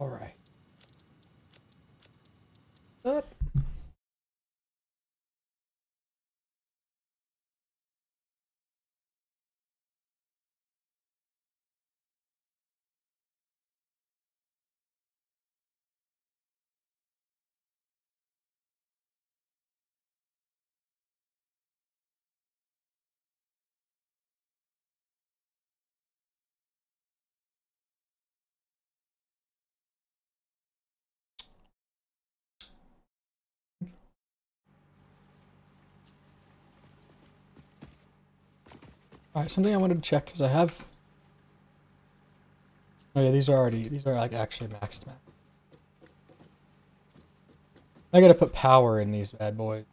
All right. Up. All right, something I wanted to check because I have. Oh yeah, these are like actually maxed max. I gotta put power in these bad boys.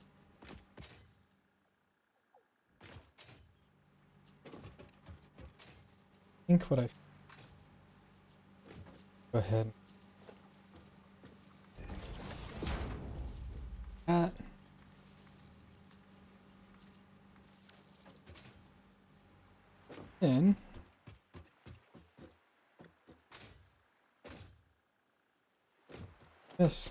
I think what I go ahead. That. Then this.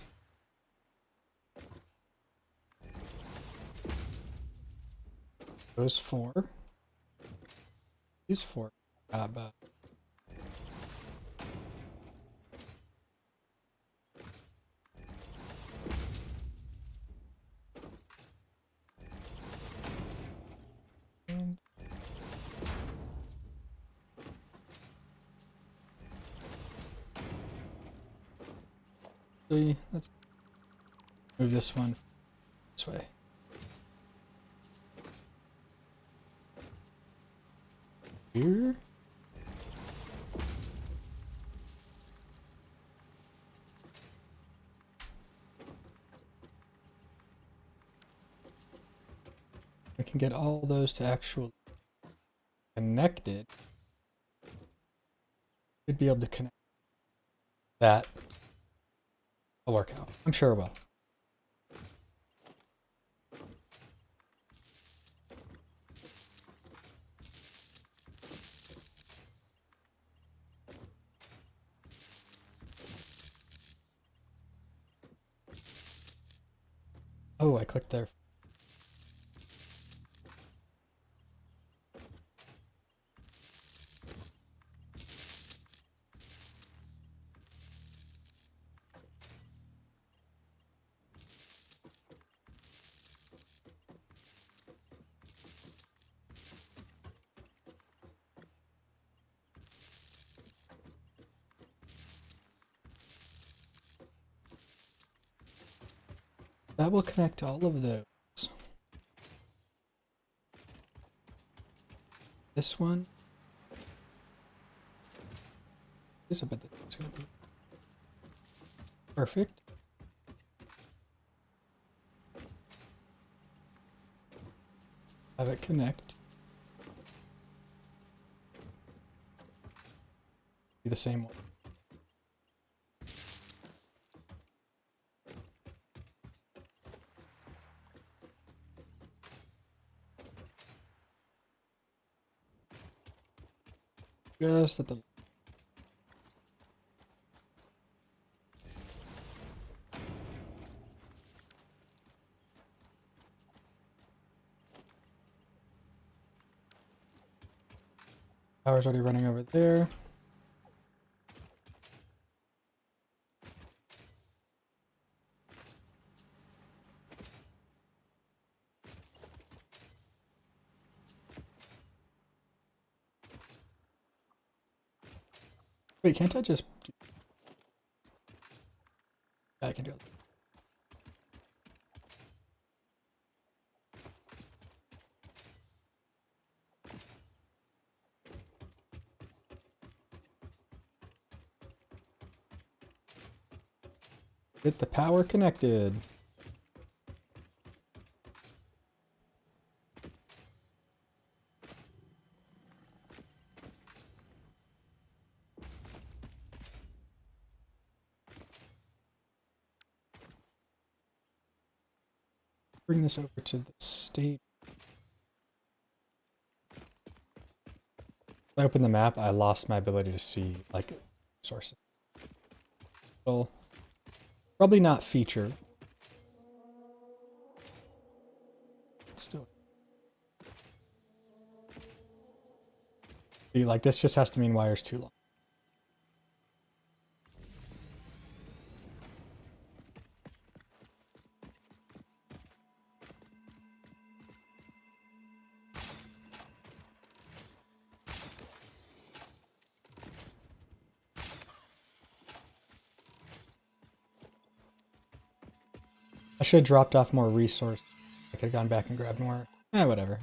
Those four. These four. But and let's move this one this way. Here. I can get all those to actually connected. Should be able to connect that. Will work out. I'm sure it will. Oh, I clicked there. That will connect all of those. This one is a bit that's going to be perfect. Have it connect. Be the same one. Just at the power's already running over there. Wait, can't I just... Yeah, I can do it. Get the power connected. Bring this over to the state. I opened the map, I lost my ability to see like sources. Well, probably not feature. Still. Like, this just has to mean wire's too long. I should have dropped off more resource. I could have gone back and grabbed more. Whatever.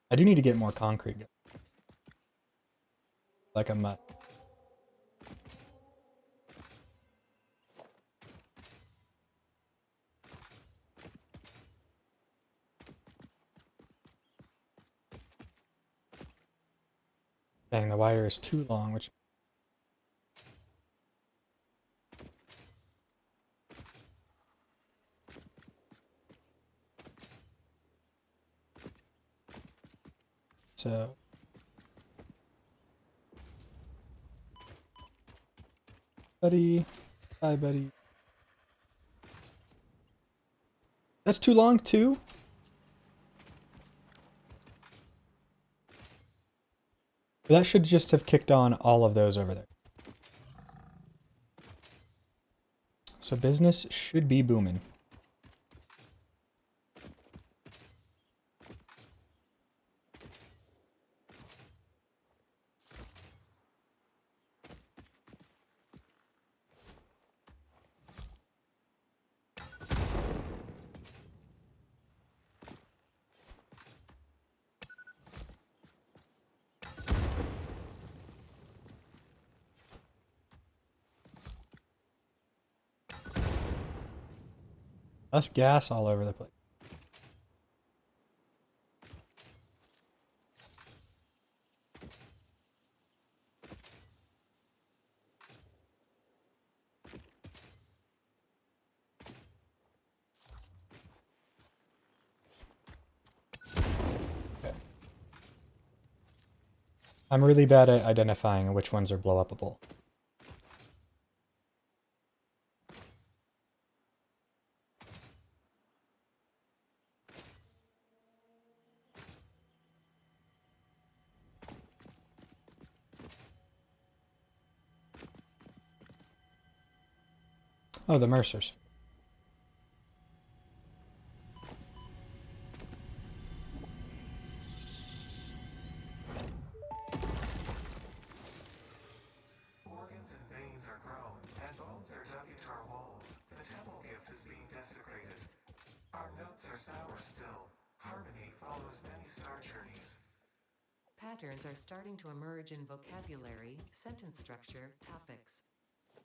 I do need to get more concrete. Like a mutt. Dang, the wire is too long, which... So... Buddy. Hi, buddy. That's too long, too? That should just have kicked on all of those over there. So business should be booming. Less gas all over the place. Okay. I'm really bad at identifying which ones are blow-upable. Oh, the Mercers. Organs and veins are grown, and bones are dug into our walls. The temple gift is being desecrated. Our notes are sour still. Harmony follows many star journeys. Patterns are starting to emerge in vocabulary, sentence structure, topics.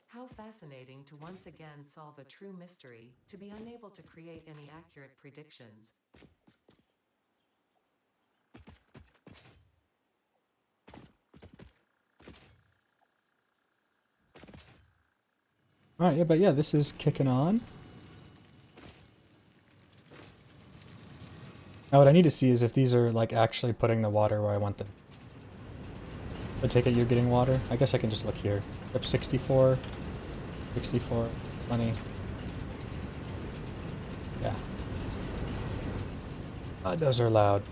How fascinating to once again solve a true mystery, to be unable to create any accurate predictions. Alright, yeah, but yeah, this is kicking on. Now what I need to see is if these are like actually putting the water where I want them. I take it you're getting water? I guess I can just look here. Up 64, 64, 20. Yeah. Those are loud.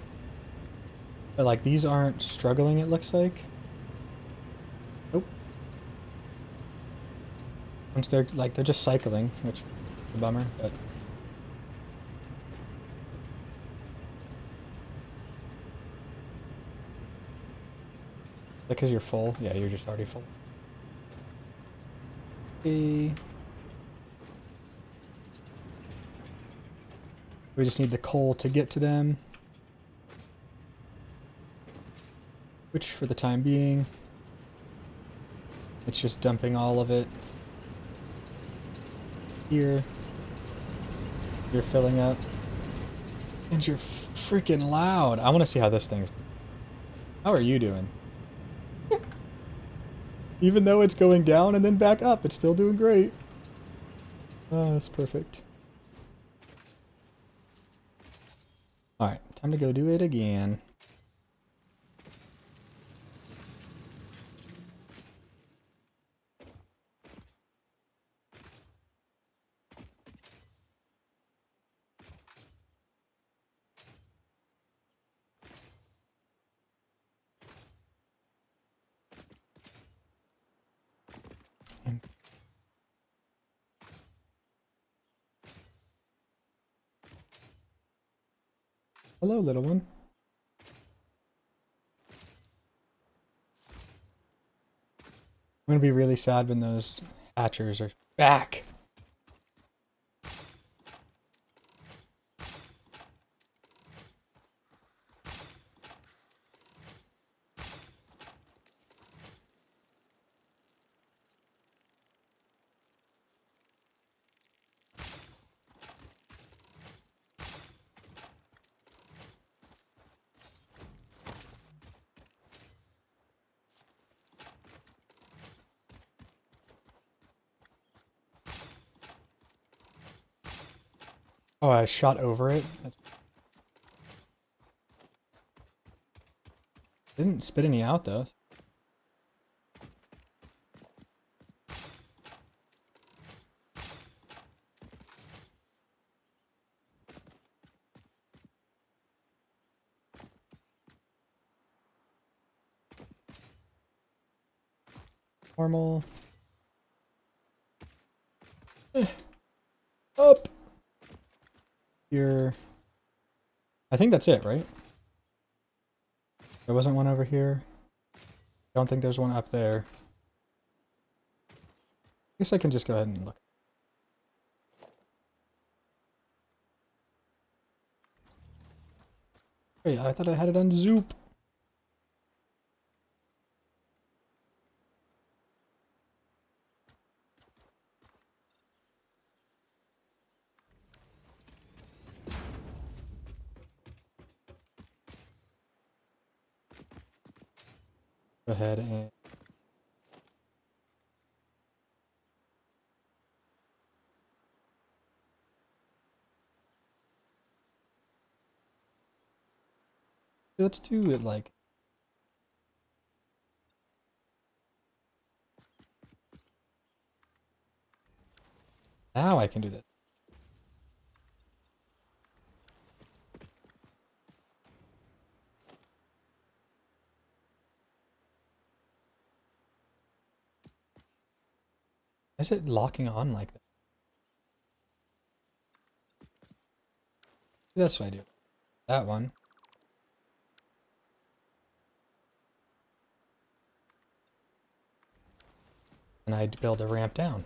But like these aren't struggling, it looks like. Nope. Once they're like they're just cycling, which is a bummer, but because you're full? Yeah, you're just already full. Okay. We just need the coal to get to them. Which, for the time being, it's just dumping all of it here. You're filling up. And you're freaking loud. I want to see how this thing's doing. How are you doing? Even though it's going down and then back up, it's still doing great. Oh, that's perfect. Alright, time to go do it again. Hello, little one. I'm gonna be really sad when those hatchers are back. Oh, I shot over it. Didn't spit any out though. Normal. Up. Here. I think that's it, right? There wasn't one over here. Don't think there's one up there. I guess I can just go ahead and look. Wait, I thought I had it on Zoop. Go ahead and let's do it like now I can do this. Is it locking on like that? That's what I do. That one. And I'd build a ramp down.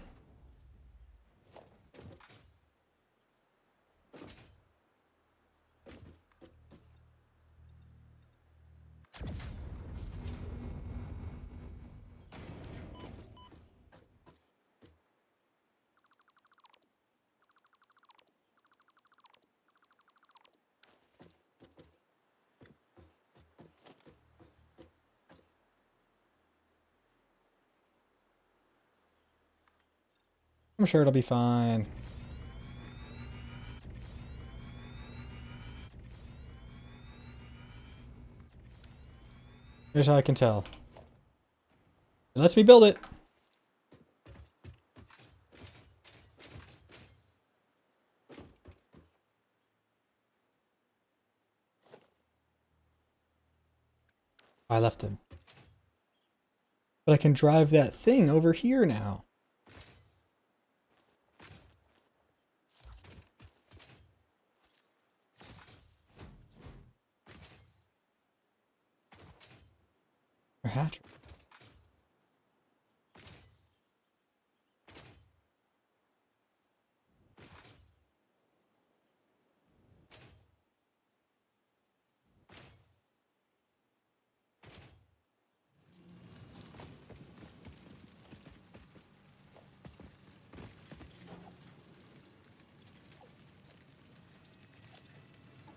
I'm sure it'll be fine. Here's how I can tell. It lets me build it. I left him. But I can drive that thing over here now. Or hatcher.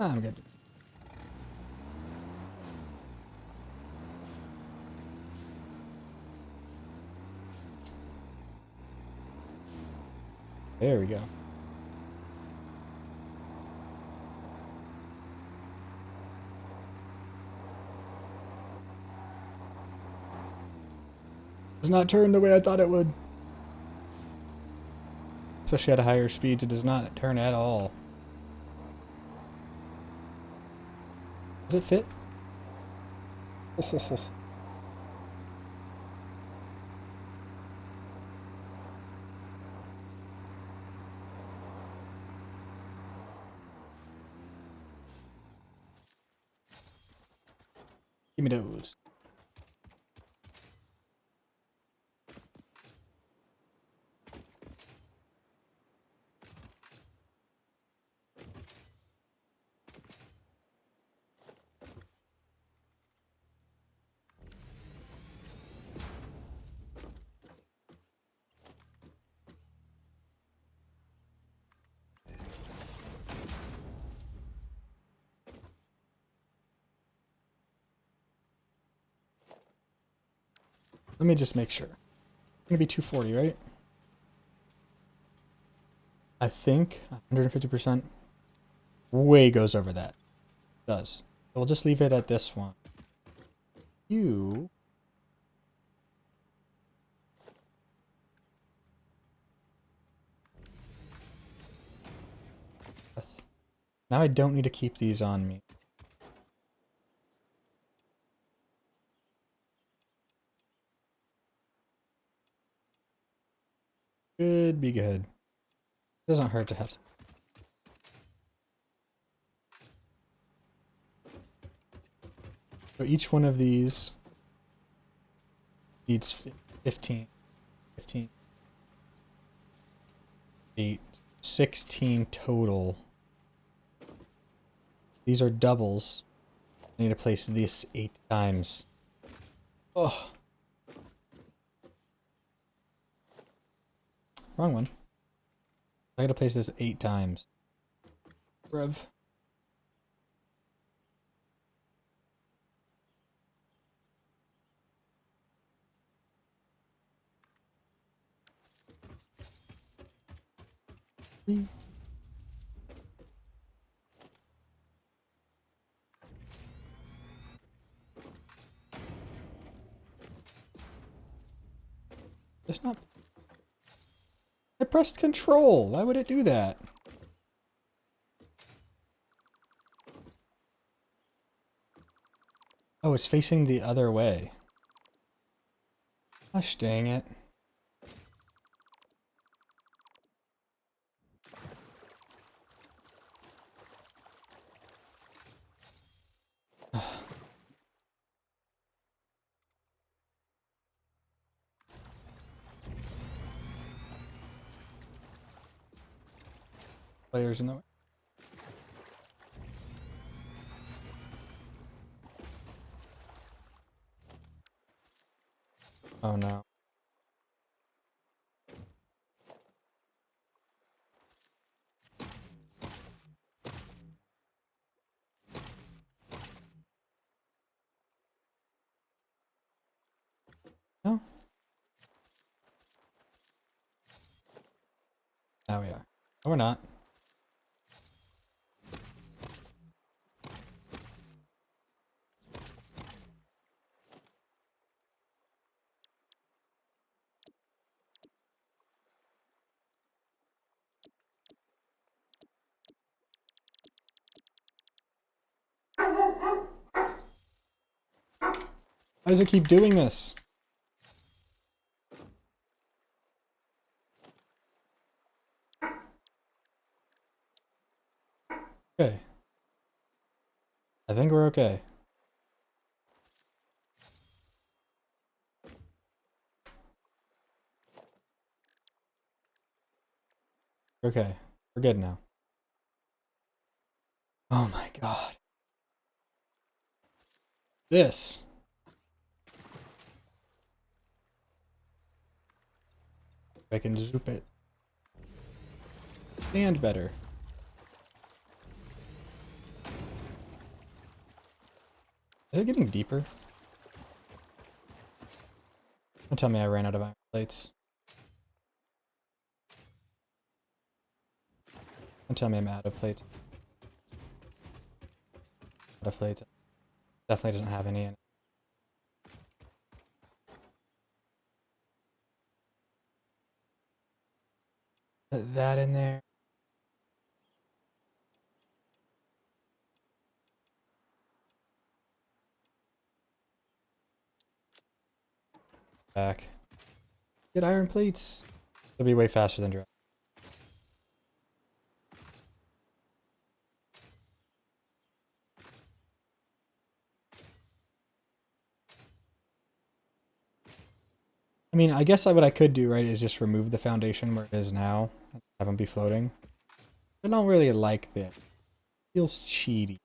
I'm good. There we go. Does not turn the way I thought it would. Especially at a higher speeds, it does not turn at all. Does it fit? Oh. Give me those. Let me just make sure. It's gonna be 240, right? I think 150% way goes over that. It does. So we'll just leave it at this one. You. Now I don't need to keep these on me. Should be good. Doesn't hurt to have some. So each one of these needs 15, 8, 16 total. These are doubles. I need to place this 8 times. Oh. Wrong one. I gotta place this 8 times. Bruv. It's not. I pressed control. Why would it do that? Oh, it's facing the other way. Gosh dang it. Players in the way. Oh no. No? Now we are. No, we're not. Why does it keep doing this? Okay. I think we're okay. Okay. We're good now. Oh my god. This. I can zoop it. Stand better. Is it getting deeper? Don't tell me I ran out of iron plates. Don't tell me I'm out of plates. Out of plates. Definitely doesn't have any in it. Put that in there. Back. Get iron plates. It'll be way faster than dry. I mean, I guess what I could do, right, is just remove the foundation where it is now and have them be floating. I don't really like that. Feels cheaty.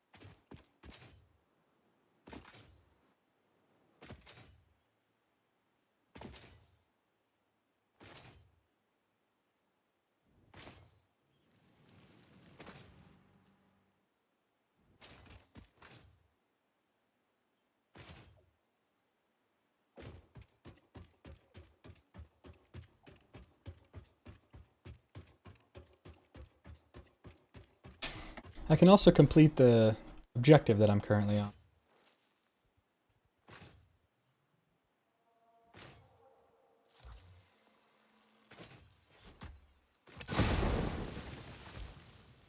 I can also complete the objective that I'm currently on.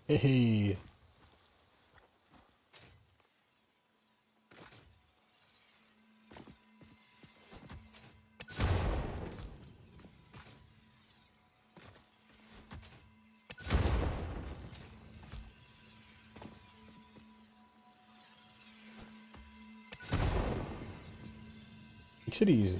Hey. Makes it easy.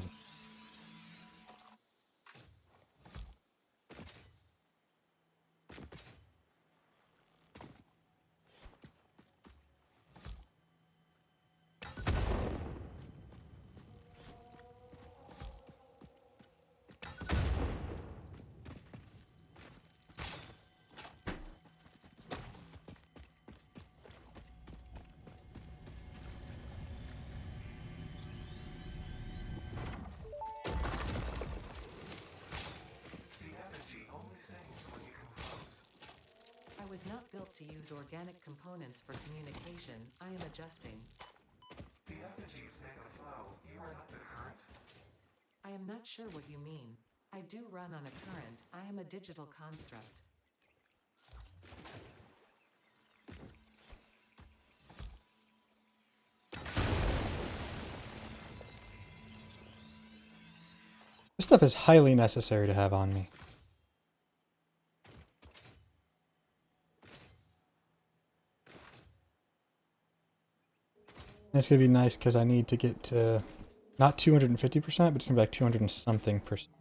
The effigy only sings when you compose. I was not built to use organic components for communication. I am adjusting. The effigies make a flow. You are not the current. I am not sure what you mean. I do run on a current. I am a digital construct. This stuff is highly necessary to have on me. And it's gonna be nice because I need to get to not 250%, but it's gonna be like 200 and something percent.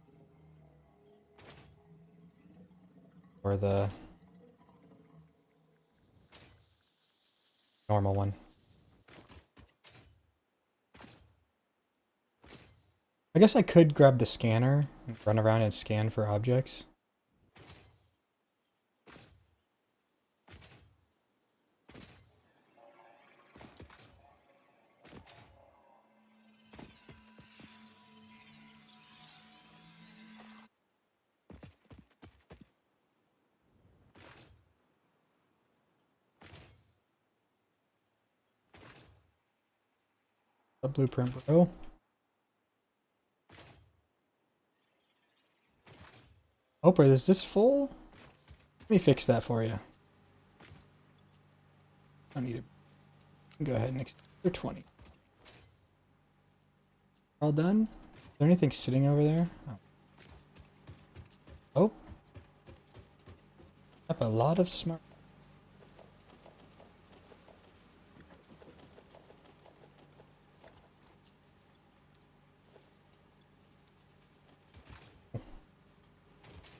Or the normal one. I guess I could grab the scanner and run around and scan for objects. A blueprint, bro. Oprah, is this full? Let me fix that for you. I need it. Go ahead and extend 20. All done? Is there anything sitting over there? Oh. Have a lot of smart.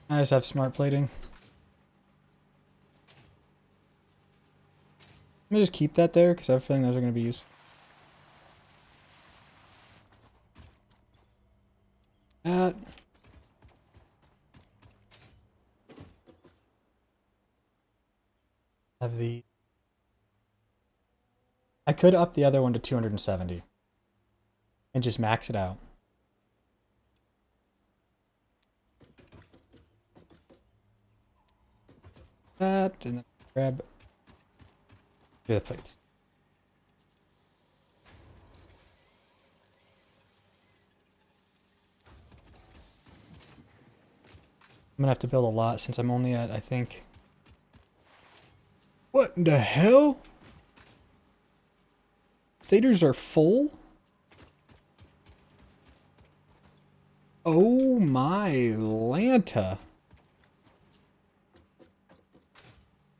I just have smart plating. Let me just keep that there because I have a feeling those are going to be useful. That. Have the. I could up the other one to 270 and just max it out. That and then grab the other plates. I'm gonna have to build a lot since I'm only at, I think... What in the hell? Stators are full? Oh my Lanta.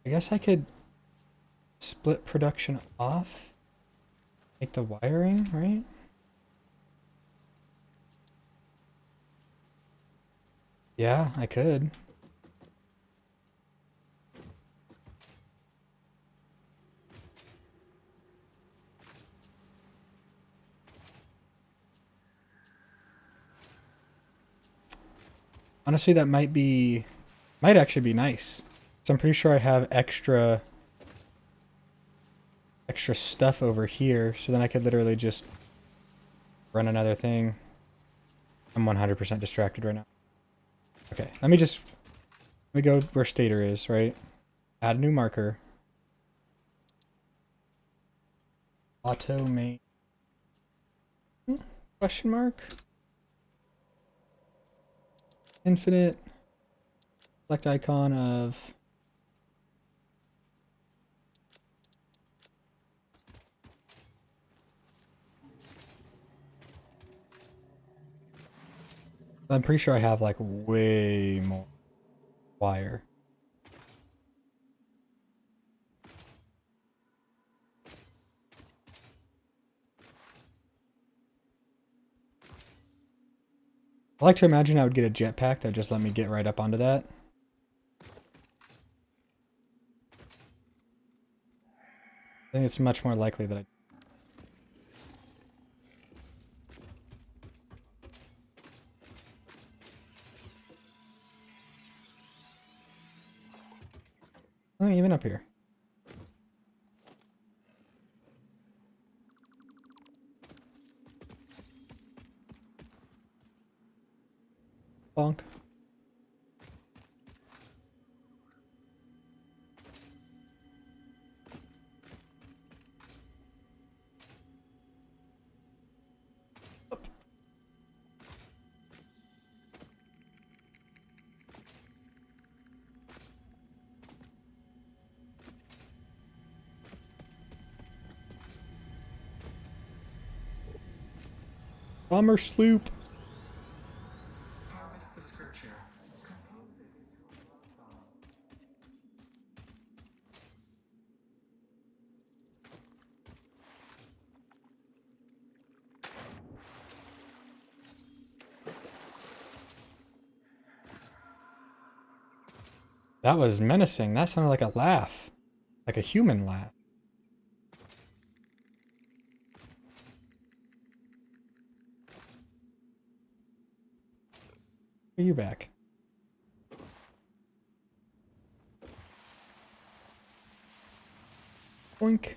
I guess I could split production off. Make the wiring, right? Yeah, I could. Honestly, that might actually be nice. So I'm pretty sure I have extra stuff over here, so then I could literally just run another thing. I'm 100% distracted right now. Okay, let me go where stator is, right? Add a new marker. Automate. Question mark? Infinite. Select icon of... I'm pretty sure I have like way more wire. I like to imagine I would get a jetpack that just let me get right up onto that. I think it's much more likely that I... Oh, even up here. Bonk. Bomber sloop. Harvest the scripture. Compose it into a love song. That was menacing. That sounded like a laugh. Like a human laugh. Are you back? Boink.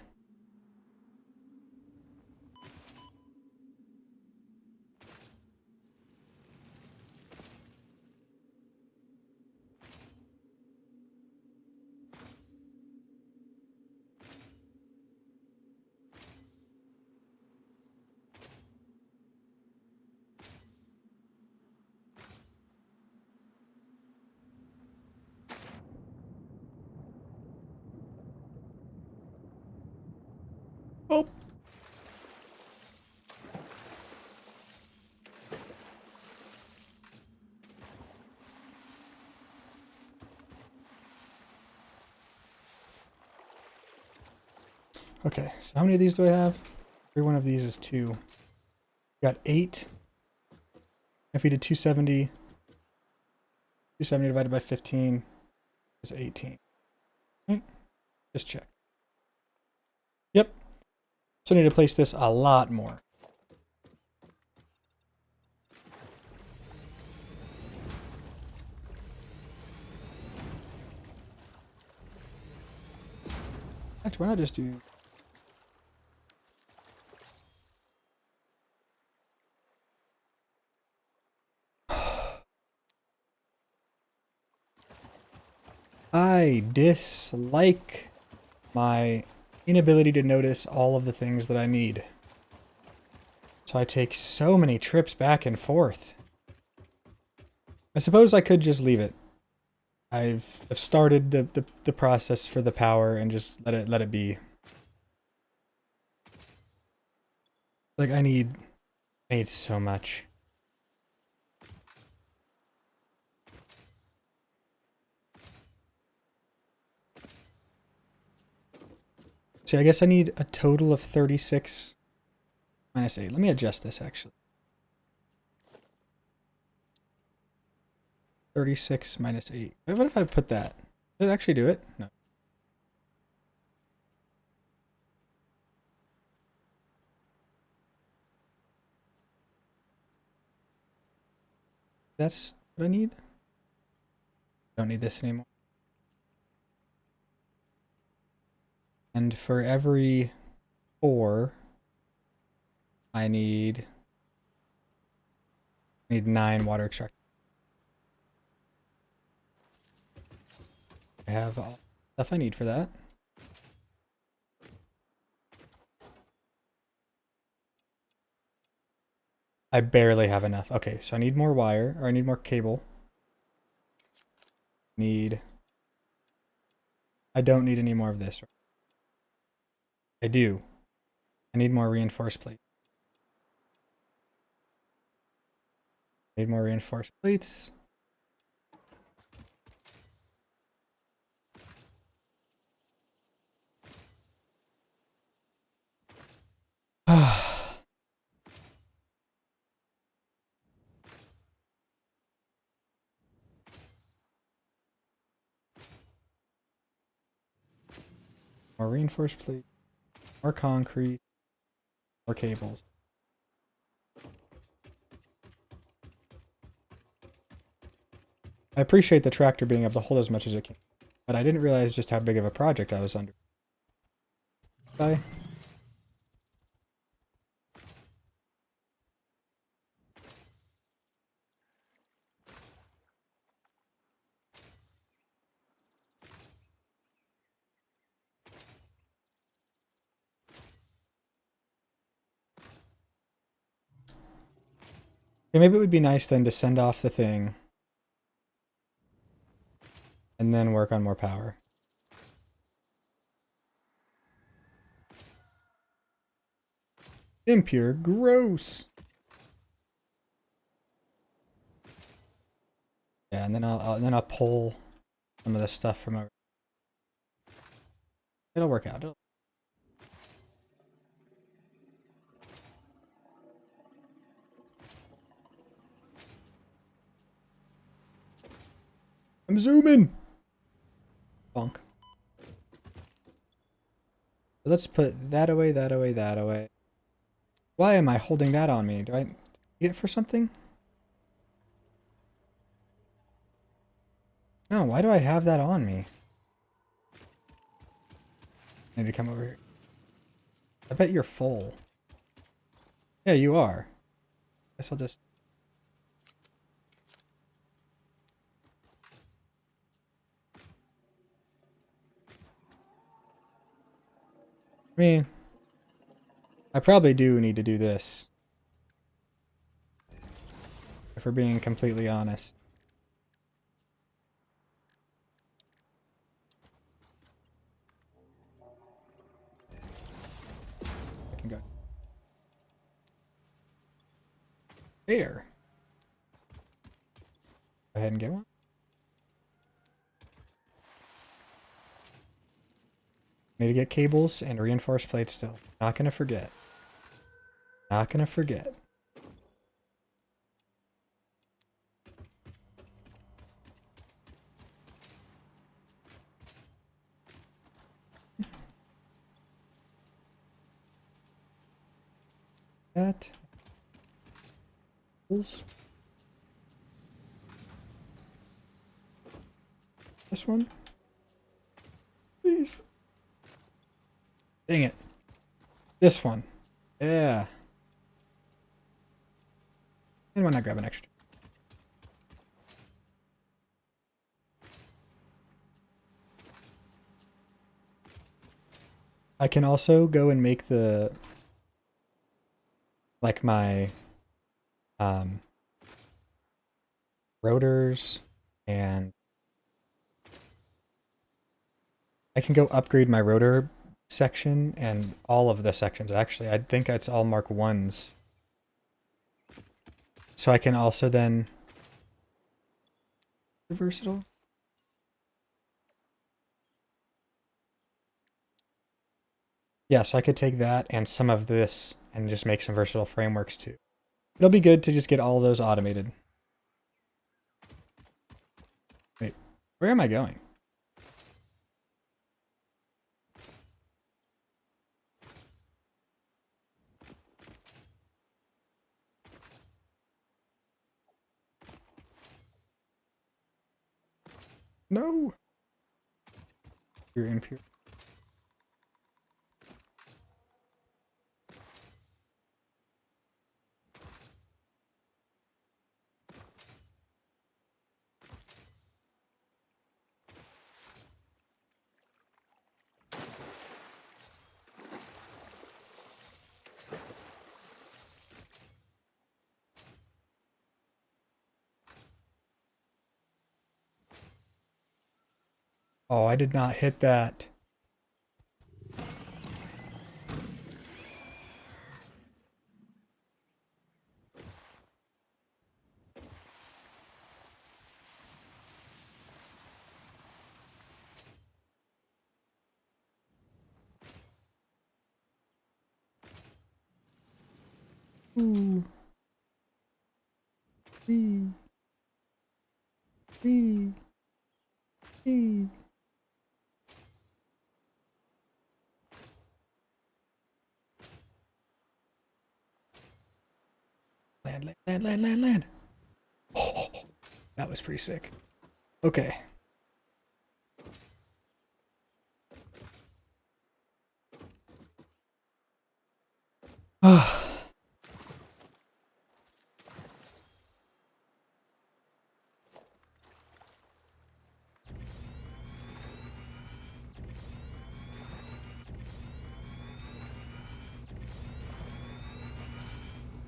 Oh. Okay, so how many of these do I have? Every one of these is 2. Got 8. If we did 270, 270 divided by 15 is 18. Right? Just check. Yep. So I need to place this a lot more. Actually, why not just do... I dislike my inability to notice all of the things that I need. So I take so many trips back and forth. I suppose I could just leave it I've started the process for the power and just let it be. Like I need so much. See, I guess I need a total of 36 minus 8. Let me adjust this actually. 36 minus 8. What if I put that? Did it actually do it? No. That's what I need? Don't need this anymore. And for every 4, I need 9 water extract. I have all the stuff I need for that. I barely have enough. Okay, so I need more wire, or I need more cable. I don't need any more of this. I do. I need more reinforced plate. Need more reinforced plates. More reinforced plate. More concrete. More cables. I appreciate the tractor being able to hold as much as it can, but I didn't realize just how big of a project I was under. Bye. Okay, maybe it would be nice then to send off the thing and then work on more power. Impure, gross. Yeah, and then I'll pull some of the stuff from over. It'll work out. I'm zooming. Bonk. Let's put that away, that away, that away. Why am I holding that on me? Do I need it for something? No, why do I have that on me? I need to come over here. I bet you're full. Yeah, you are. Guess I'll just... I mean, I probably do need to do this. If we're being completely honest. I can go there. Go ahead and get one. Need to get cables and reinforced plates still. Not gonna forget. Not gonna forget. That. This one? Please. Dang it. This one. Yeah. And why not grab an extra? I can also go and make the... like my... rotors and I can go upgrade my rotor section and all of the sections. Actually, I think it's all Mark 1s. So I can also then... Versatile? Yeah, so I could take that and some of this and just make some versatile frameworks too. It'll be good to just get all those automated. Wait, where am I going? No! You're impure. Oh, I did not hit that. Ooh. Wee. Wee. Wee. Land, land, land, land, land, land. Oh, that was pretty sick. Okay.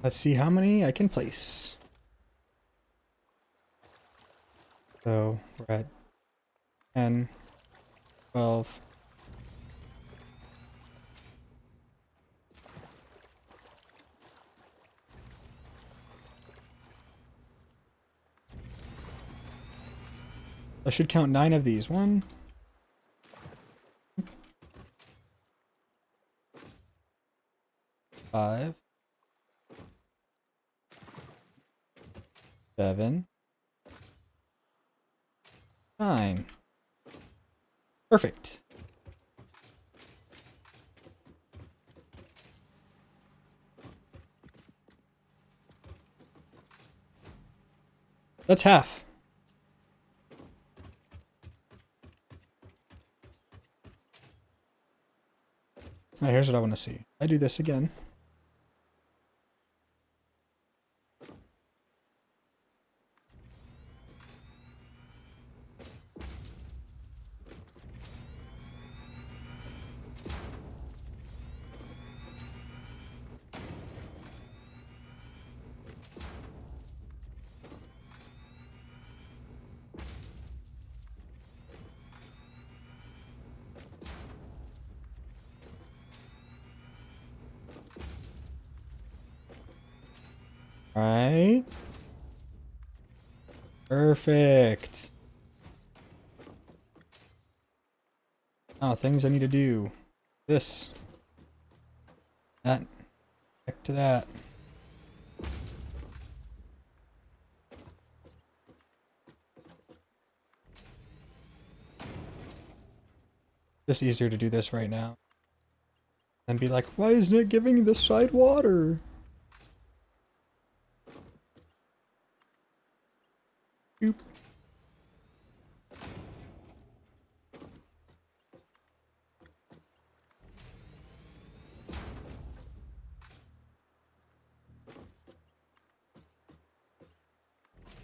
Let's see how many I can place. So we're at 10, 12. I should count 9 of these. 1, 5, 7, 9. Perfect. That's half. Now here's what I want to see. I do this again. All right. Perfect. Oh, things I need to do. This. That. Back to that. Just easier to do this right now. And be like, why isn't it giving this side water? Oop.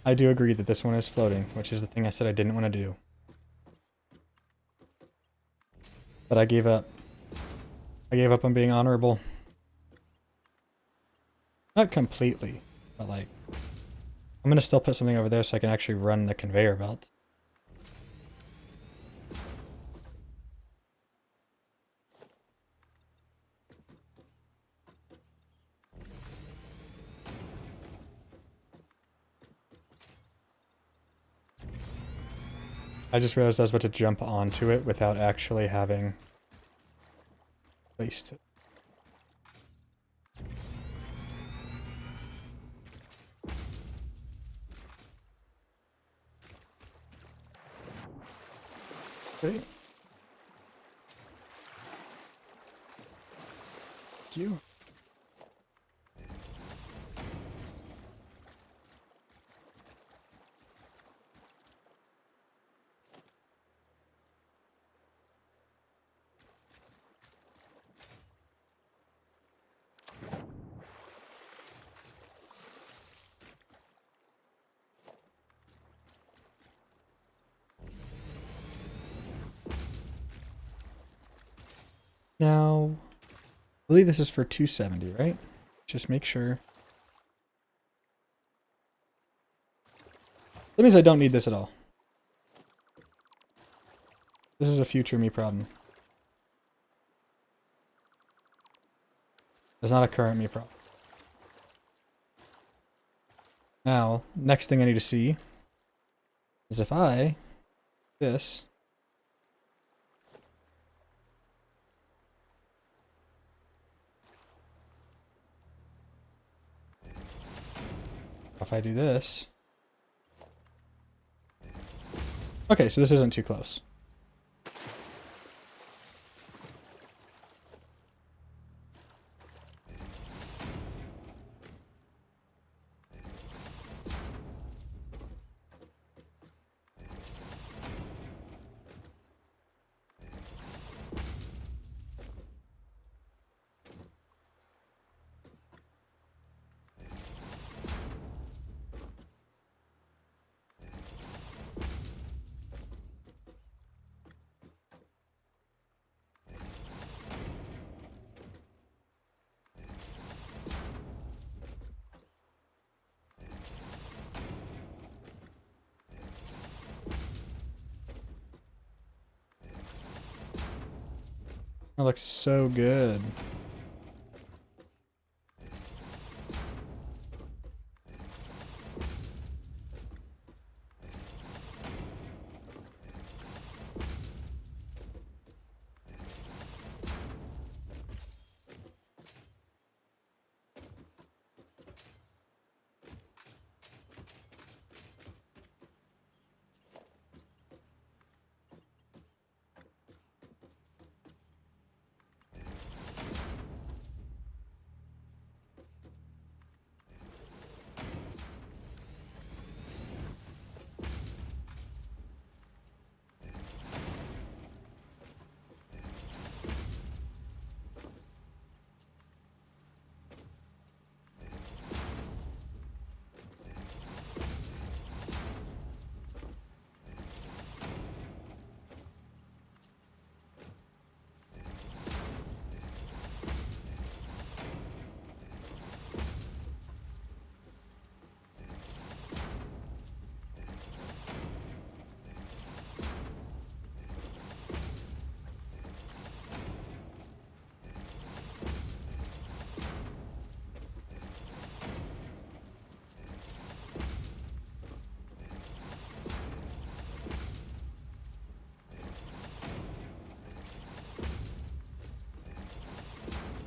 I do agree that this one is floating, which is the thing I said I didn't want to do. But I gave up. I gave up on being honorable. Not completely, but like, I'm gonna still put something over there so I can actually run the conveyor belt. I just realized I was about to jump onto it without actually having placed it. Okay. Thank you. Now, I believe this is for 270, right? Just make sure. That means I don't need this at all. This is a future me problem. It's not a current me problem. Now, next thing I need to see is if I this. If I do this. Okay, so this isn't too close. That looks so good.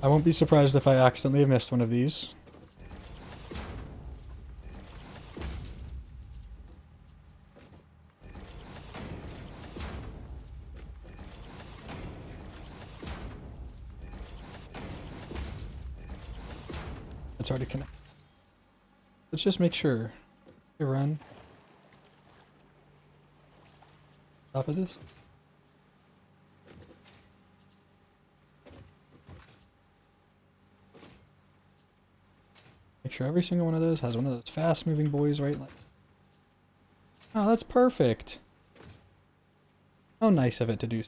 I won't be surprised if I accidentally have missed one of these. It's already connected. Let's just make sure. Okay, run. Top of this. Make sure every single one of those has one of those fast moving boys right like. Oh, that's perfect. How nice of it to do.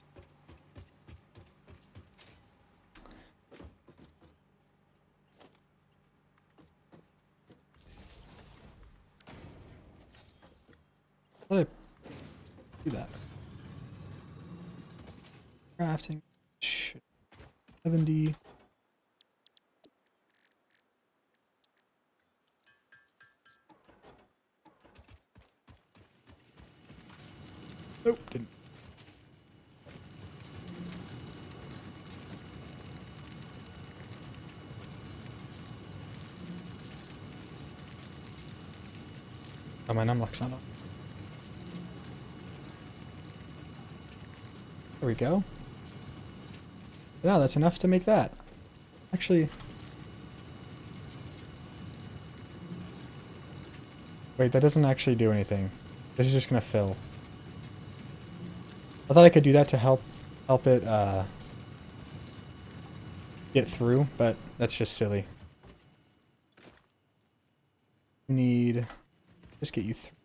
Let I do that. Crafting. 70. Nope, didn't. Oh, my numlock's not on. There we go. Yeah, that's enough to make that. Actually... Wait, that doesn't actually do anything. This is just gonna fill. I thought I could do that to help it get through, but that's just silly. Need just get you through.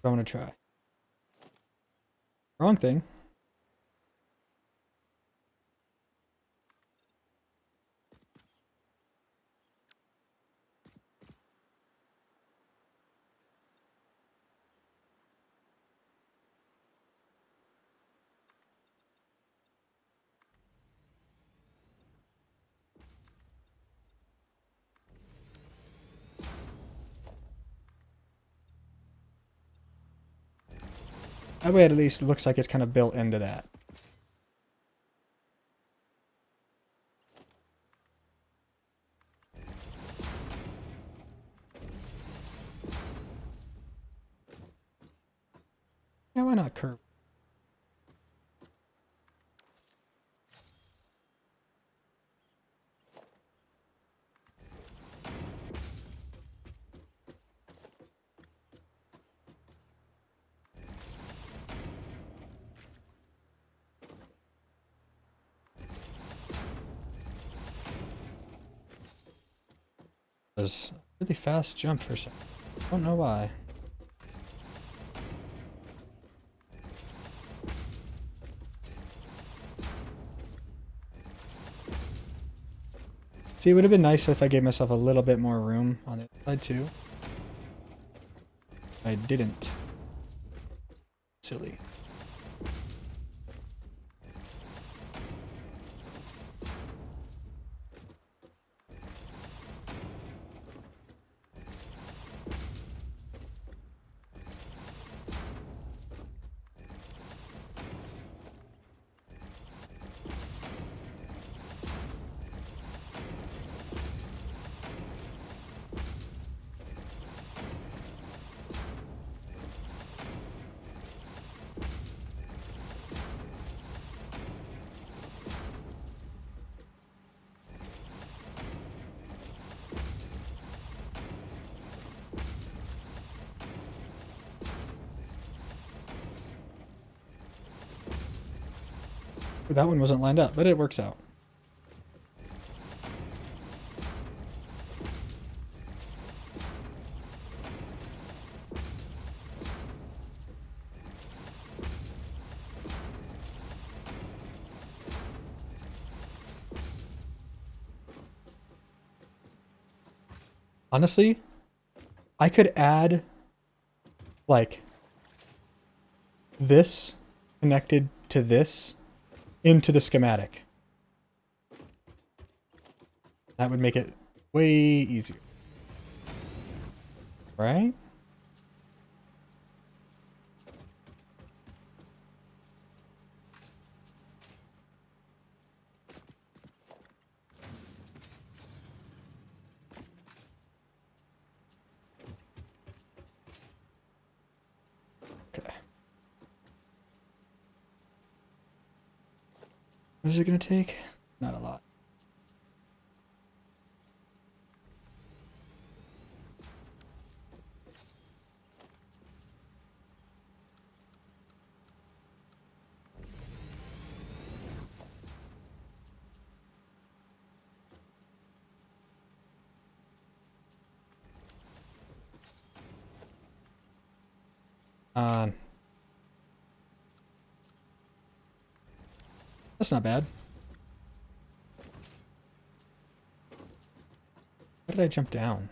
I want to try. Wrong thing. That way, at least, it looks like it's kind of built into that. Yeah, why not curve? It was a really fast jump for some. Don't know why. See, it would have been nice if I gave myself a little bit more room on the side too. I didn't. Silly. That one wasn't lined up, but it works out. Honestly, I could add like this connected to this into the schematic. That would make it way easier. Right? Okay. What is it going to take? Not a lot. That's not bad. did I jump down?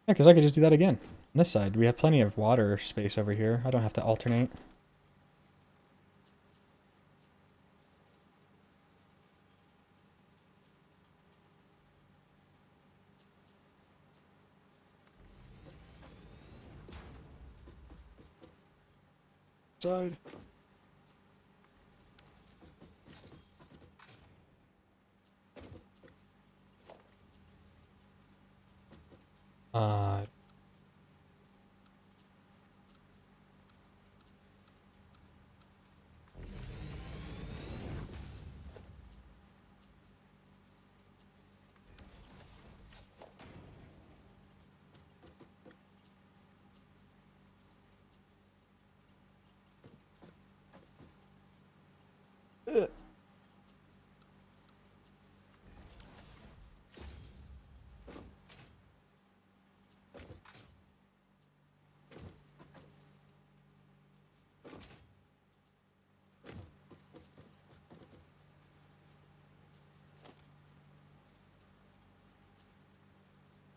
Yeah, because I could just do that again. On this side, we have plenty of water space over here. I don't have to alternate. Side. Uh,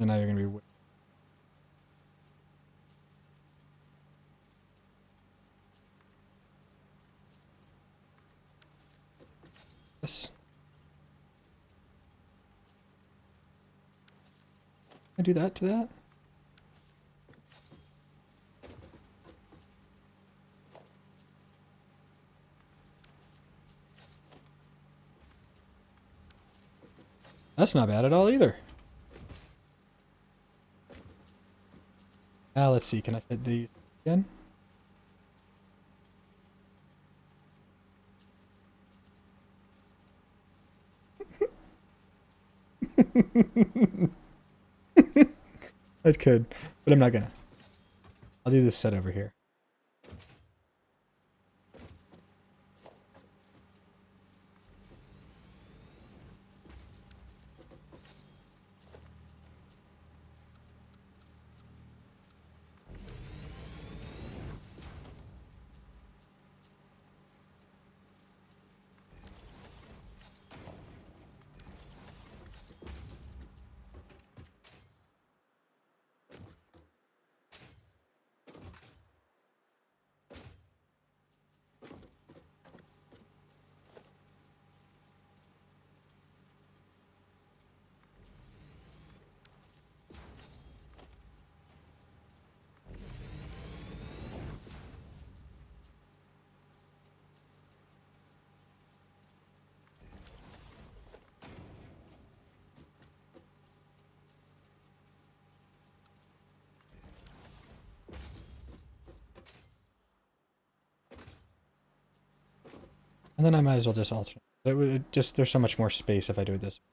and now you're gonna be. This. Can I do that to that? That's not bad at all either. Now let's see, can I fit the again? I could, but I'm not gonna. I'll do this set over here. And then I might as well just alternate. There's so much more space if I do it this way.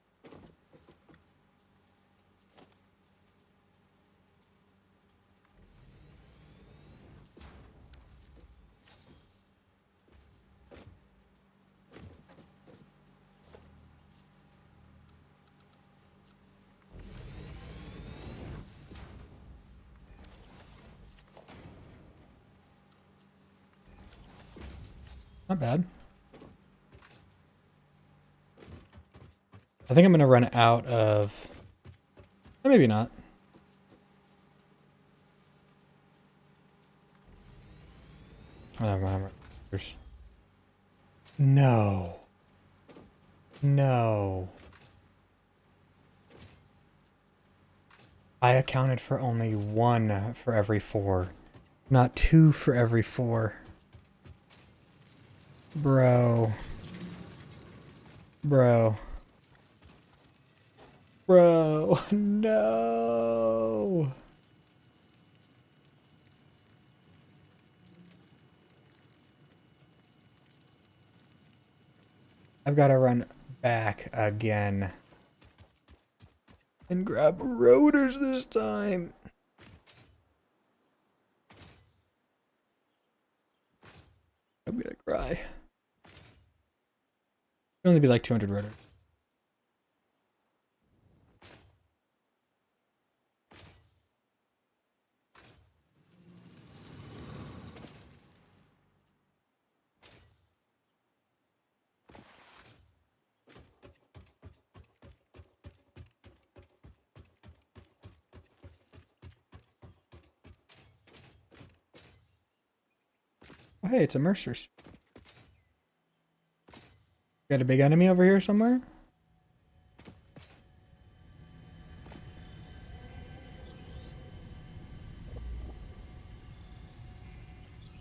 Not bad. I think I'm gonna run out of. Maybe not. I don't remember. No. No. I accounted for only 1 for every 4, not 2 for every 4. Bro. Bro. Bro. No. I've got to run back again. And grab rotors this time. I'm gonna cry. It'll only be like 200 rotors. Hey, it's a Mercer's. Got a big enemy over here somewhere?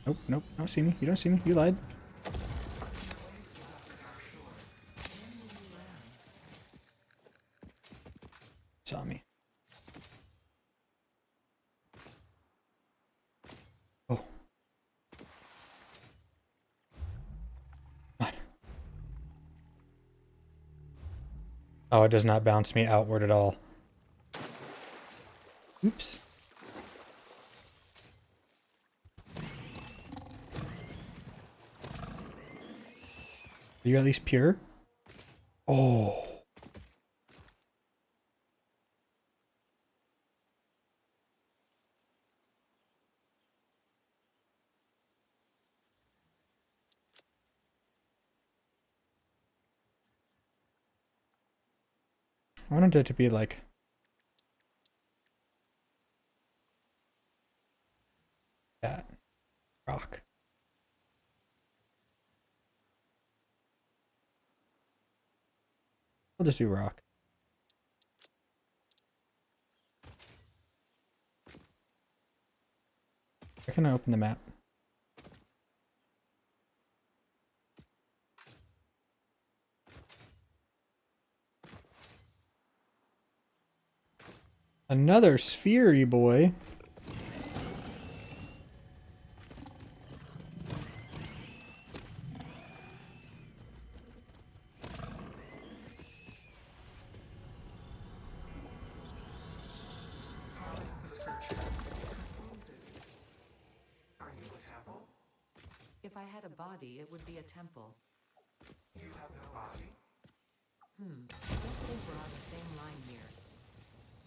Nope, nope, don't see me. You don't see me. You lied. Saw me. Oh. Come on. Oh, it does not bounce me outward at all. Oops. Are you at least pure? Oh. I wanted it to be like that. Rock. I'll just do rock. Where can I open the map? Another sphere, boy. How is the search concluded? Are you a temple? If I had a body, it would be a temple. You have no body? Don't think we're on the same line here.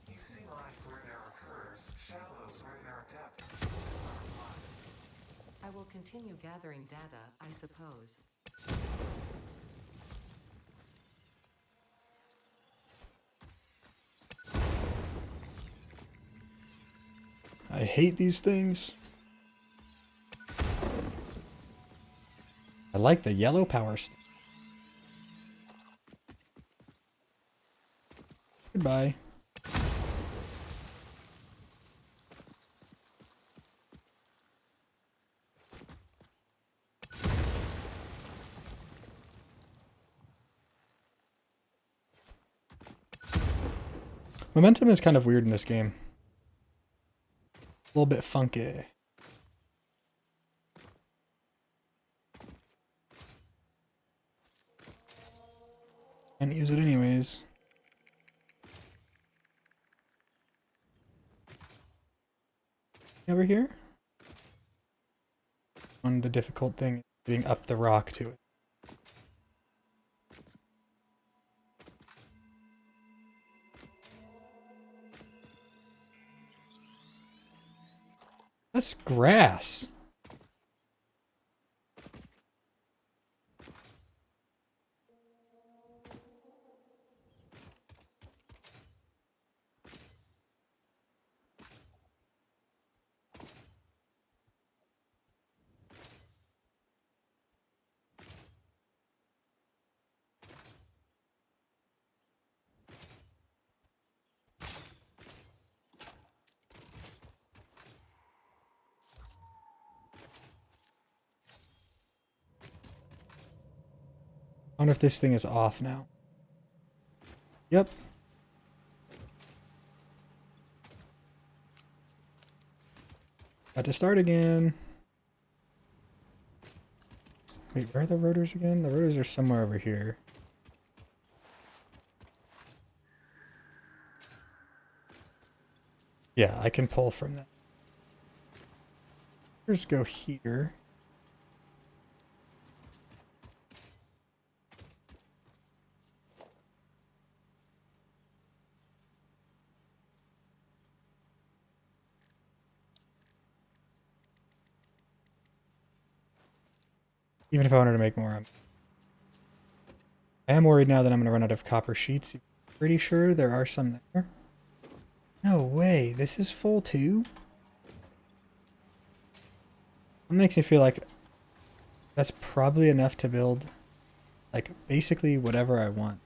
You see lines where there are curves, shallows where there are depths, similar blood. I will continue gathering data, I suppose. I hate these things. I like the yellow power. Goodbye. Momentum is kind of weird in this game. A little bit funky. Can't use it anyways. Over here? The difficult thing is getting up the rock to it. That's grass. I wonder if this thing is off now. Yep. Got to start again. Wait, where are the rotors again? The rotors are somewhere over here. Yeah, I can pull from that. Let's go here. Even if I wanted to make more. I am worried now that I'm going to run out of copper sheets. Pretty sure there are some there. No way. This is full too? It makes me feel like That's probably enough to build, like, basically whatever I want.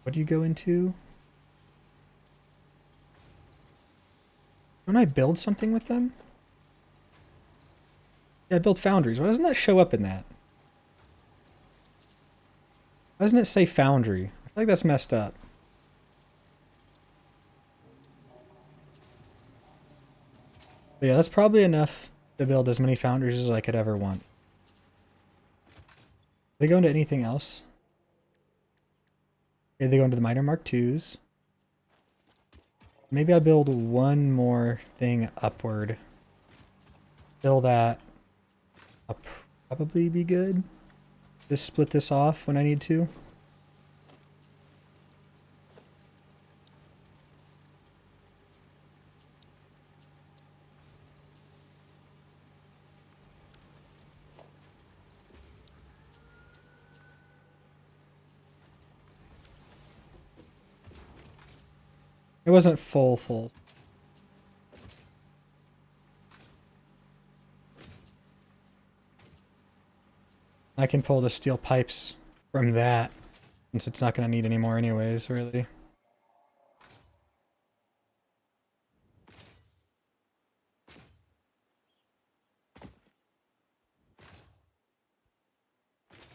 What do you go into? Don't I build something with them? Yeah, I build foundries. Why doesn't that show up in that? Why doesn't it say foundry? I feel like that's messed up. But yeah, that's probably enough to build as many foundries as I could ever want. They go into anything else? Okay, they go into the minor Mark IIs. Maybe I build one more thing upward. Fill that. I'll probably be good. Just split this off when I need to. It wasn't full. I can pull the steel pipes from that, since it's not going to need any more anyways, really.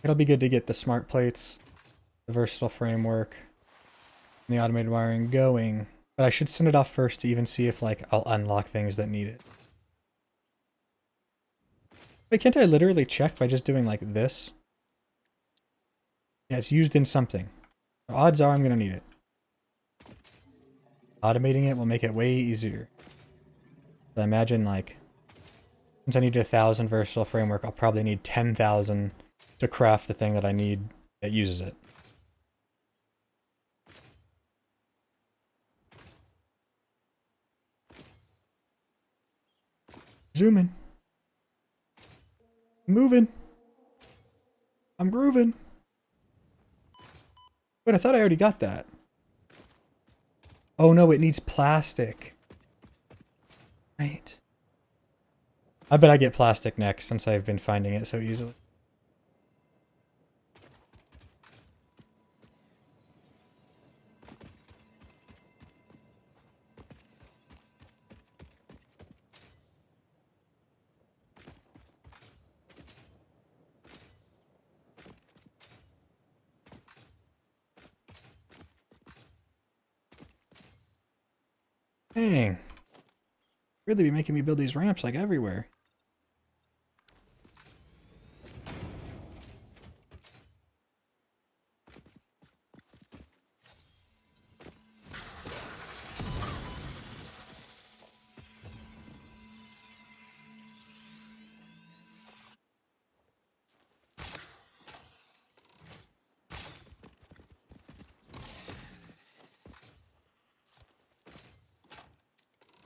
It'll be good to get the smart plates, the versatile framework, and the automated wiring going. But I should send it off first to even see if, like, I'll unlock things that need it. Wait, can't I literally check by just doing, like, this? Yeah, it's used in something. So odds are I'm going to need it. Automating it will make it way easier. But I imagine, like, since I need 1,000 versatile framework, I'll probably need 10,000 to craft the thing that I need that uses it. Zooming. Moving. I'm grooving. Wait, I thought I already got that. Oh no, it needs plastic. Right. I bet I get plastic next since I've been finding it so easily. Dang. Really be making me build these ramps like everywhere.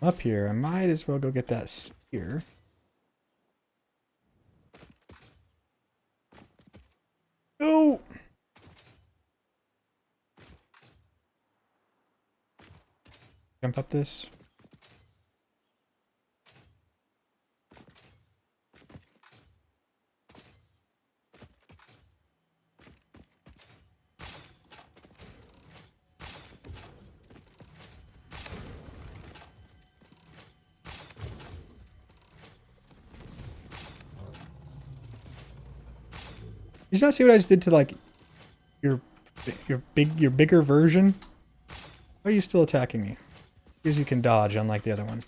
Up here, I might as well go get that spear. No! Jump up this. Did you not see what I just did to, like, your bigger version? Why are you still attacking me? Because you can dodge, unlike the other one.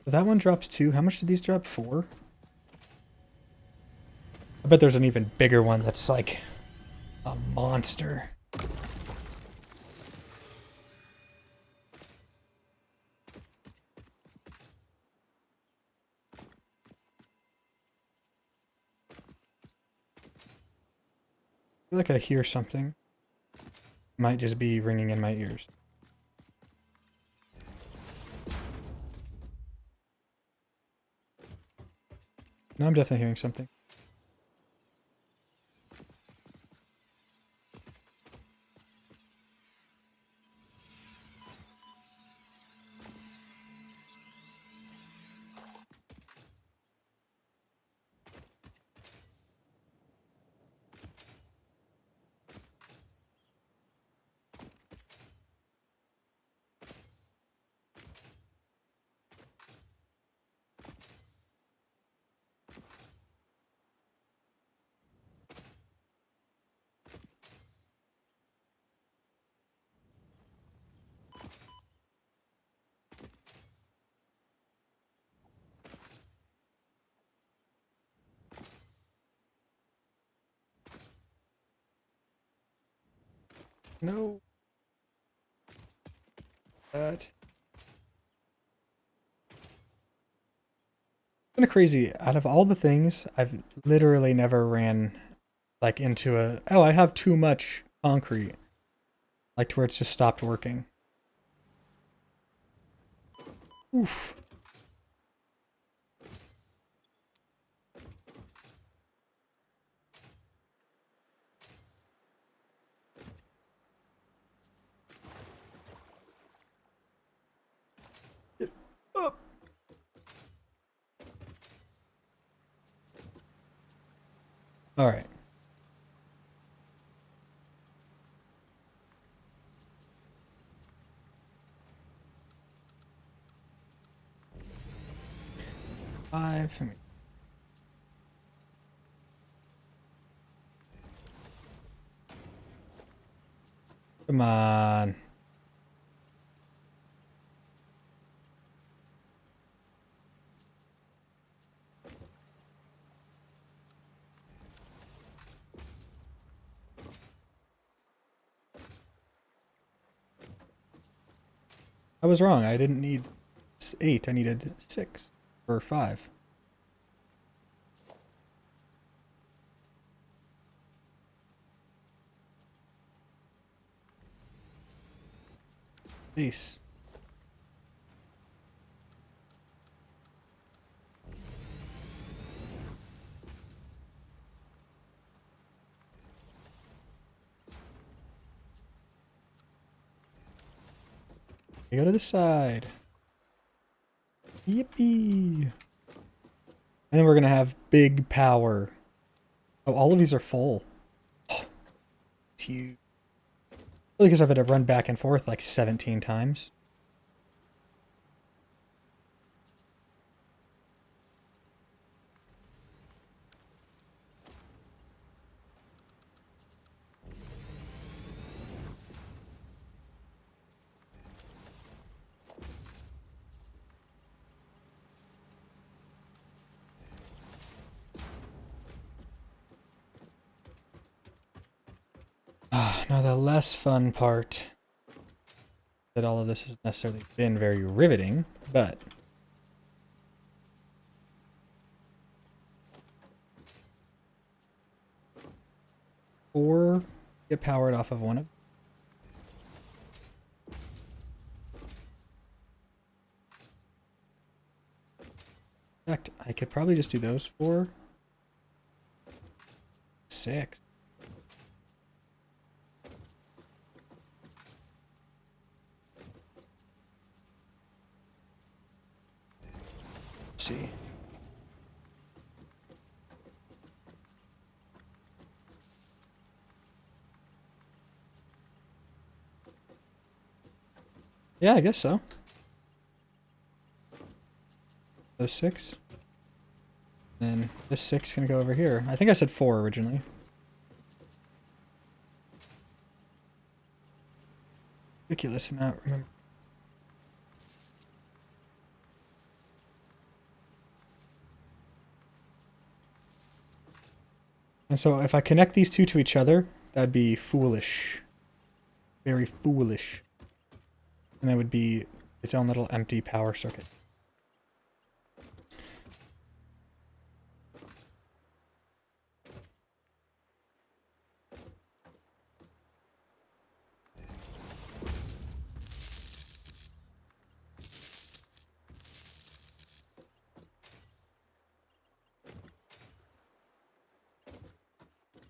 So that one drops 2. How much did these drop? 4? I bet there's an even bigger one that's like a monster. I feel like I hear something. Might just be ringing in my ears. No, I'm definitely hearing something. No. That. Kind of crazy. Out of all the things, I've literally never ran like into a, oh, I have too much concrete. Like to where it's just stopped working. Oof. Get up. All right. Five. Come on. I was wrong. I didn't need 8. I needed 6 or 5. Peace. You go to the side. Yippee. And then we're going to have big power. Oh, all of these are full. Oh, it's huge. Really, because I've had to run back and forth like 17 times. Now the less fun part, that all of this has necessarily been very riveting, but or get powered off of one of. In fact, I could probably just do those 4. 6. Let's see. Yeah, I guess so. Those 6. Then this 6 can go over here. I think I said 4 originally. Ridiculous and not remember. And so if I connect these two to each other, that'd be foolish. Very foolish. And that would be its own little empty power circuit.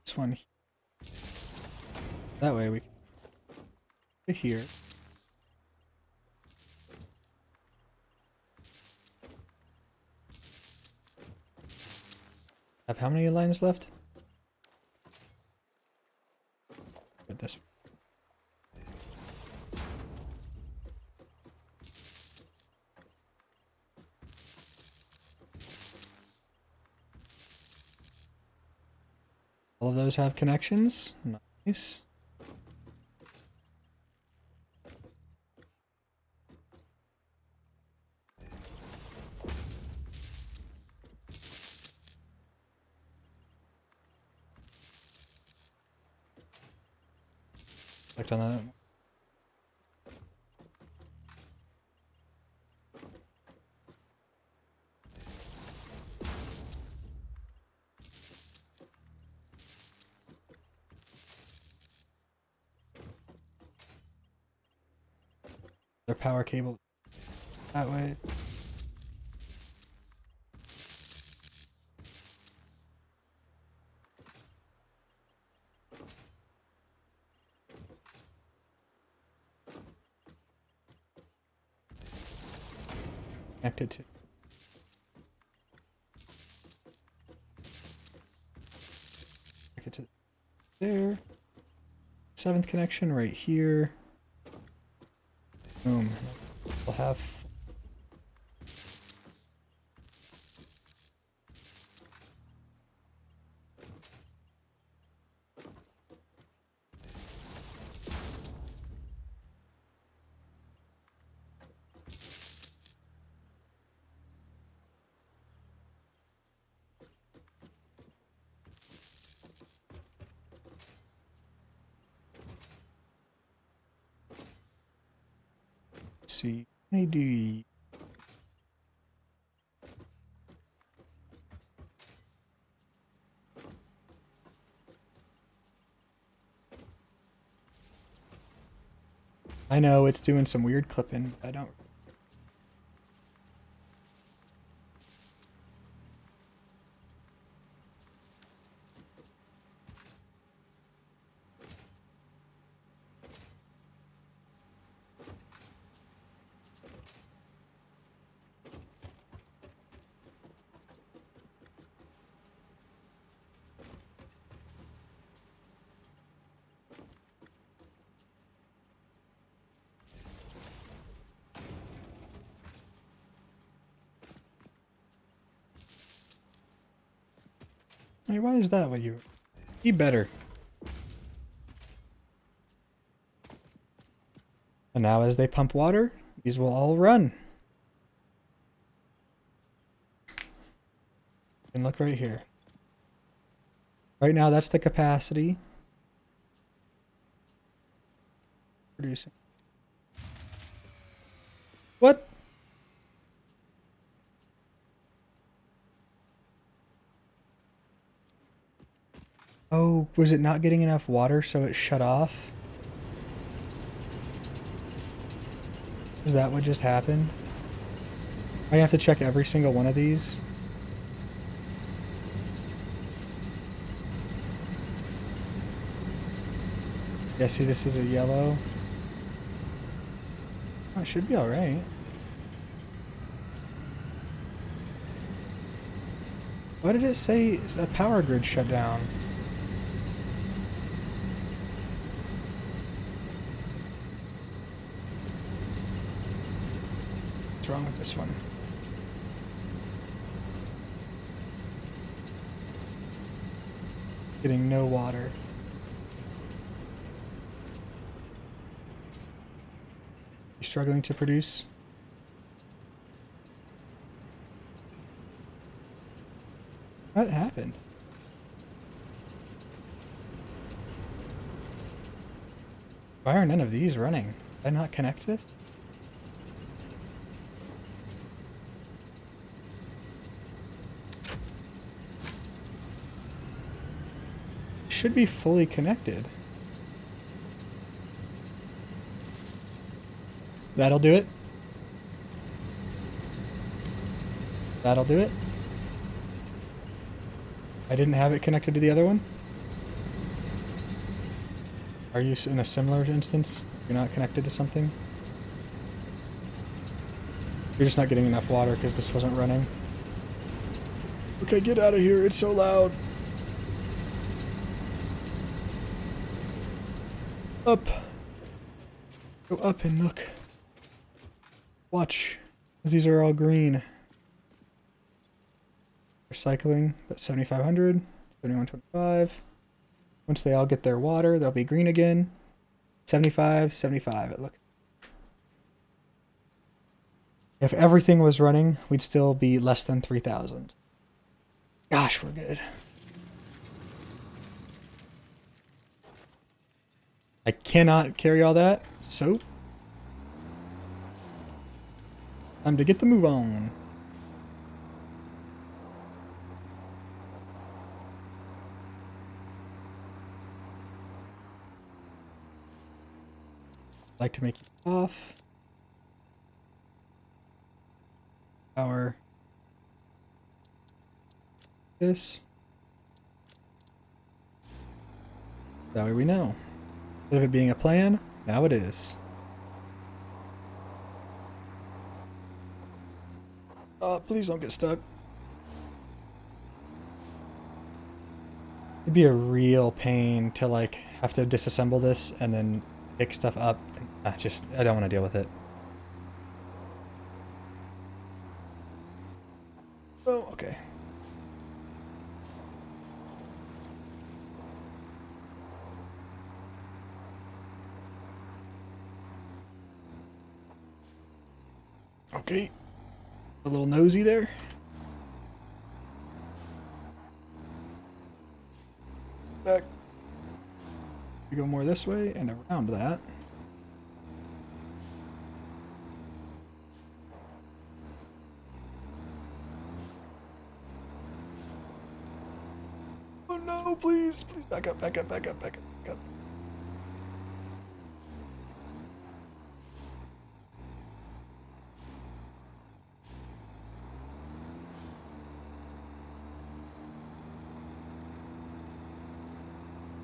This one. That way we can get here. Have how many lines left? Put this. All of those have connections. Nice. Clicked on that. Their power cable that way. Connected to. Connected to there. 7th connection right here. Boom. We'll have. Let's see. How many do you? I know it's doing some weird clipping. I don't. Hey, why is that what you? Be better. And now as they pump water, these will all run. And look right here. Right now that's the capacity. Producing. What? Oh, was it not getting enough water so it shut off? Is that what just happened? I have to check every single one of these. Yeah, see, this is a yellow. Oh, it should be all right. Why did it say a power grid shut down? What's wrong with this one? Getting no water. You struggling to produce? What happened? Why are none of these running? Did I not connect this? Should be fully connected. That'll do it. That'll do it. I didn't have it connected to the other one. Are you in a similar instance? You're not connected to something? You're just not getting enough water because this wasn't running. Okay, get out of here. It's so loud. Up. Go up and look. Watch. These are all green. Recycling, but 7,500, 7,125. Once they all get their water, they'll be green again. 75, 75, it looks. If everything was running, we'd still be less than 3,000. Gosh, we're good. I cannot carry all that, so time to get the move on. Like to make you off. Power. This. That way we know. Instead of it being a plan, now it is. Oh, please don't get stuck. It'd be a real pain to like have to disassemble this and then pick stuff up. I don't want to deal with it. Oh, okay. Okay. A little nosy there. Back. We go more this way and around that. Oh no, please, please back up, back up, back up, back up, back up.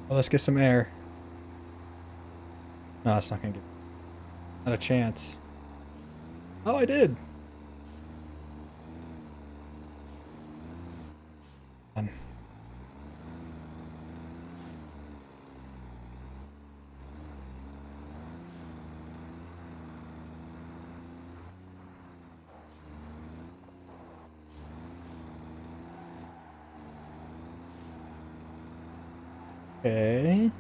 Well, let's get some air. No, it's not gonna get. Not a chance. Oh, I did. Done. Okay.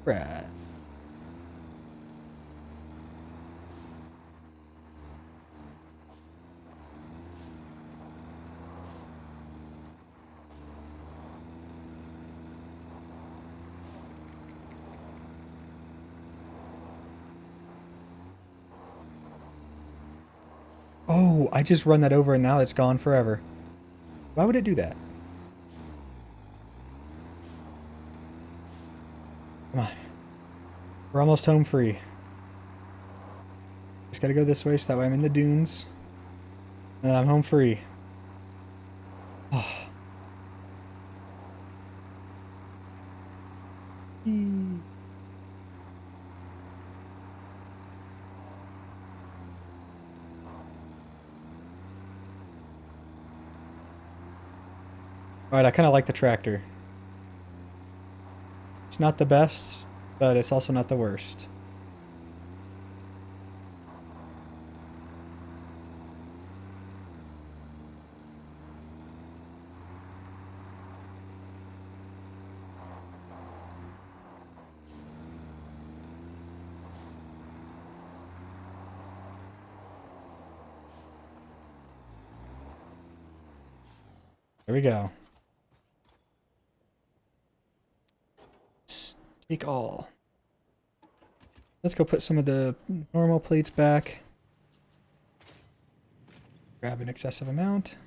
Right. Oh, I just run that over and now it's gone forever. Why would it do that? Come on. We're almost home free. Just gotta go this way so that way I'm in the dunes. And then I'm home free. Oh. Alright, I kind of like the tractor. It's not the best, but it's also not the worst. There we go. Let's take all. Let's go put some of the normal plates back. Grab an excessive amount.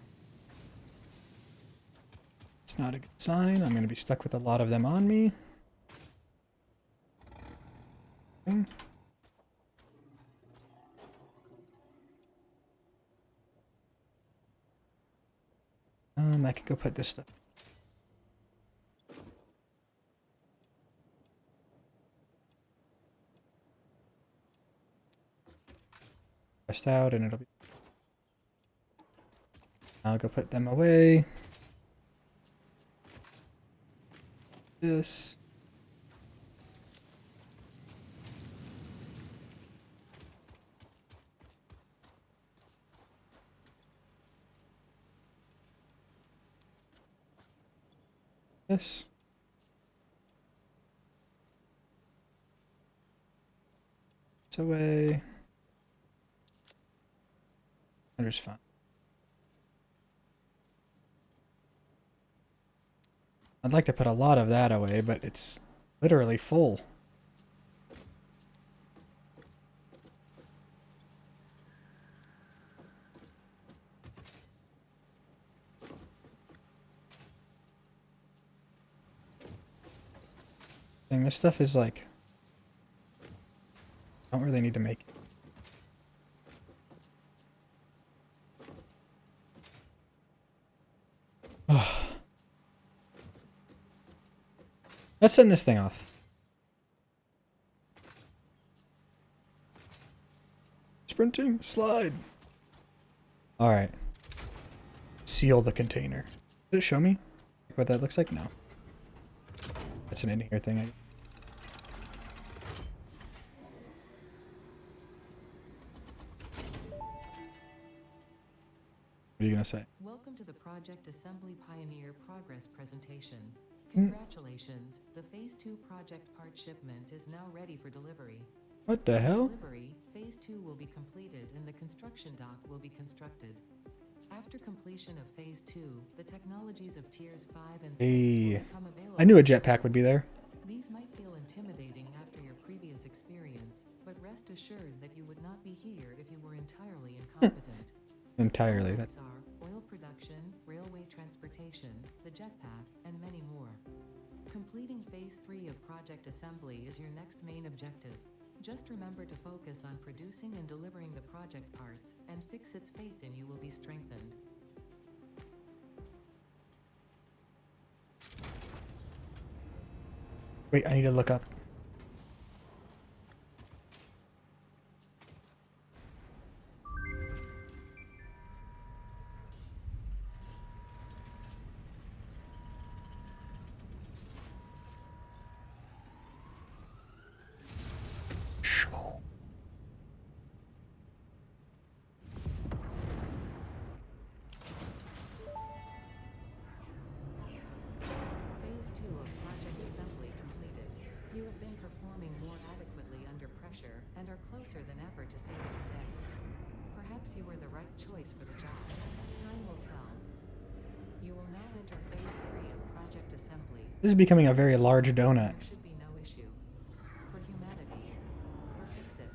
It's not a good sign. I'm going to be stuck with a lot of them on me. Okay. I could go put this stuff. Pressed out and it'll be. I'll go put them away. This. This. It's away. Under's fine. I'd like to put a lot of that away, but it's literally full. Dang, this stuff is like... I don't really need to make it. Let's send this thing off. Sprinting, slide. All right. Seal the container. Did it show me what that looks like? No. That's an in here thing. What are you gonna say? Welcome to the Project Assembly Pioneer Progress presentation. Congratulations, the Phase 2 project part shipment is now ready for delivery. What the hell? Delivery, Phase 2 will be completed and the construction dock will be constructed. After completion of Phase 2, the technologies of Tiers 5 and 6 will become available. I knew a jetpack would be there. These might feel intimidating after your previous experience, but rest assured that you would not be here if you were entirely incompetent. Entirely. That's are oil production, railway transportation, the jetpack, and many more. Completing Phase 3 of Project Assembly is your next main objective. Just remember to focus on producing and delivering the project parts, and Fixit's faith in you will be strengthened. Wait, I need to look up. Phase 2 of Project Assembly completed. You have been performing more adequately under pressure and are closer than ever to saving the day. Perhaps you were the right choice for the job. Time will tell. You will now enter Phase 3 of Project Assembly. This is becoming a very large donut. There should be no issue. For humanity. For Fixit.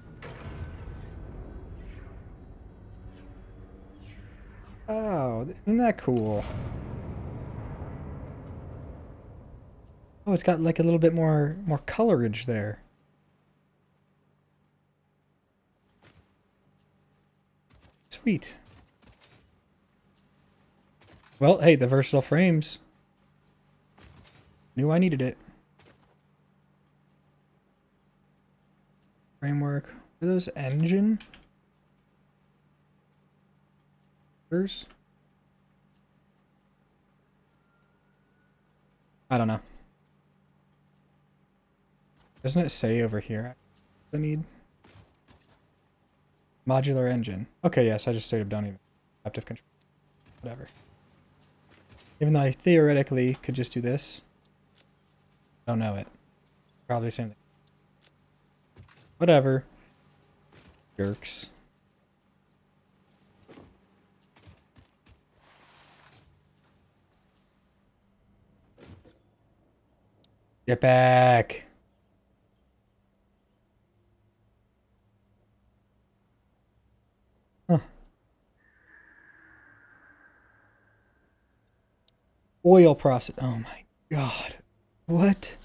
Oh, isn't that cool? Oh, it's got like a little bit more colorage there. Sweet. Well, hey, the versatile frames. Knew I needed it. Framework. Are those engine? I don't know. Doesn't it say over here I need? Modular engine. Okay, yes, I just straight up don't even. Adaptive control. Whatever. Even though I theoretically could just do this. Don't know it. Probably the same thing. Whatever. Jerks. Get back. Huh. Oil process. Oh my god. What?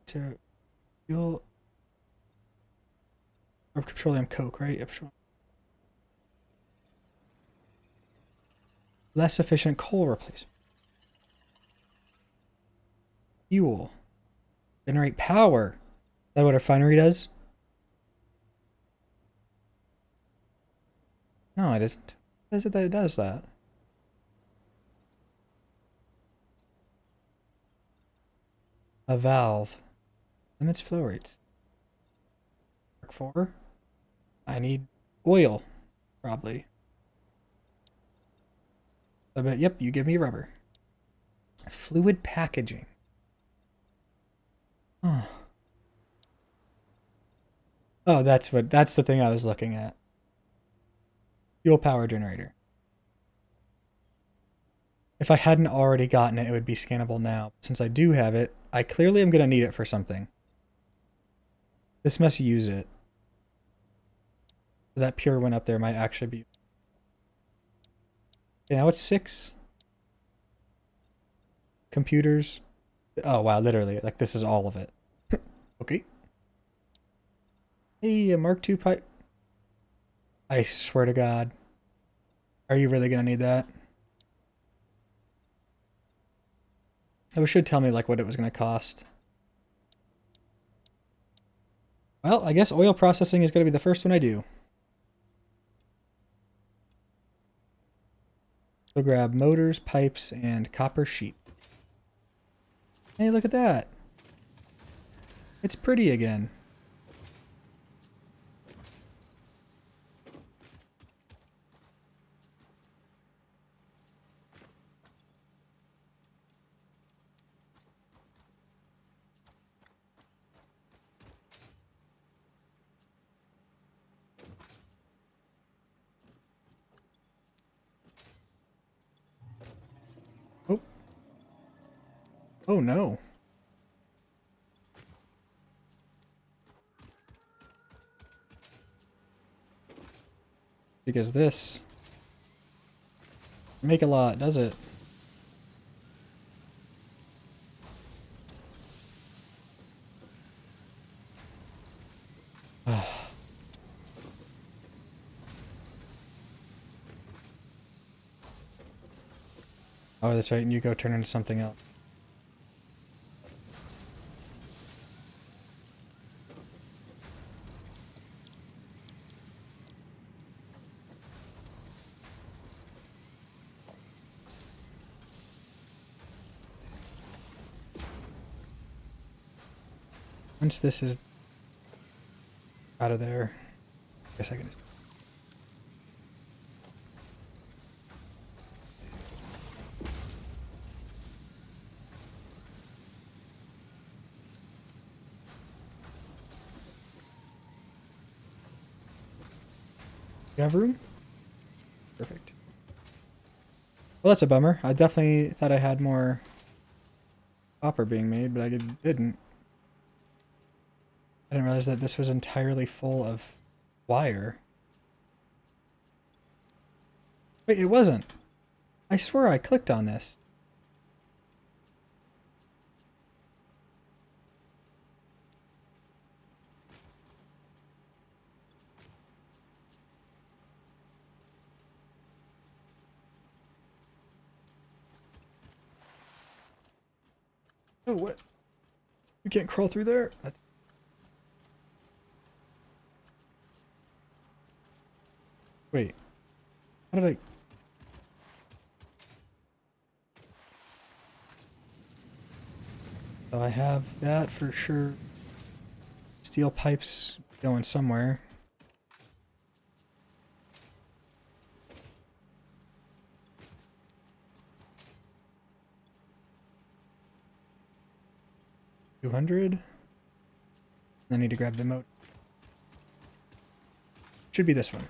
To fuel or petroleum coke, right? Yeah, petroleum. Less efficient coal replacement. Fuel. Generate power. Is that what a refinery does? No, it isn't. What is it that it does that? A valve. Limits flow rates. Mark 4. I need oil. Probably. I bet, yep, you give me rubber. Fluid packaging. Oh. Oh, that's the thing I was looking at. Fuel power generator. If I hadn't already gotten it, it would be scannable now. Since I do have it, I clearly am going to need it for something. This must use it. That pure one up there might actually be... Okay, now it's 6. Computers. Oh, wow, literally. Like, this is all of it. Okay. Hey, a Mark II pipe. I swear to God. Are you really going to need that? It should tell me, like, what it was going to cost. Well, I guess oil processing is going to be the first one I do. So grab motors, pipes, and copper sheet. Hey, look at that. It's pretty again. Oh. Oh no. Because this make a lot, does it? Oh, that's right, and you go turn into something else. Once this is out of there, I guess I can just... You have room? Perfect. Well, that's a bummer. I definitely thought I had more copper being made, but I didn't. I didn't realize that this was entirely full of wire. Wait, it wasn't. I swear I clicked on this. Oh, what? You can't crawl through there? That's... Wait. How did I... So I have that for sure. Steel pipes going somewhere. $200. I need to grab the moat. Should be this one.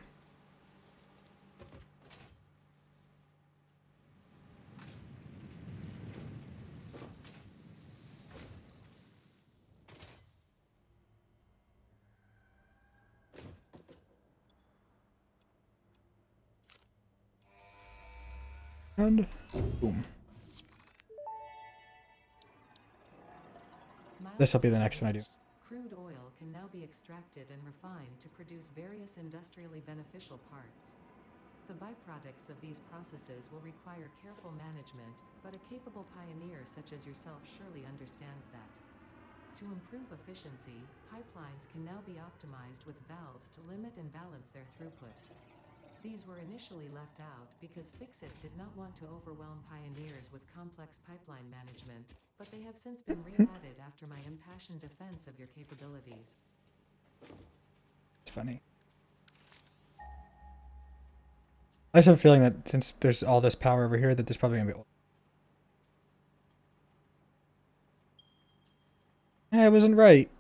And boom. This will be the next one I do. Crude oil can now be extracted and refined to produce various industrially beneficial parts. The byproducts of these processes will require careful management, but a capable pioneer such as yourself surely understands that. To improve efficiency, pipelines can now be optimized with valves to limit and balance their throughput. These were initially left out because Fixit did not want to overwhelm pioneers with complex pipeline management, but they have since been re-added after my impassioned defense of your capabilities. It's funny. I just have a feeling that since there's all this power over here, that there's probably gonna be... Yeah, I wasn't right.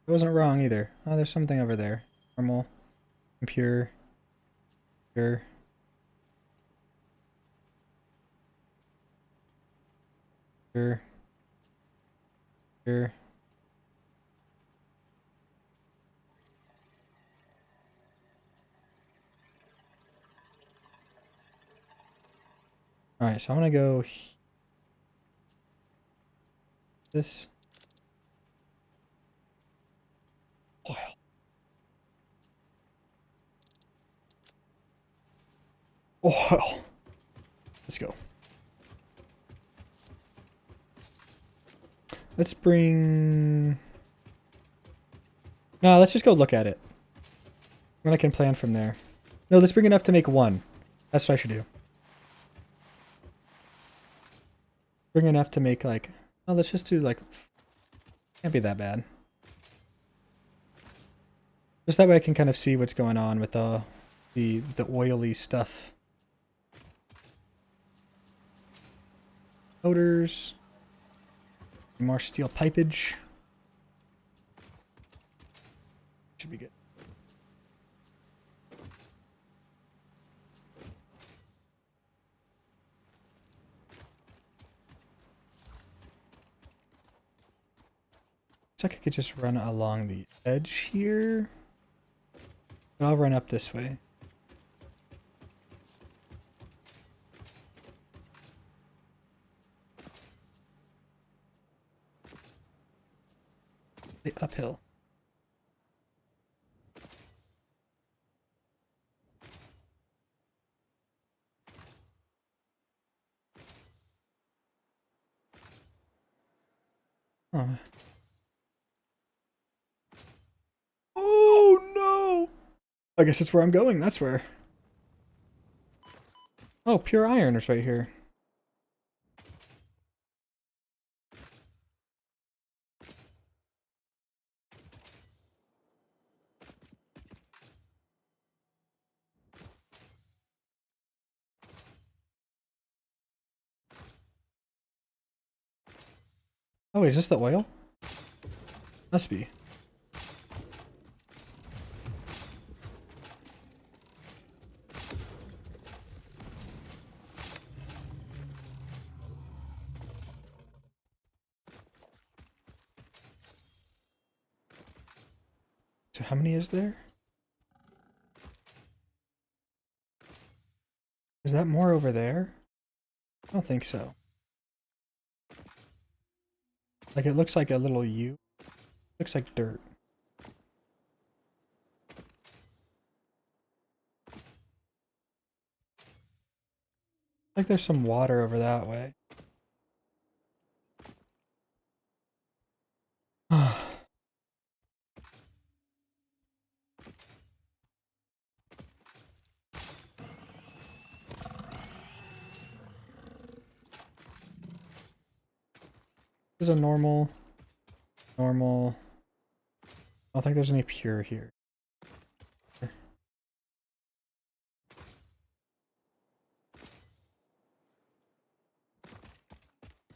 I wasn't wrong either. Oh, there's something over there. Normal. Impure. Pure. Here. Here. All right, so I'm gonna go this oil. Oil. Let's go. Let's bring... No, let's just go look at it. Then I can plan from there. No, let's bring enough to make one. That's what I should do. Bring enough to make like... Oh, let's just do like... Can't be that bad. Just that way I can kind of see what's going on with the oily stuff. Motors. More steel pipage. Should be good. Looks like I could just run along the edge here. But I'll run up this way. The uphill. Oh. Oh no! I guess that's where I'm going. That's where. Oh, pure iron is right here. Oh, wait, is this the oil? Must be. So how many is there? Is that more over there? I don't think so. Like it looks like a little U. Looks like dirt. Like there's some water over that way. This is a normal. I don't think there's any pure here.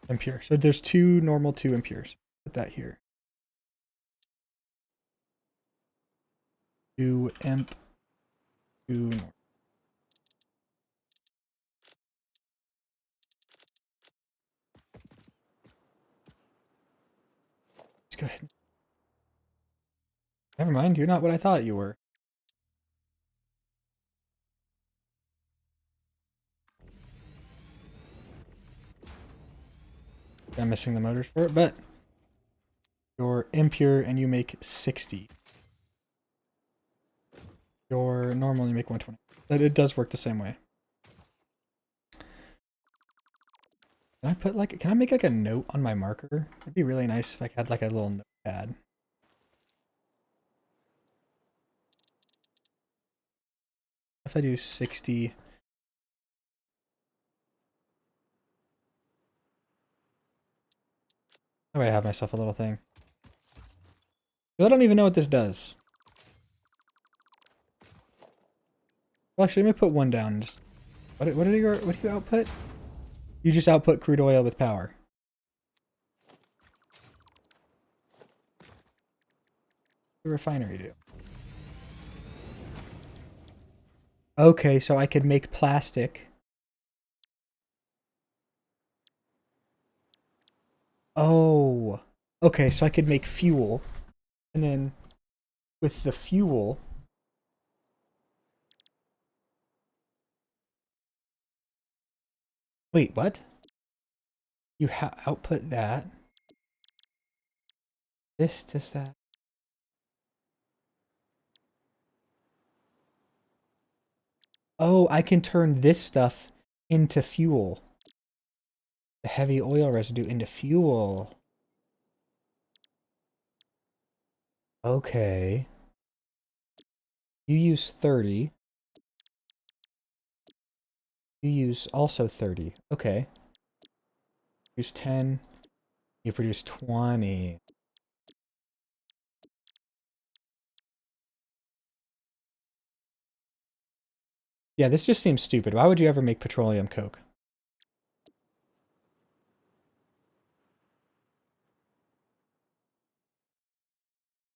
Impure. So there's 2 normal, 2 impures. Put that here. 2 imp, 2 normal. Let's go ahead. Never mind, you're not what I thought you were. I'm missing the motors for it, but you're impure and you make 60. You're normal, you make 120. But it does work the same way. Can I put like, can I make like a note on my marker? It'd be really nice if I had like a little notepad. If I do 60. Oh, I have myself a little thing. I don't even know what this does. Well, actually, let me put 1 down. Just what do you output? You just output crude oil with power. The refinery do. Okay, so I could make plastic. Oh. Okay, so I could make fuel. And then with the fuel... Wait, what? You output that. This does that. Oh, I can turn this stuff into fuel. The heavy oil residue into fuel. Okay. You use 30. You use also 30. Okay. Use 10. You produce 20. Yeah, this just seems stupid. Why would you ever make petroleum coke?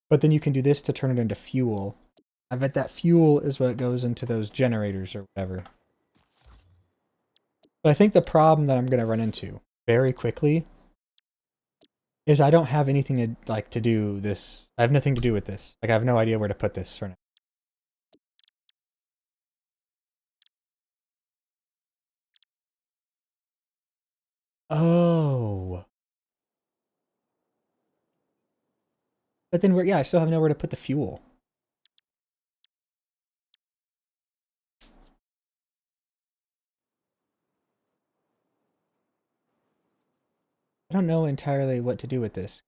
But then you can do this to turn it into fuel. I bet that fuel is what goes into those generators or whatever. But I think the problem that I'm going to run into very quickly is I don't have anything to do this. I have nothing to do with this. Like I have no idea where to put this for now. Oh. But then yeah, I still have nowhere to put the fuel. I don't know entirely what to do with this.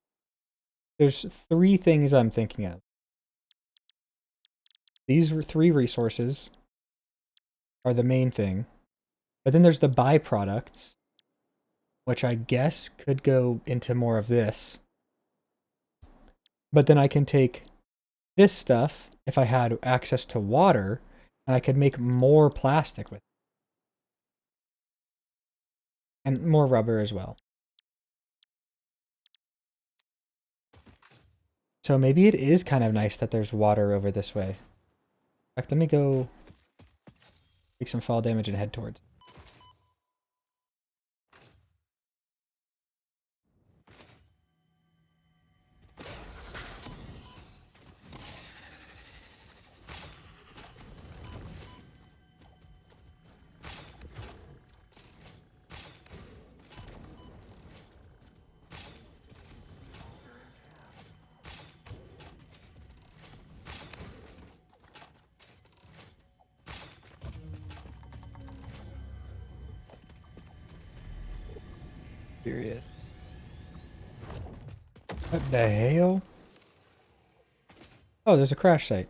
There's 3 things I'm thinking of. These 3 resources are the main thing. But then there's the byproducts, which I guess could go into more of this. But then I can take this stuff, if I had access to water, and I could make more plastic with it. And more rubber as well. So maybe it is kind of nice that there's water over this way. In fact, let me go take some fall damage and head towards it. Serious. What the hell? Oh, there's a crash site.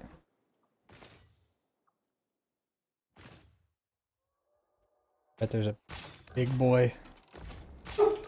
Bet there's a big boy. Oh.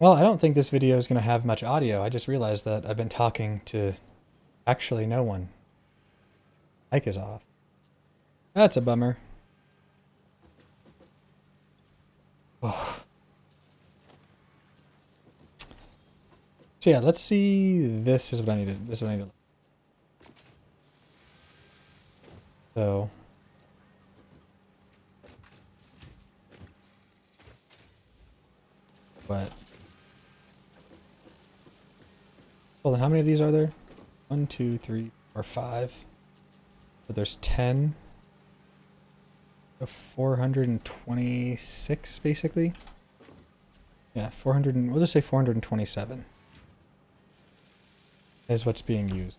Well, I don't think this video is going to have much audio. I just realized that I've been talking to actually no one. Mic is off. That's a bummer. Oh. So yeah, let's see. This is what I needed. This is what I needed. So. What? Well, then how many of these are there? 1, 2, 3, 4, 5. But there's 10. So 426 basically. Yeah, 400. We'll just say 427 is what's being used.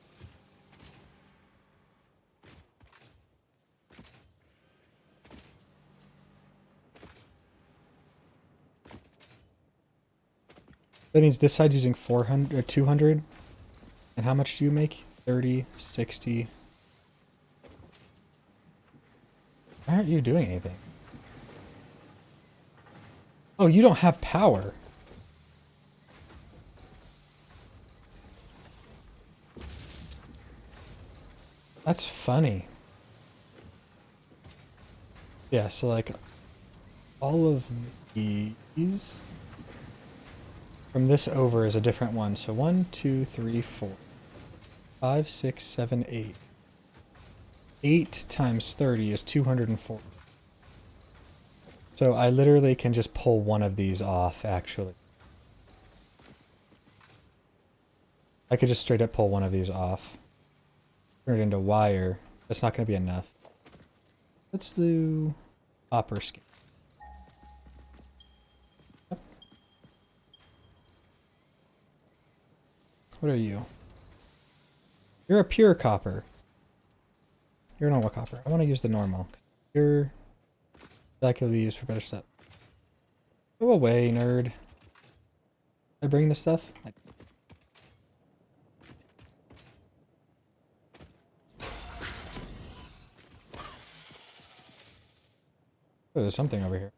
That means this side's using 400 or 200. And how much do you make? 30, 60. Why aren't you doing anything? Oh, you don't have power. That's funny. Yeah, so like all of these from this over is a different one. So 1, 2, 3, 4, 5, 6, 7, 8. 8 times 30 is 204. So I literally can just pull one of these off, actually. I could just straight up pull one of these off. Turn it into wire. That's not going to be enough. Let's do copper skin. Yep. What are you? You're a pure copper. You're a normal copper. I want to use the normal. You're... that could be used for better stuff. Go away, nerd. I bring the stuff? Oh, there's something over here.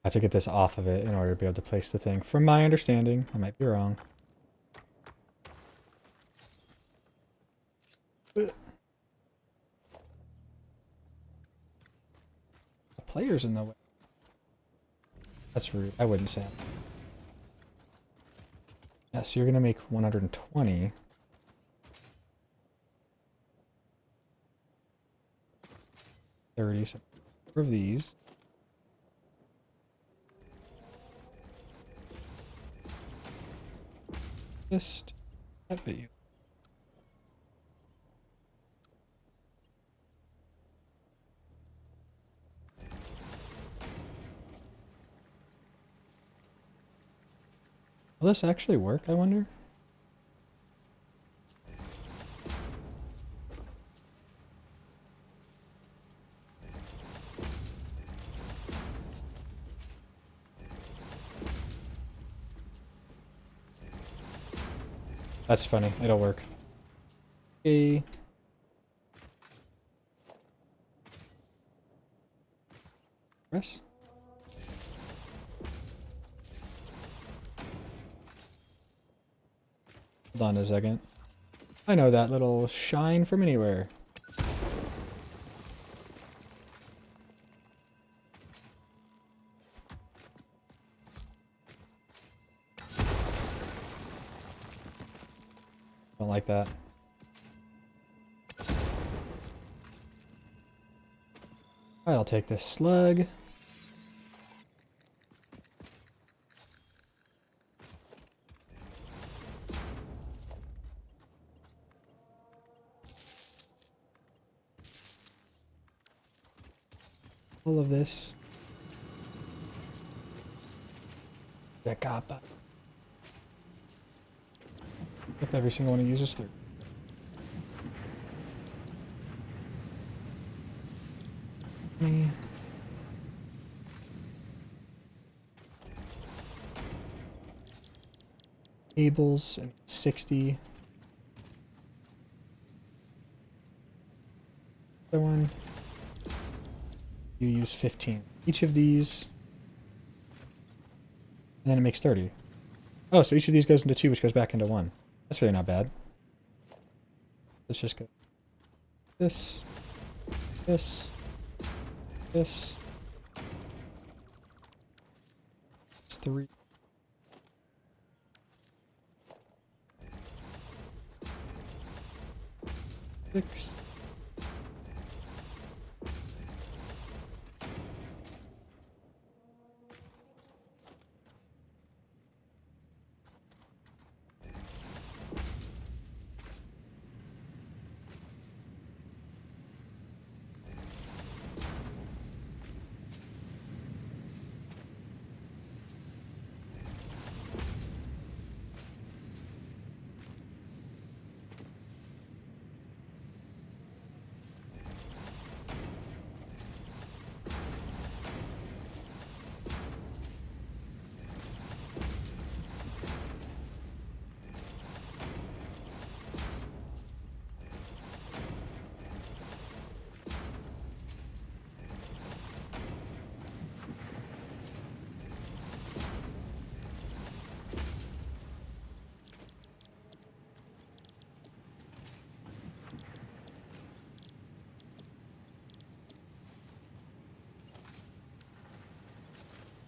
I have to get this off of it in order to be able to place the thing. From my understanding, I might be wrong. The player's in the way. That's rude. I wouldn't say it. Yeah, so you're going to make 120. So 4 of these. Just that bit you. Will this actually work, I wonder? That's funny. It'll work. Okay. Press. Hold on a second. I know that little shine from anywhere. Don't like that. Alright, I'll take this slug. All of this. Yep, every single one he uses through. Me. cables, and 60. Other one. You use 15. Each of these. And then it makes 30. Oh, so each of these goes into 2, which goes back into 1. That's really not bad. Let's just go this, this, this. It's 3. Six.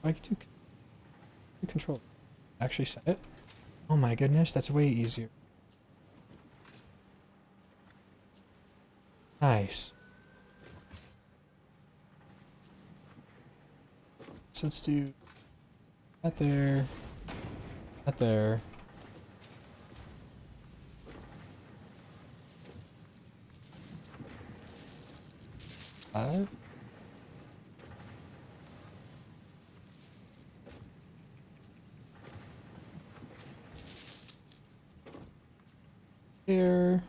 I can do control. Actually set it. Oh my goodness, that's way easier. Nice. So let's do that there, that there. Five. Here.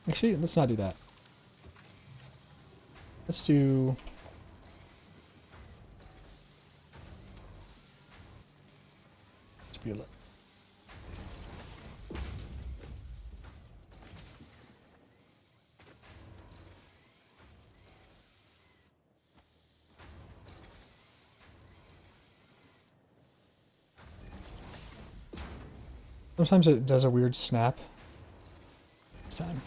Actually, let's not do that. Let's do... Let's be a little... Sometimes it does a weird snap. This time.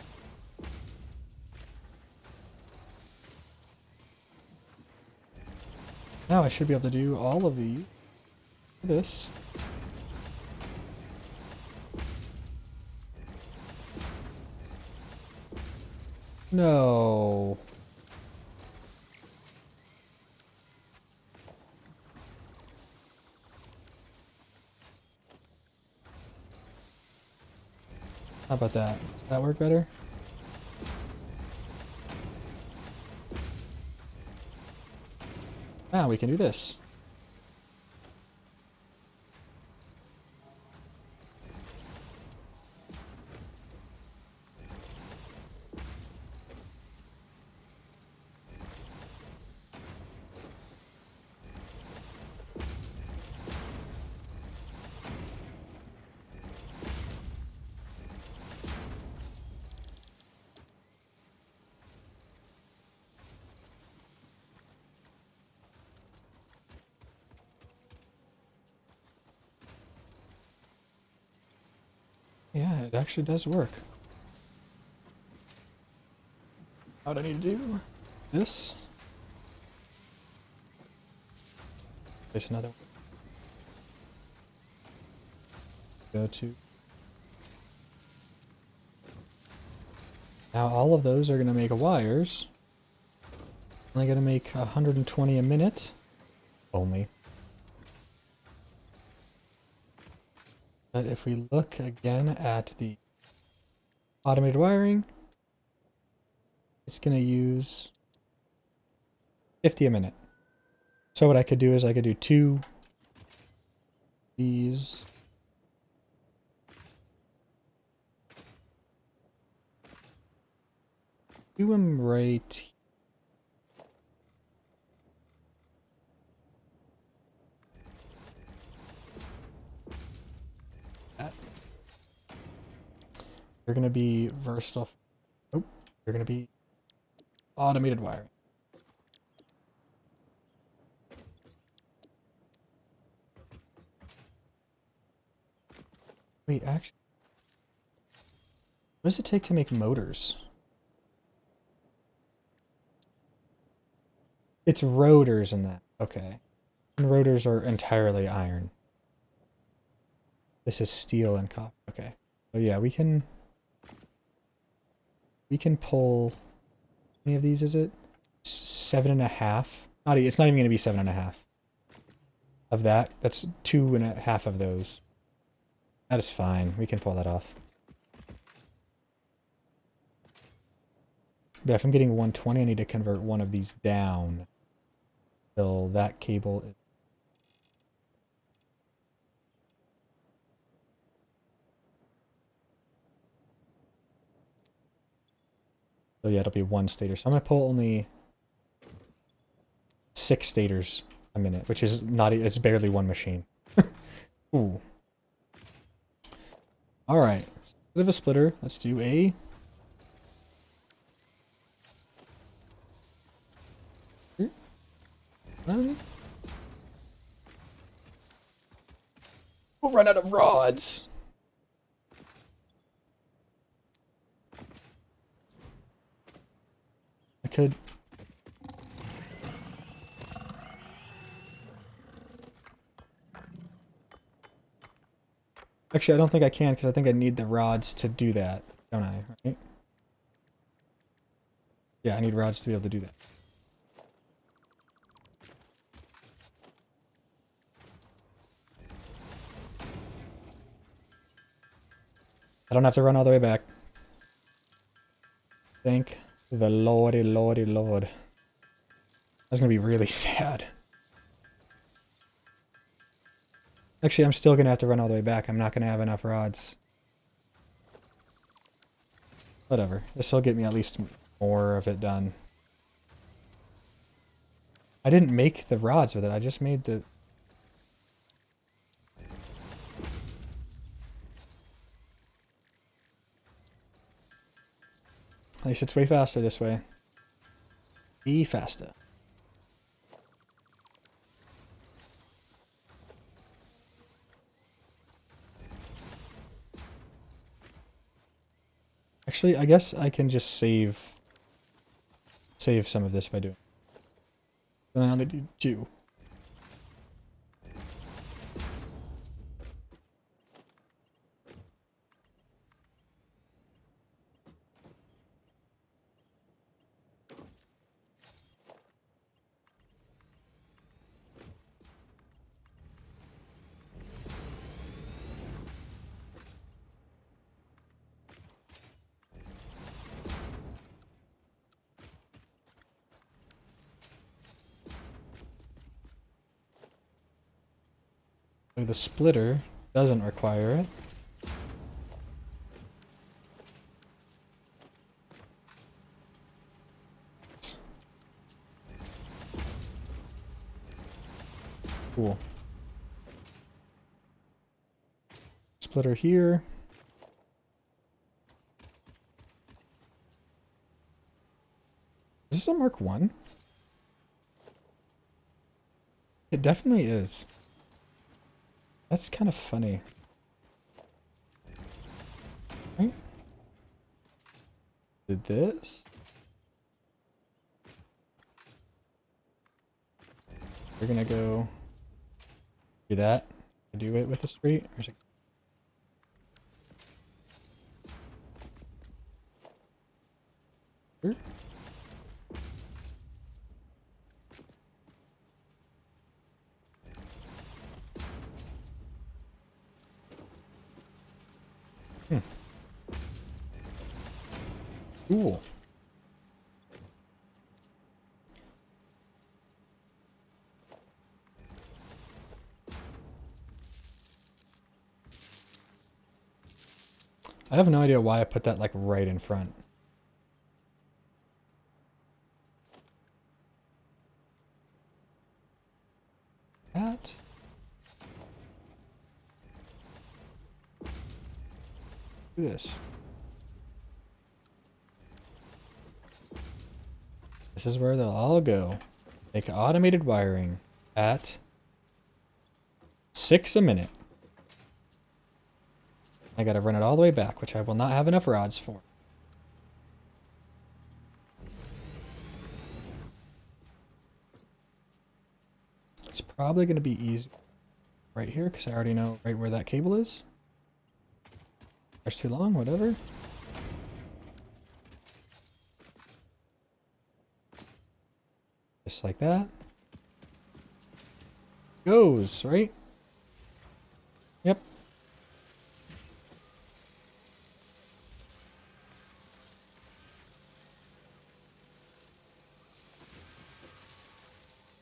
Now I should be able to do all of this. No. How about that? Does that work better? Now we can do this. Yeah, it actually does work. What do I need to do? This. There's another one. Go to. Now all of those are going to make wires. I'm going to make 120 a minute. Only. But if we look again at the automated wiring, it's going to use 50 a minute. So what I could do is I could do 2 these. do them right. They're gonna be versatile. Oh, they're gonna be automated wiring. Wait, actually, what does it take to make motors? It's rotors in that. Okay. And rotors are entirely iron. This is steel and copper. Okay. So yeah, we can pull, how many of these is it? 7.5. It's not even gonna be 7.5 of that. That's 2.5 of those. That is fine. We can pull that off. But if I'm getting 120, I need to convert one of these down till that cable is. So yeah, it'll be one stator. So I'm gonna pull only 6 stators a minute, which is not, it's barely one machine. Ooh. Alright. Bit of a splitter. Let's do a we'll run out of rods. I could. Actually, I don't think I can because I think I need the rods to do that, don't I? Right? Yeah, I need rods to be able to do that. I don't have to run all the way back. Thank the lordy, lordy, lord. That's gonna be really sad. Actually, I'm still gonna have to run all the way back. I'm not gonna have enough rods. Whatever. This will get me at least more of it done. I didn't make the rods with it. I just made the... At least it's way faster this way. Be faster. Actually, I guess I can just save some of this by doing. Then I only do 2. So the splitter doesn't require it. Cool. Splitter here. Is this a Mark 1? It definitely is. That's kind of funny. Right? Did this? We're gonna go do that. Do it with a straight. Or is it... Here? Cool. I have no idea why I put that like right in front. that. Do this. This is where they'll all go. Make automated wiring at 6 a minute. I gotta run it all the way back, which I will not have enough rods for. It's probably gonna be easy right here because I already know right where that cable is. That's too long, whatever. Just like that. Goes, right? Yep.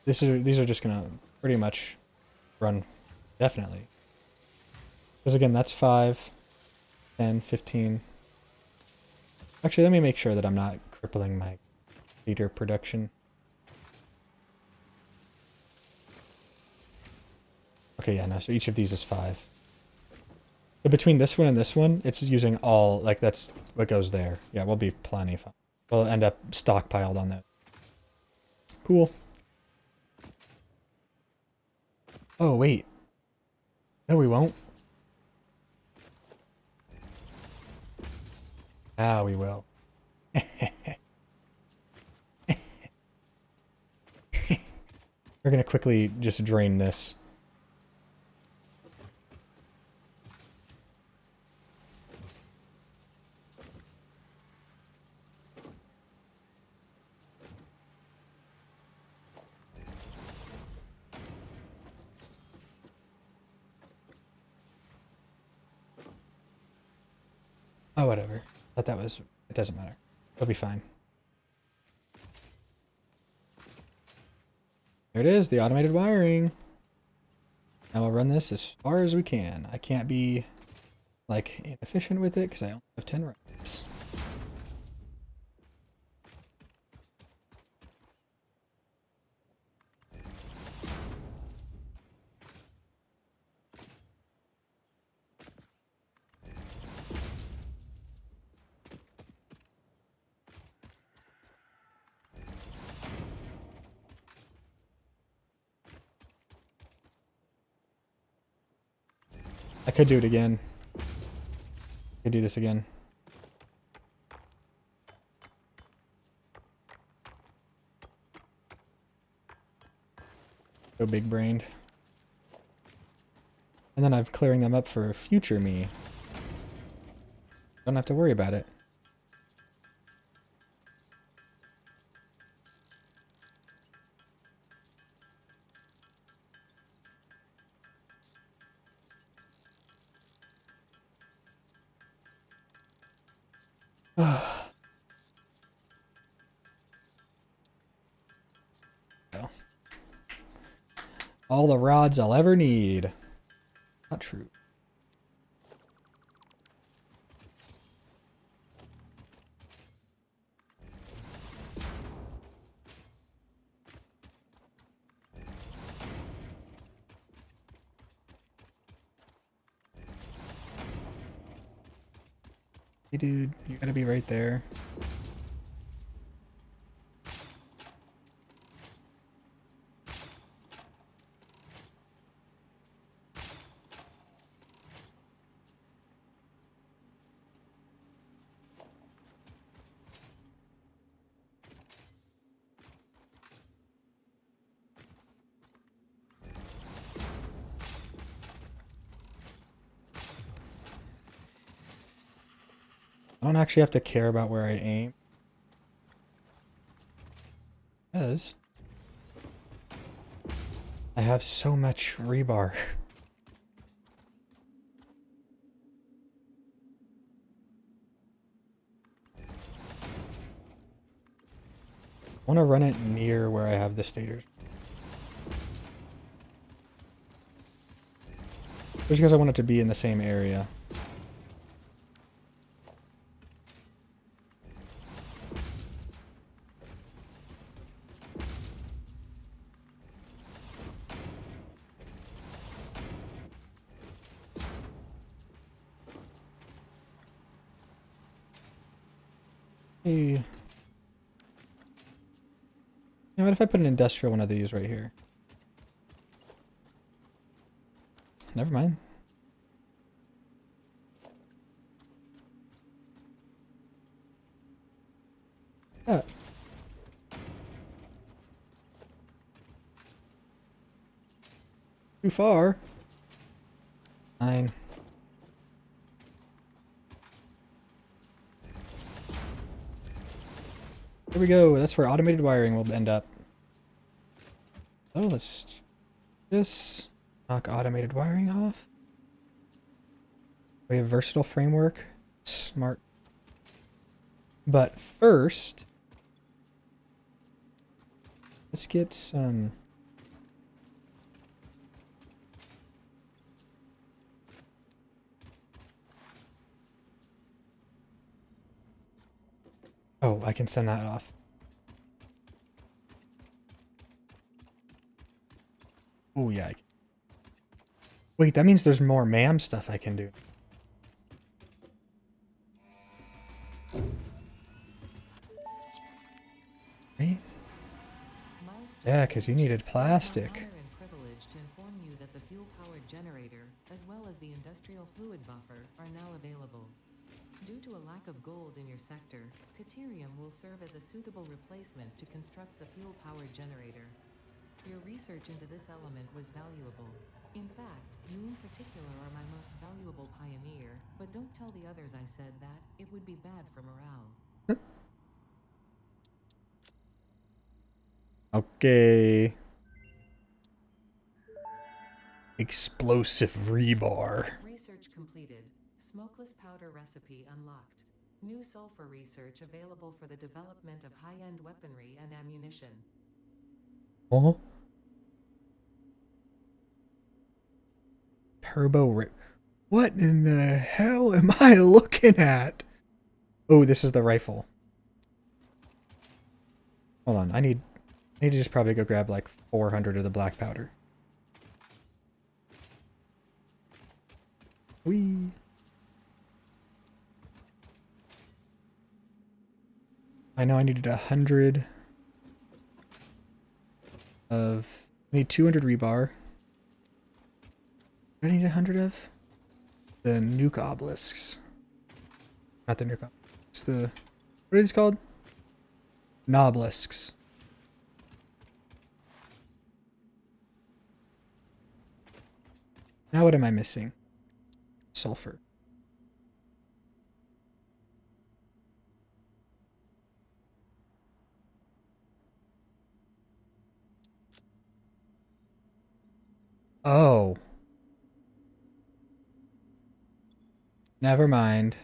These are just gonna pretty much run definitely. Because again, that's 5, 10, 15. Actually, let me make sure that I'm not crippling my feeder production. Okay, yeah, no, so each of these is 5. But between this one and this one, it's using all, like, that's what goes there. Yeah, we'll be plenty fine. We'll end up stockpiled on that. Cool. Oh, wait. No, we won't. Ah, we will. We're gonna quickly just drain this. Oh, whatever. Thought that was... It doesn't matter. It'll be fine. There it is, the automated wiring. Now we'll run this as far as we can. I can't be, like, inefficient with it because I only have 10 rounds. I could do it again. I could do this again. Go big brained. And then I'm clearing them up for future me. Don't have to worry about it. All the rods I'll ever need. Not true. Hey dude, you gotta be right there. I don't actually have to care about where I aim. Because I have so much rebar. I want to run it near where I have the stators. Just because I want it to be in the same area. Hey. You know what if I put an industrial one of these right here? Never mind. Yeah. Too far. Fine. Here we go. That's where automated wiring will end up. Oh, let's this knock automated wiring off. We have versatile framework. Smart. But first, let's get some. Oh, I can send that off. Oh, yeah. Wait, that means there's more MAM stuff I can do. Right? Yeah, because you needed plastic. It is my honor and privilege to inform you that the fuel-powered generator, as well as the industrial fluid buffer, are now available. Due to a lack of gold in your sector, Caterium will serve as a suitable replacement to construct the fuel-powered generator. Your research into this element was valuable. In fact, you in particular are my most valuable pioneer, but don't tell the others I said that, it would be bad for morale. Okay. Explosive rebar. Research completed. Smokeless powder recipe unlocked. New sulfur research available for the development of high-end weaponry and ammunition. Oh. Turbo rip. What in the hell am I looking at? Oh, this is the rifle. Hold on, I need to just probably go grab like 400 of the black powder. Whee. I know I needed 100 of. I need 200 rebar. What do I need 100 of? The nuke obelisks. Not the nuke obelisks. It's the. What are these called? Nobelisks. Now what am I missing? Sulfur. Oh. Never mind.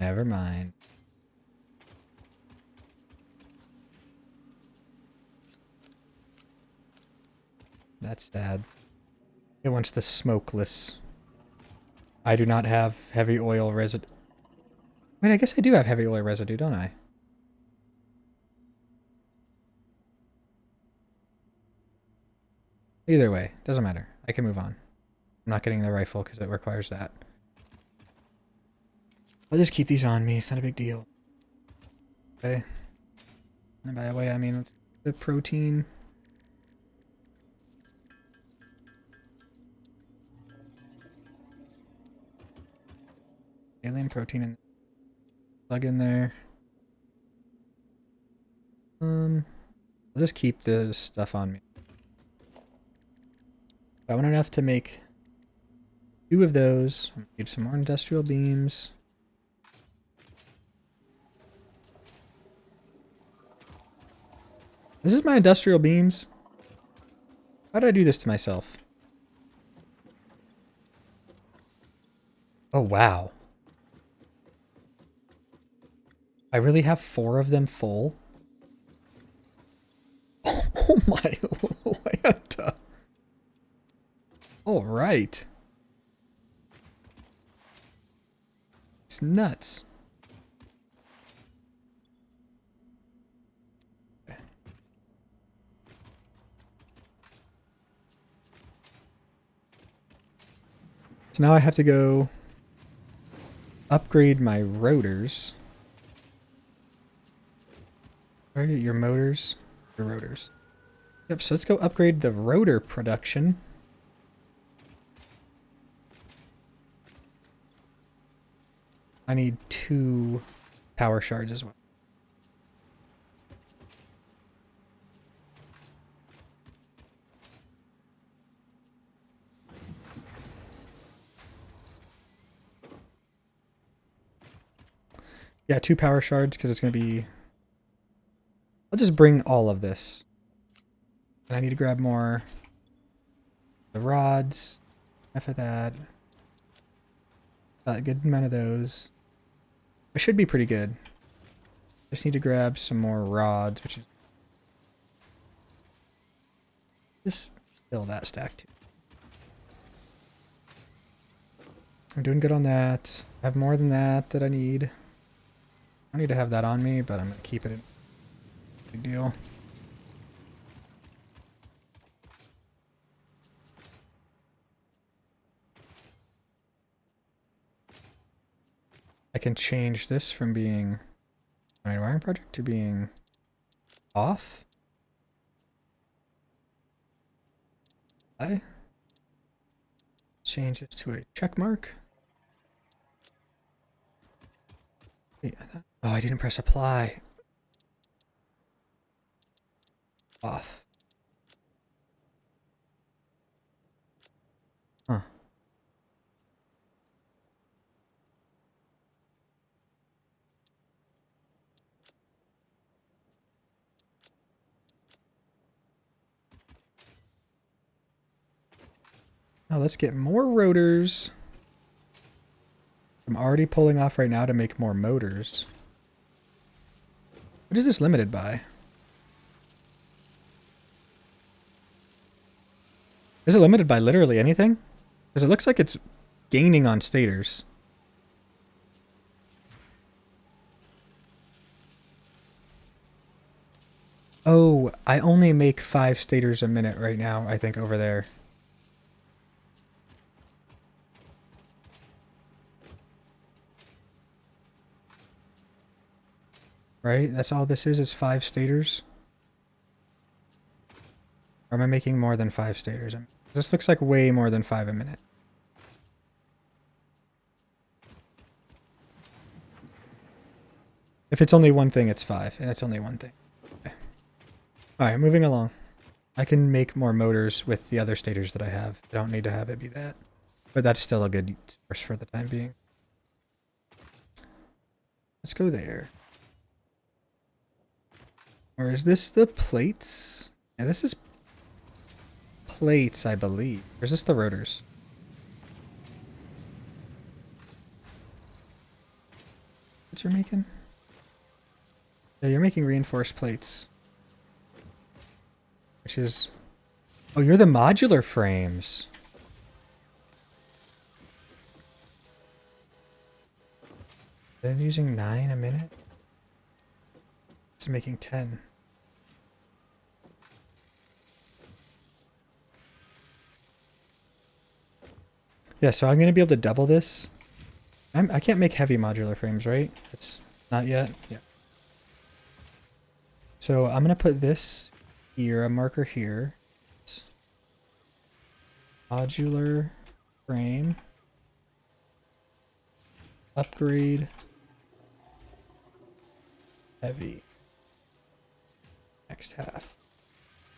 Never mind. That's sad. It wants the smokeless. I do not have heavy oil residue. Wait, I guess I do have heavy oil residue, don't I? Either way, doesn't matter. I can move on. I'm not getting the rifle because it requires that. I'll just keep these on me. It's not a big deal. Okay. And by the way, I mean the protein. Alien protein and plug in there. I'll just keep the stuff on me. I want enough to make 2 of those. I need some more industrial beams. This is my industrial beams. How did I do this to myself? Oh, wow. I really have 4 of them full? Oh my Lanta. All right. It's nuts. So now I have to go upgrade my rotors. Where are your motors? Your rotors. Yep, so let's go upgrade the rotor production. I need 2 power shards as well. Yeah, 2 power shards because it's going to be... I'll just bring all of this. And I need to grab more. The rods. Enough of that. A good amount of those. I should be pretty good. Just need to grab some more rods, which is... Just fill that stack too. I'm doing good on that. I have more than that I need. I don't need to have that on me, but I'm going to keep it in. Big deal. I can change this from being my wiring project to being off. I change it to a check mark. Wait, oh, I didn't press apply. Off. Huh. Now let's get more rotors. I'm already pulling off right now to make more motors. What is this limited by? Is it limited by literally anything? Because it looks like it's gaining on stators. Oh, I only make 5 stators a minute right now, I think, over there. Right? That's all this is 5 stators? Or am I making more than 5 stators? This looks like way more than 5 a minute. If it's only one thing, it's 5, and it's only one thing. Okay. Alright, moving along. I can make more motors with the other stators that I have. I don't need to have it be that. But that's still a good source for the time being. Let's go there. Or is this the plates? Yeah, this is plates, I believe. Or is this the rotors? What you're making? Yeah, you're making reinforced plates. Which is... Oh, you're the modular frames. They're using 9 a minute? It's making 10. Yeah, so I'm going to be able to double this. I can't make heavy modular frames, right? It's not yet. Yeah. So I'm going to put this here, a marker here. Modular frame. Upgrade. Heavy. Next half.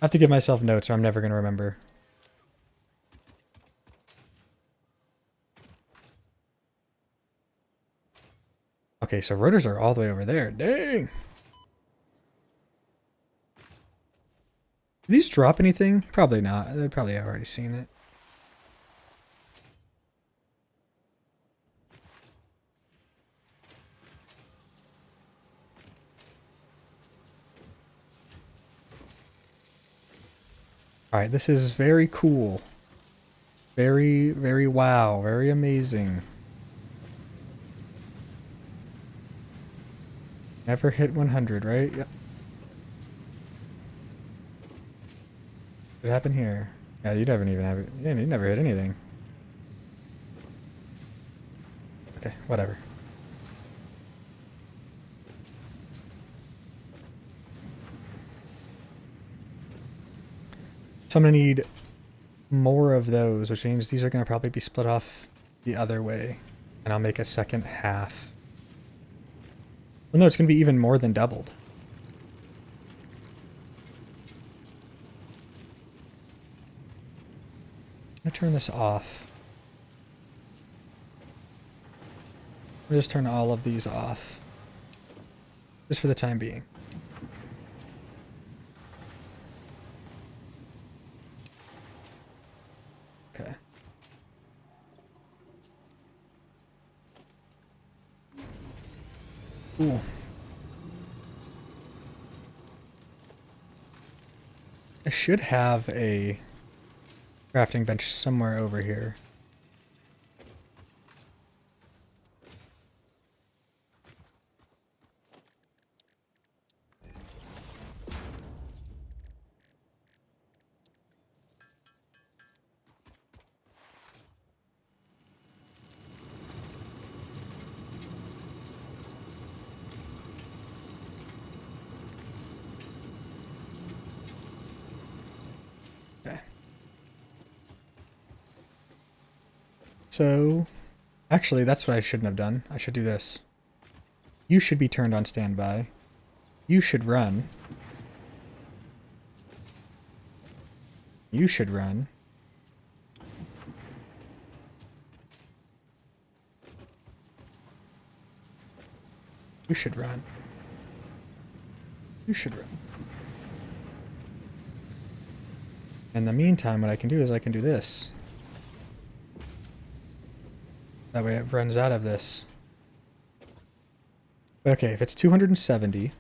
I have to give myself notes or I'm never going to remember. Okay, so rotors are all the way over there. Dang! Do these drop anything? Probably not. They probably have already seen it. Alright, this is very cool. Very, very wow. Very amazing. Never hit 100, right? Yep. What happened here? Yeah, you never even have it. Yeah, you never hit anything. Okay, whatever. So I'm going to need more of those, which means these are going to probably be split off the other way. And I'll make a second half. Well, no, it's going to be even more than doubled. I'm going to turn this off. I'll just turn all of these off. Just for the time being. Okay. Cool. I should have a crafting bench somewhere over here. Okay. So, actually, that's what I shouldn't have done. I should do this. You should be turned on standby. You should run. You should run. You should run. You should run. In the meantime, what I can do is I can do this. That way it runs out of this. But okay, if it's 270,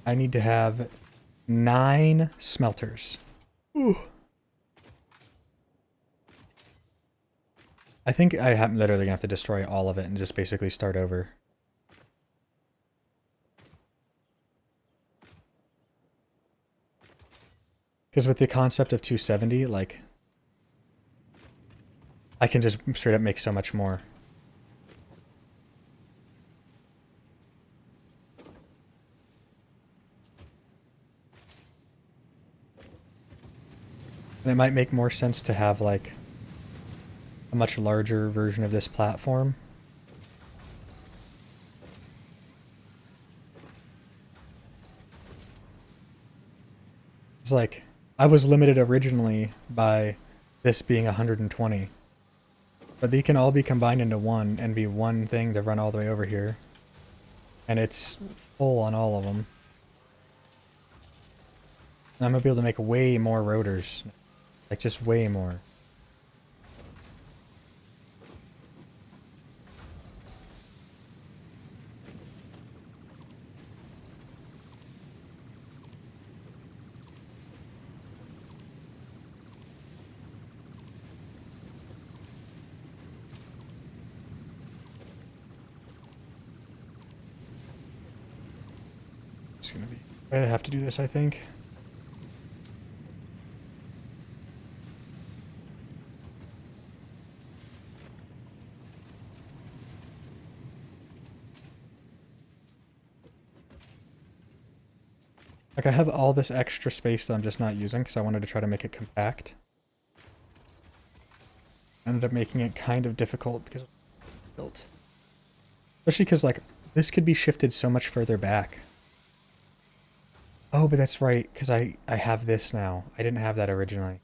I need to have 9 smelters. Ooh. I think I'm literally going to have to destroy all of it and just basically start over. Because with the concept of 270, like, I can just straight up make so much more. And it might make more sense to have, like, a much larger version of this platform. It's like, I was limited originally by this being 120. But they can all be combined into one and be one thing to run all the way over here. And it's full on all of them. And I'm going to be able to make way more rotors. Like, just way more. It's going to be... I have to do this, I think. Like, I have all this extra space that I'm just not using because I wanted to try to make it compact. I ended up making it kind of difficult because it's built. Especially because, like, this could be shifted so much further back. Oh, but that's right, because I have this now. I didn't have that originally.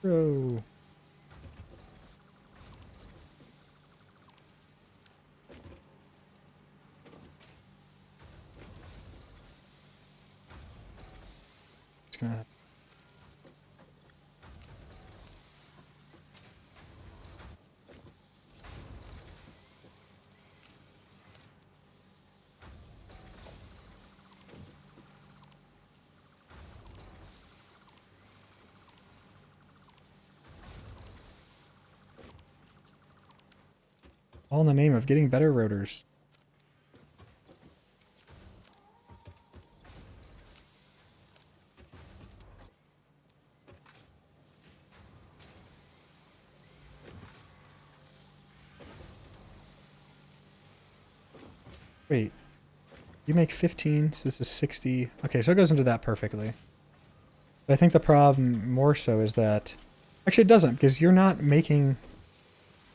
Bro. Just gonna... All in the name of getting better rotors. Wait. You make 15, so this is 60. Okay, so it goes into that perfectly. But I think the problem more so is that... Actually, it doesn't, because you're not making...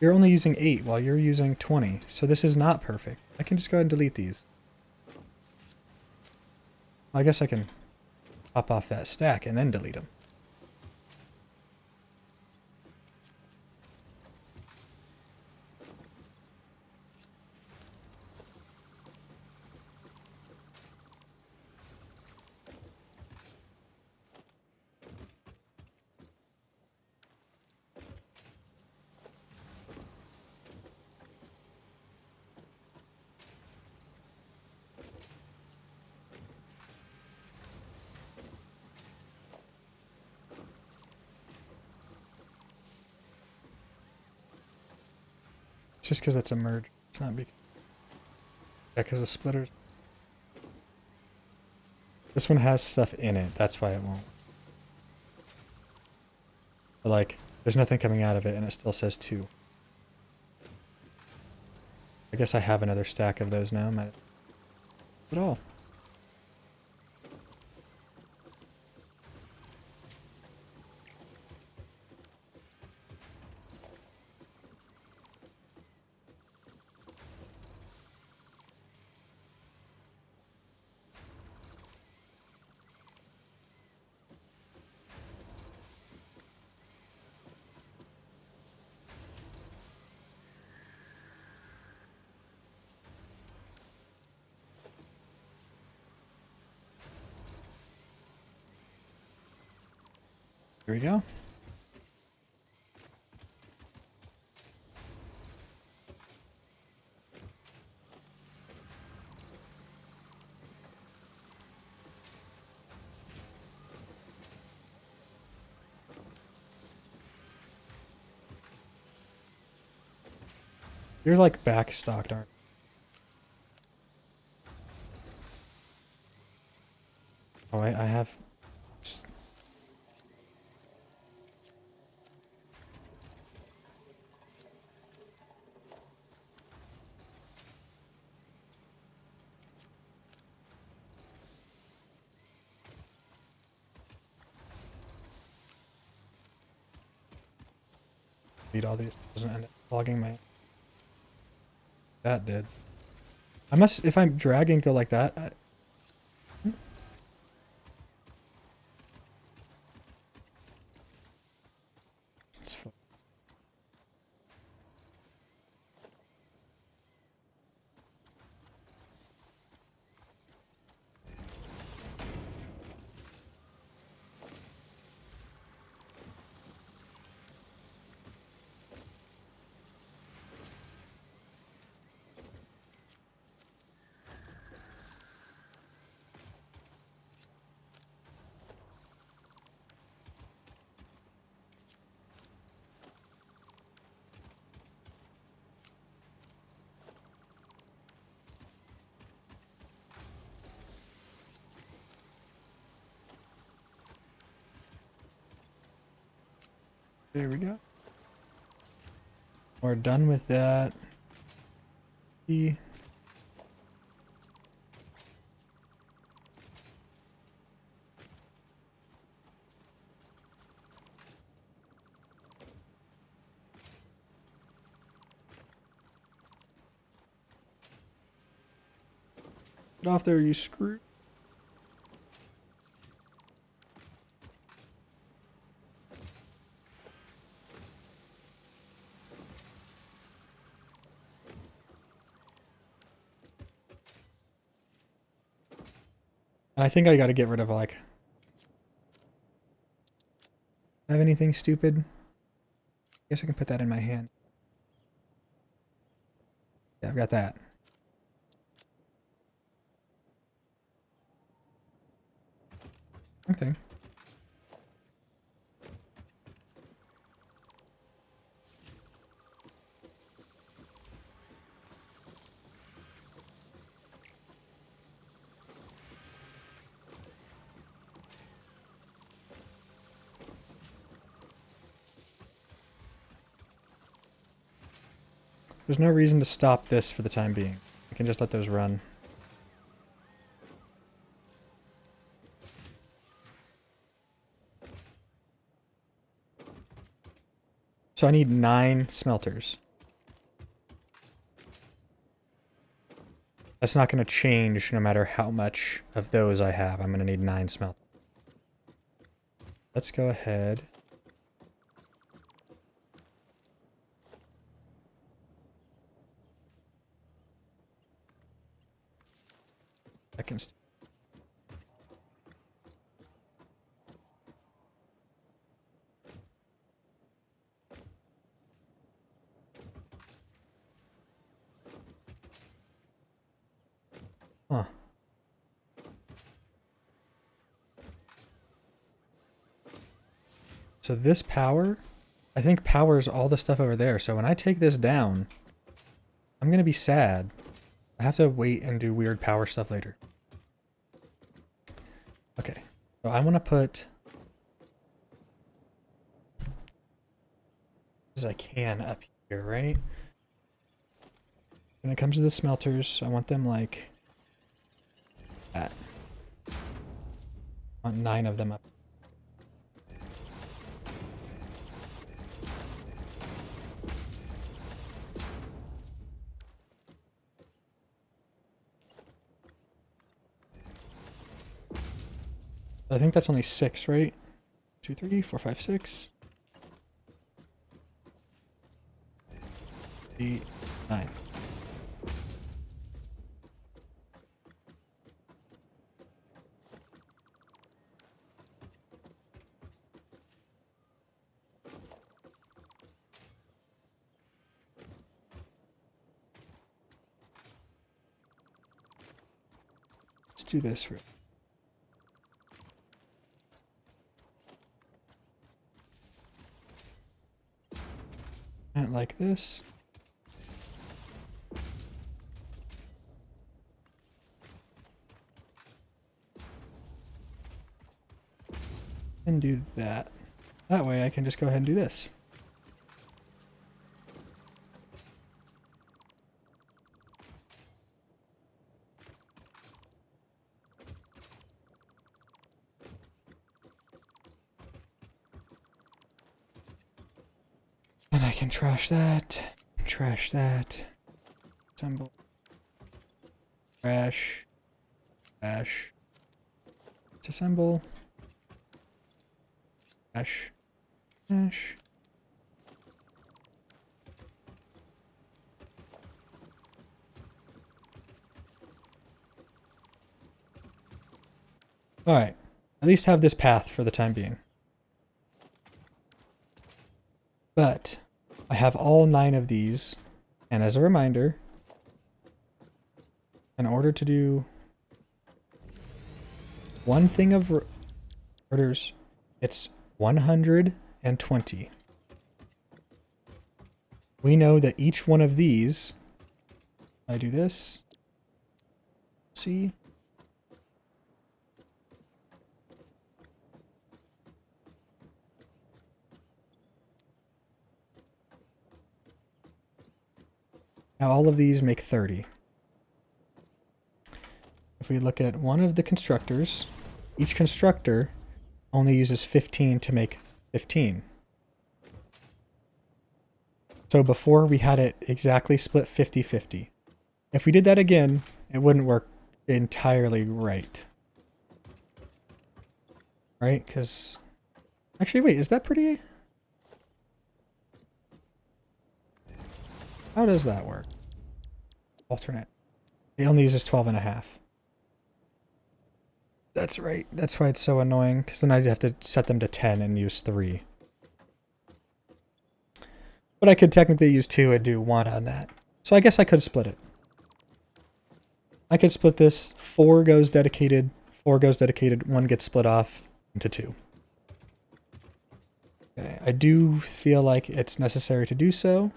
You're only using 8 while you're using 20. So this is not perfect. I can just go ahead and delete these. Well, I guess I can pop off that stack and then delete them. It's just because it's a merge. It's not because... Yeah, because of splitters. This one has stuff in it. That's why it won't. But like, there's nothing coming out of it and it still says 2. I guess I have another stack of those now. Might at all. Here we go. You're like backstocked, aren't you? Oh, I have... Delete all these. Doesn't end up logging my... That did. I must... If I'm dragging go like that... Let's flip. There we go. We're done with that. Get off there, you screw. I think I gotta get rid of like... Have anything stupid? Guess I can put that in my hand. Yeah, I've got that. Wrong thing. There's no reason to stop this for the time being. I can just let those run. So I need 9 smelters. That's not going to change no matter how much of those I have. I'm going to need 9 smelters. Let's go ahead. I can Huh. So this power, I think powers all the stuff over there. So when I take this down, I'm going to be sad. I have to wait and do weird power stuff later. Okay. So I want to put as I can up here, right? When it comes to the smelters, I want them like that. I want 9 of them up. I think that's only 6, right? 2, 3, 4, 5, 6. 8, 9. Let's do this real. And like this. And do that. That way I can just go ahead and do this. And I can trash that. Trash that. Assemble. Trash. Trash. Disassemble. Trash. Trash. Alright. At least have this path for the time being. But I have all 9 of these. And as a reminder, in order to do one thing of orders, it's 120. We know that each one of these, I do this, see? Now all of these make 30. If we look at one of the constructors, each constructor only uses 15 to make 15. So before we had it exactly split 50-50. If we did that again, it wouldn't work entirely right. Right? Because... Actually, wait, is that pretty... How does that work? Alternate. It only uses 12.5. That's right. That's why it's so annoying, because then I'd have to set them to 10 and use 3. But I could technically use 2 and do 1 on that. So I guess I could split it. I could split this. 4 goes dedicated. 4 goes dedicated. 1 gets split off into 2. Okay. I do feel like it's necessary to do so.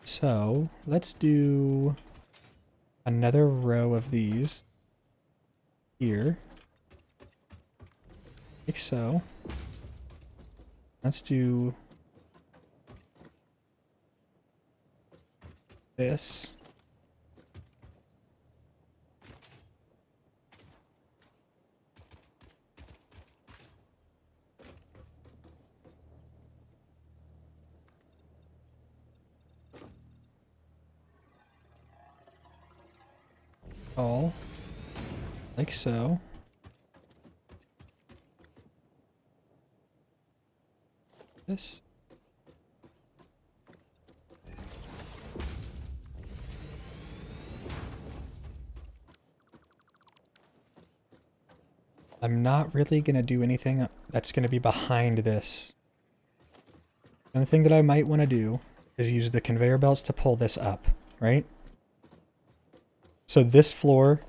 So let's do another row of these here, like so. Let's do this. All like so. This. I'm not really going to do anything that's going to be behind this. And the thing that I might want to do is use the conveyor belts to pull this up, right? So this floor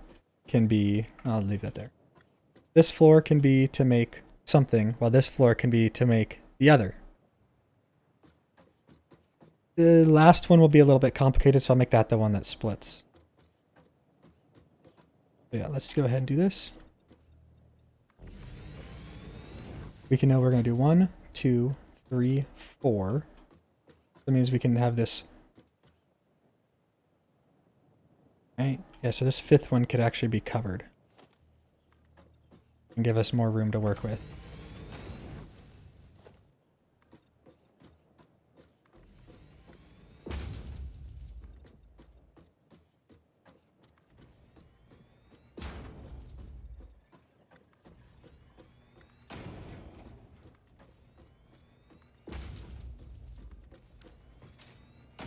can be, I'll leave that there. This floor can be to make something, while this floor can be to make the other. The last one will be a little bit complicated, so I'll make that the one that splits. Yeah, let's go ahead and do this. We can know we're going to do 1, 2, 3, 4. That means we can have this. Right? Yeah, so this 5th one could actually be covered. And give us more room to work with.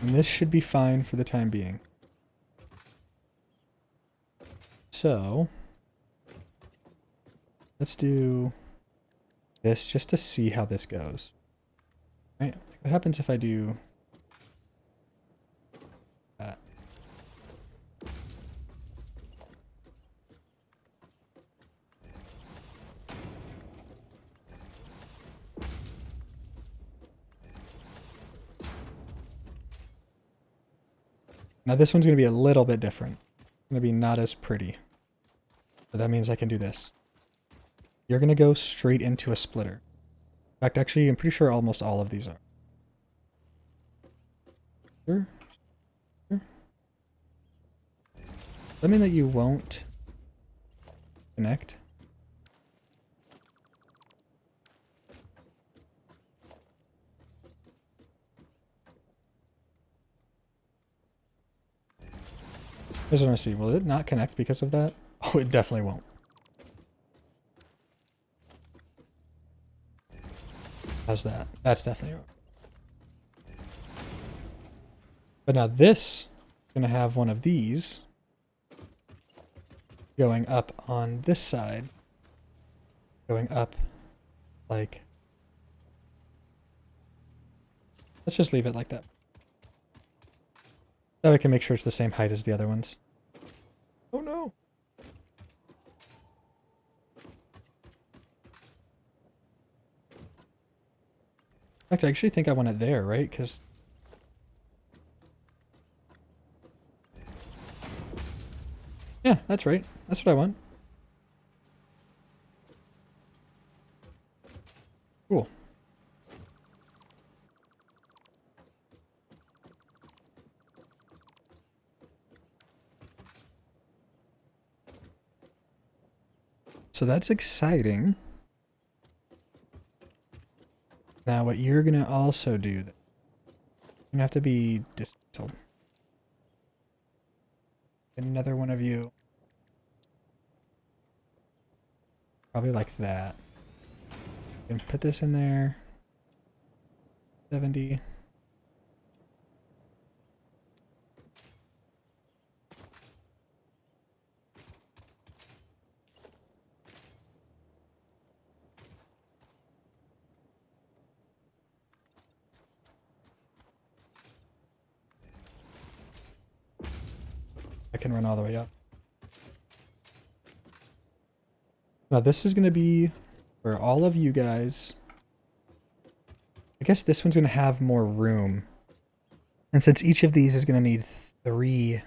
And this should be fine for the time being. So, let's do this just to see how this goes. Right? What happens if I do that? Now this one's going to be a little bit different. It's going to be not as pretty. But that means I can do this. You're going to go straight into a splitter. In fact, actually, I'm pretty sure almost all of these are. Sure. Sure. Does that mean that you won't connect? I just want to see, will it not connect because of that? Oh, it definitely won't. How's that? That's definitely wrong. But now this is going to have one of these going up on this side. Going up like... Let's just leave it like that. That way I can make sure it's the same height as the other ones. Oh no! In fact, I actually think I want it there, right? Because... Yeah, that's right. That's what I want. Cool. So that's exciting. Now what you're going to also do, you're going to have to be dismantled. Another one of you. Probably like that. You can put this in there. 70. I can run all the way up. Now this is going to be for all of you guys. I guess this one's going to have more room. And since each of these is going to need 3...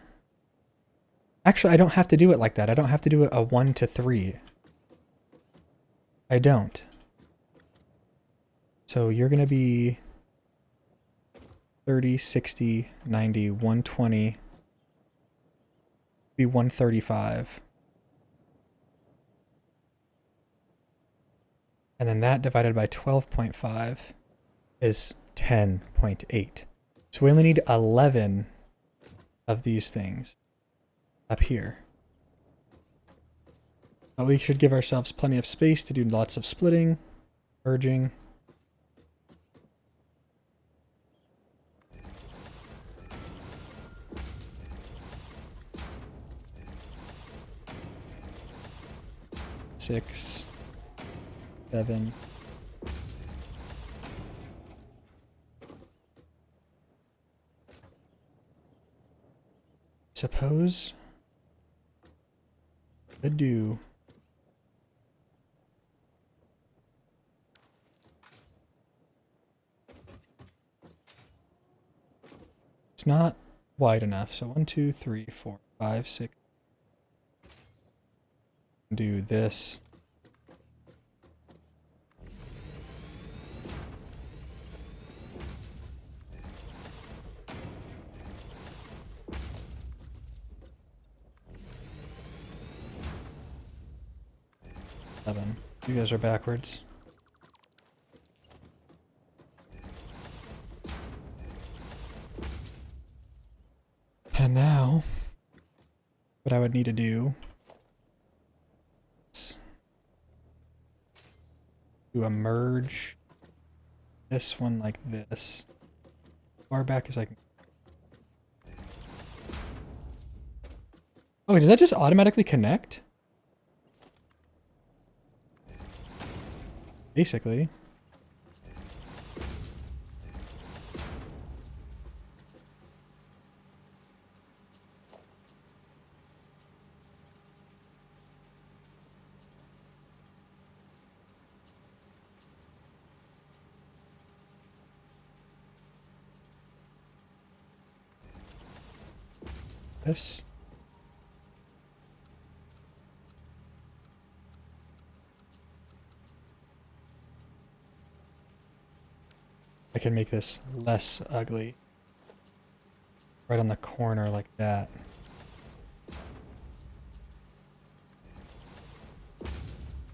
Actually, I don't have to do it like that. I don't have to do it a 1 to 3. I don't. So you're going to be 30, 60, 90, 120, be 135. And then that divided by 12.5 is 10.8. So we only need 11 of these things up here. But we should give ourselves plenty of space to do lots of splitting, merging. Six, 7. Suppose could do it's not wide enough, so 1, 2, 3, 4, 5, 6. Do this. Seven. You guys are backwards. And now, what I would need to do is do a merge this one like this. Far back as I can. Oh, wait, does that just automatically connect? Basically. This. I can make this less ugly. Right on the corner like that.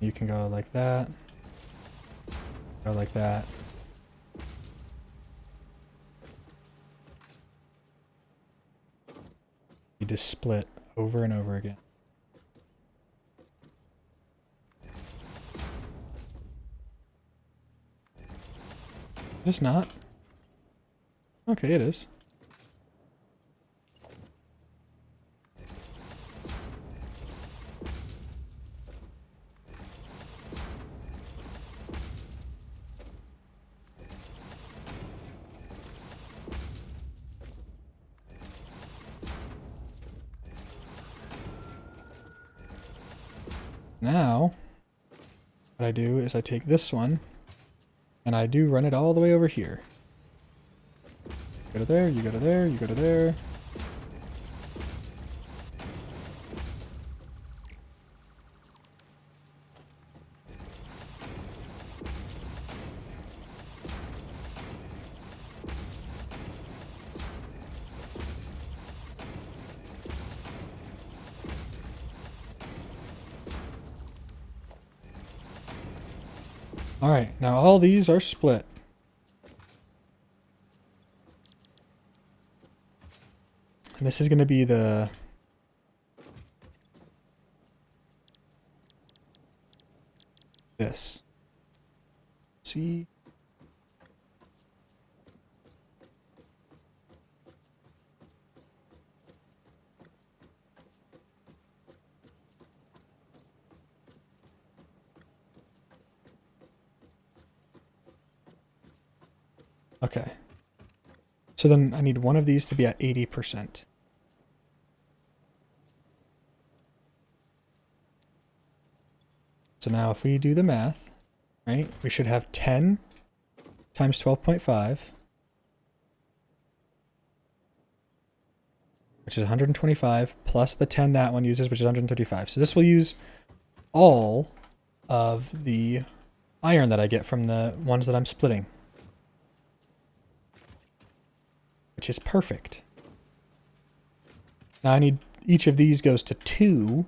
You can go like that. Go like that. You just split over and over again. Is this not? Okay, it is. Now, what I do is I take this one, and I do run it all the way over here. Go to there, you go to there, you go to there. Alright, now all these are split. And this is going to be the... this. See? Okay. So then I need one of these to be at 80%. So now if we do the math, right, we should have 10 times 12.5, which is 125, plus the 10 that one uses, which is 135. So this will use all of the iron that I get from the ones that I'm splitting. which is perfect. Now I need each of these goes to 2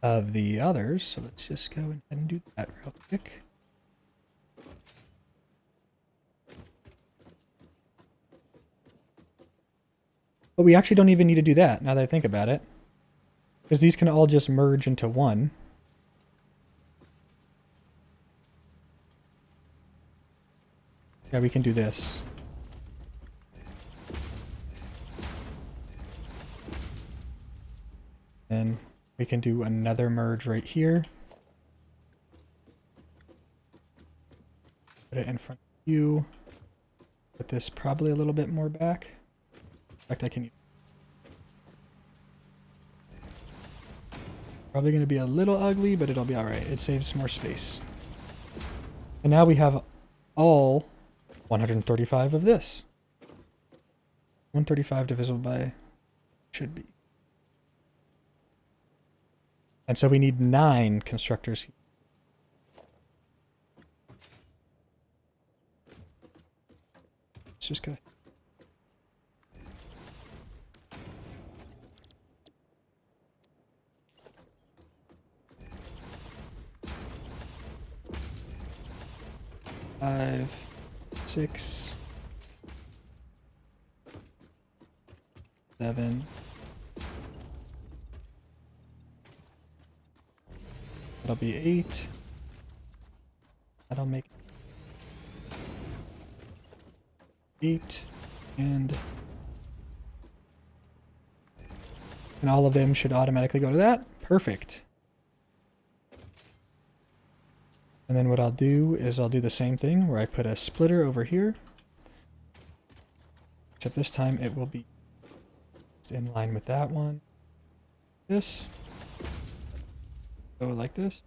of the others, so let's just go ahead and do that real quick. But we actually don't even need to do that now that I think about it, because these can all just merge into one. Yeah, we can do this. Then we can do another merge right here. Put it in front of you. Put this probably a little bit more back. In fact, I can. Probably going to be a little ugly, but it'll be alright. It saves more space. And now we have all 135 of this. 135 divisible by should be. And so we need 9 constructors. Let's just go. Five, 6, 7. That'll be 8. That'll make 8, and all of them should automatically go to that. Perfect. And then what I'll do is I'll do the same thing where I put a splitter over here, except this time it will be in line with that one. This. Go like this.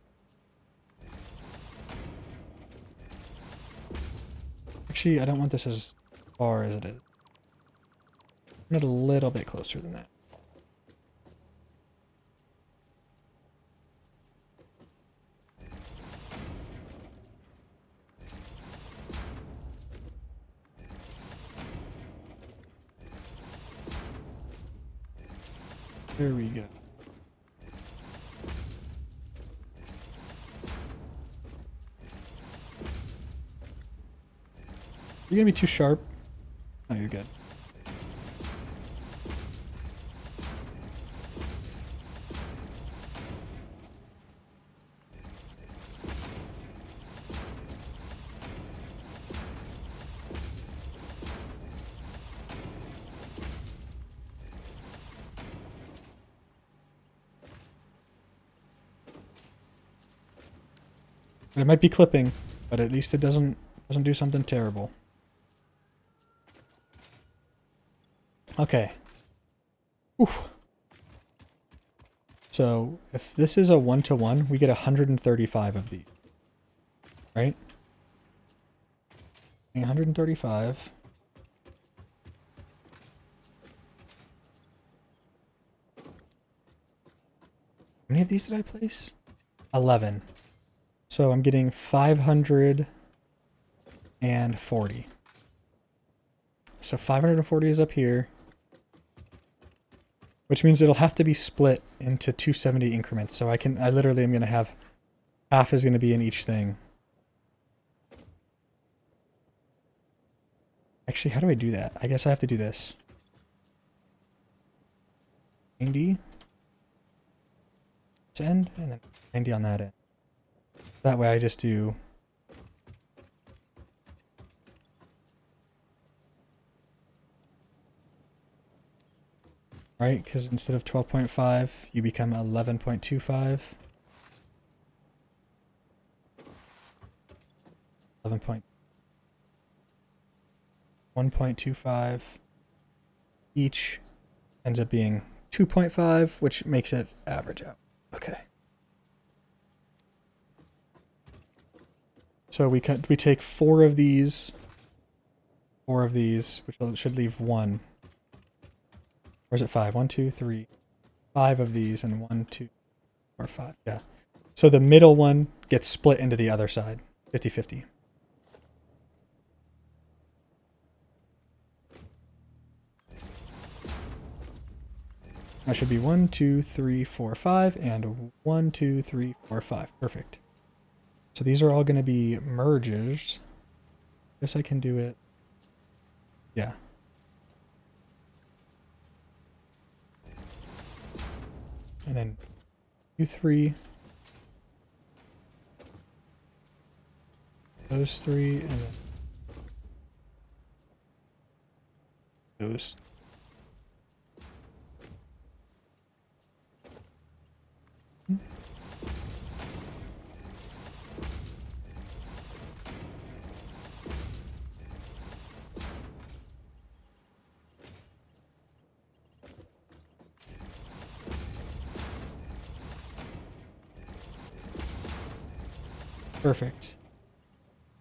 Actually, I don't want this as far as it is. I want it a little bit closer than that. There we go. You're gonna be too sharp. Oh, you're good. It might be clipping, but at least it doesn't do something terrible. Okay. Oof. So if this is a 1-to-1, we get 135 of these, right? 135. How many of these did I place? 11. So I'm getting 540. So 540 is up here, which means it'll have to be split into 270 increments. So I literally am going to have half is going to be in each thing. Actually, how do I do that? I guess I have to do this. 90 to end, and then 90 on that end. That way I just do right, because instead of 12.5 you become 11.25. 1.25 each ends up being 2.5, which makes it average out. Okay. So we take 4 of these, which should leave 1. Or is it 5? 1, 2, 3, 5 of these, and 1, 2, 4, 5. Yeah. So the middle one gets split into the other side, 50-50. That should be 1, 2, 3, 4, 5, and 1, 2, 3, 4, 5. Perfect. So these are all going to be merges. Guess I can do it. Yeah. And then 2, 3. Those 3, and then those. Perfect.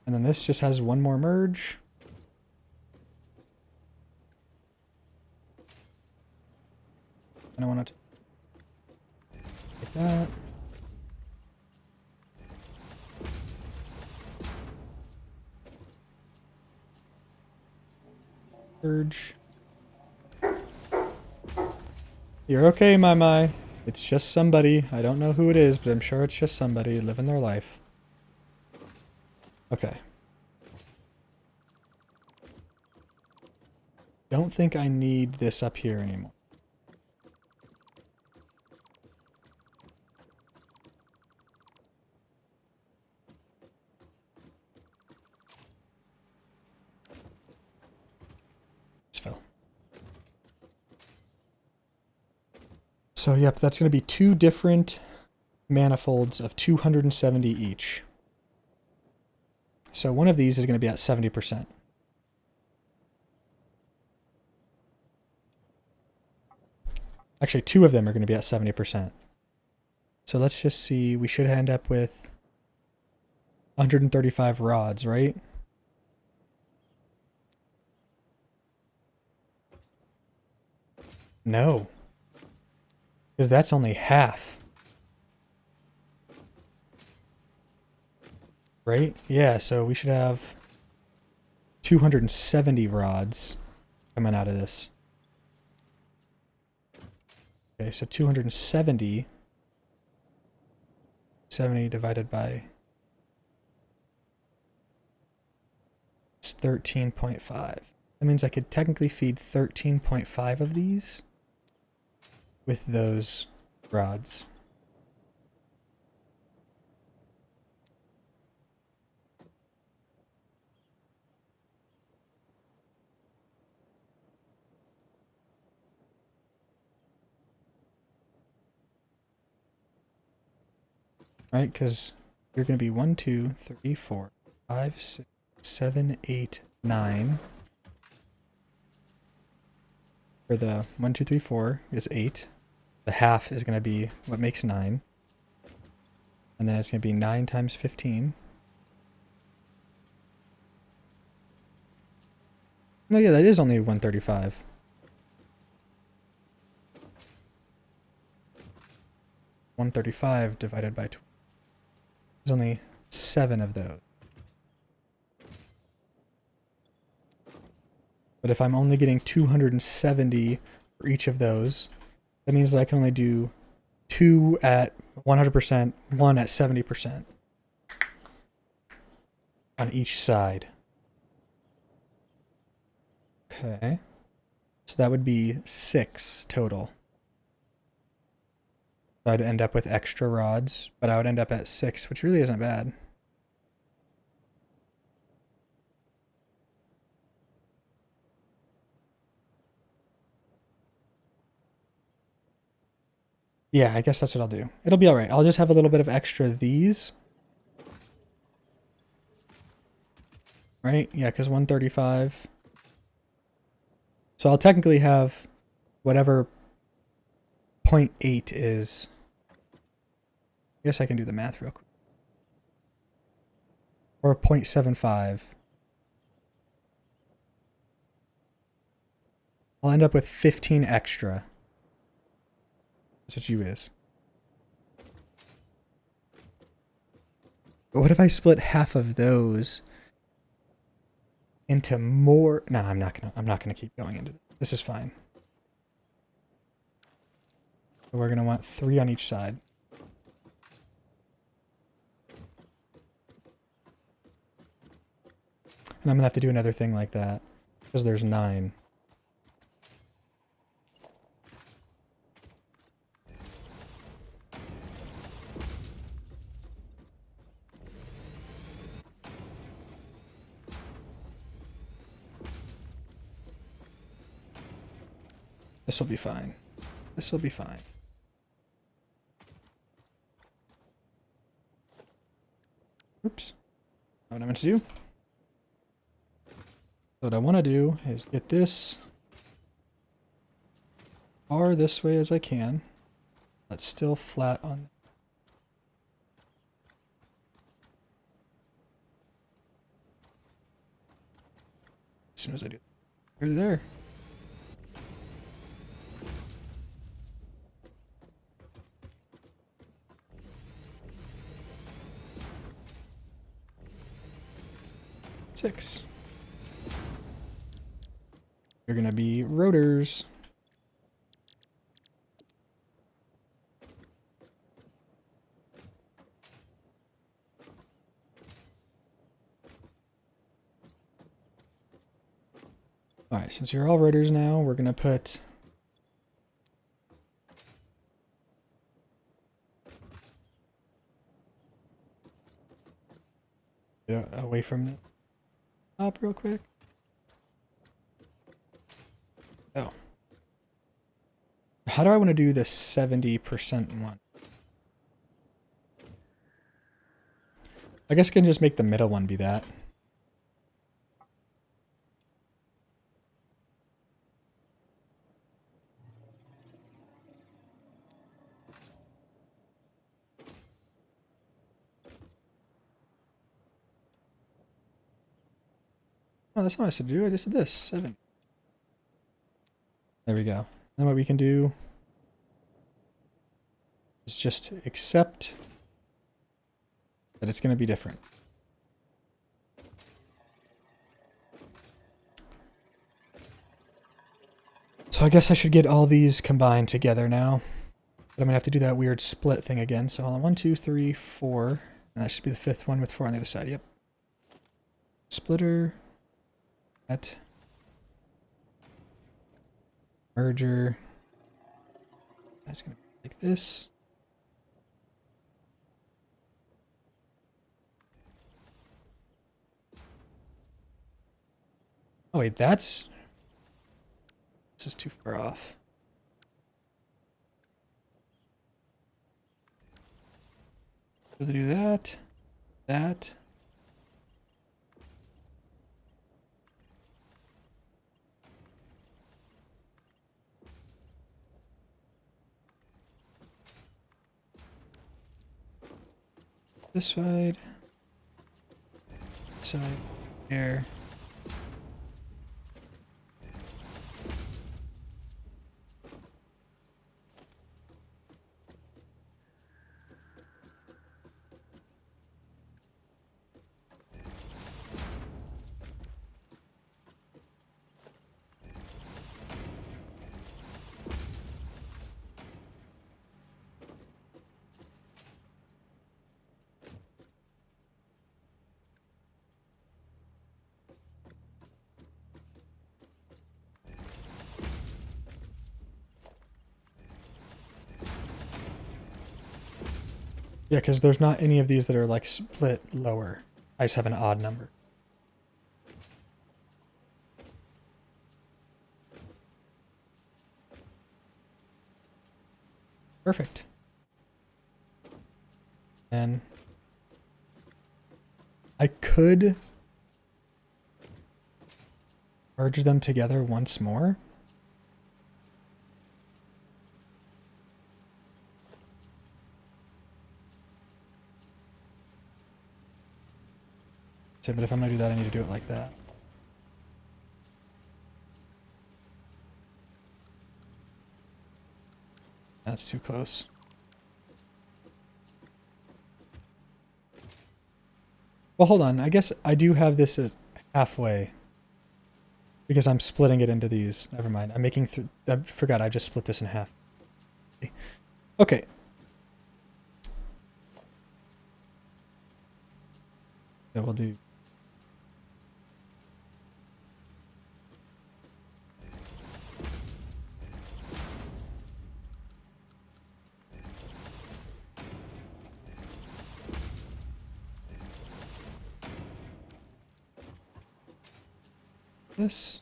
And then this just has one more merge. And I want to like that. Merge. You're okay, my. It's just somebody. I don't know who it is, but I'm sure it's just somebody living their life. Okay. Don't think I need this up here anymore. Just fell. So yep, that's going to be 2 different manifolds of 270 each. So one of these is going to be at 70%. Actually, 2 of them are going to be at 70%. So let's just see. We should end up with 135 rods, right? No. Because that's only half. Right? Yeah, so we should have 270 rods coming out of this. Okay, so 270. 70 divided by... It's 13.5. That means I could technically feed 13.5 of these with those rods. Right, because you're going to be 1, 2, 3, 4, 5, 6, 7, 8, 9. For the 1, 2, 3, 4 is 8. The half is going to be what makes 9. And then it's going to be 9 times 15. No, yeah, that is only 135. $135 divided by 12. There's only 7 of those. But if I'm only getting 270 for each of those, that means that I can only do 2 at 100%, 1 at 70% on each side. Okay. So that would be 6 total. So I'd end up with extra rods, but I would end up at 6, which really isn't bad. Yeah, I guess that's what I'll do. It'll be alright. I'll just have a little bit of extra of these. Right? Yeah, because 135. So I'll technically have whatever 0.8 is. I guess I can do the math real quick. Or 0.75. I'll end up with 15 extra. That's what U is. But what if I split half of those into more? No, I'm not gonna keep going into this. This is fine. So we're going to want 3 on each side. And I'm going to have to do another thing like that, because there's 9. This will be fine. This will be fine. Oops. Not what I meant to do. So what I want to do is get this far this way as I can. But still flat on. As soon as I do. Right there. Six. They're gonna be rotors. Alright, since you're all rotors now, we're gonna put away from the top real quick. Oh. How do I want to do the 70% one? I guess I can just make the middle one be that. Oh, that's not what I said to do. I just did this. 7. There we go. Then what we can do is just accept that it's going to be different. So I guess I should get all these combined together now. But I'm going to have to do that weird split thing again. So hold on. 1, 2, 3, 4. And that should be the 5th one with 4 on the other side. Yep. Splitter. That. Merger. That's going to be like this. Oh wait, this is too far off. So to do that. This side. This side. Here. Yeah, because there's not any of these that are like split lower. I just have an odd number. Perfect. And I could merge them together once more. So, but if I'm going to do that, I need to do it like that. That's too close. Well, hold on. I guess I do have this at halfway. Because I'm splitting it into these. Never mind. I'm making... I forgot I just split this in half. Okay. Yeah, we'll do. This.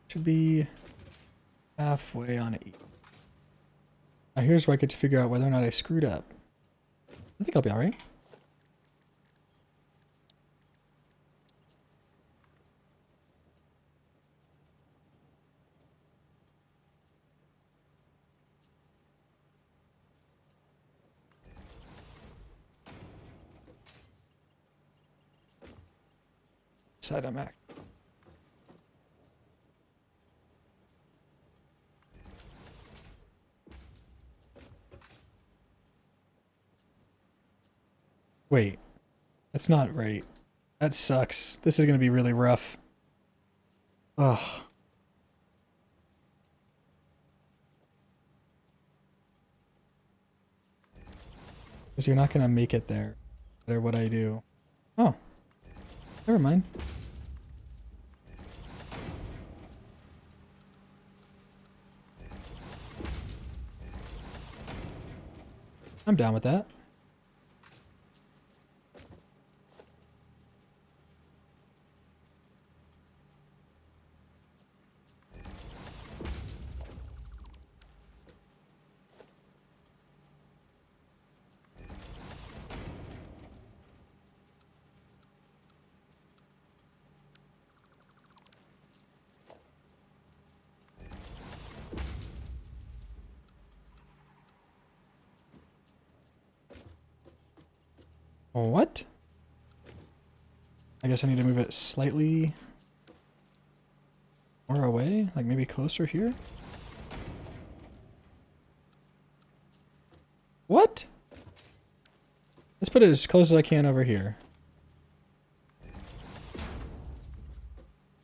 Should be halfway on E. Now here's where I get to figure out whether or not I screwed up. I think I'll be alright. Side I'm at. Wait, that's not right. That sucks. This is gonna be really rough. Ugh. Because you're not gonna make it there, no matter what I do. Oh, never mind. I'm down with that. What? I guess I need to move it slightly more away, like maybe closer here. What? Let's put it as close as I can over here.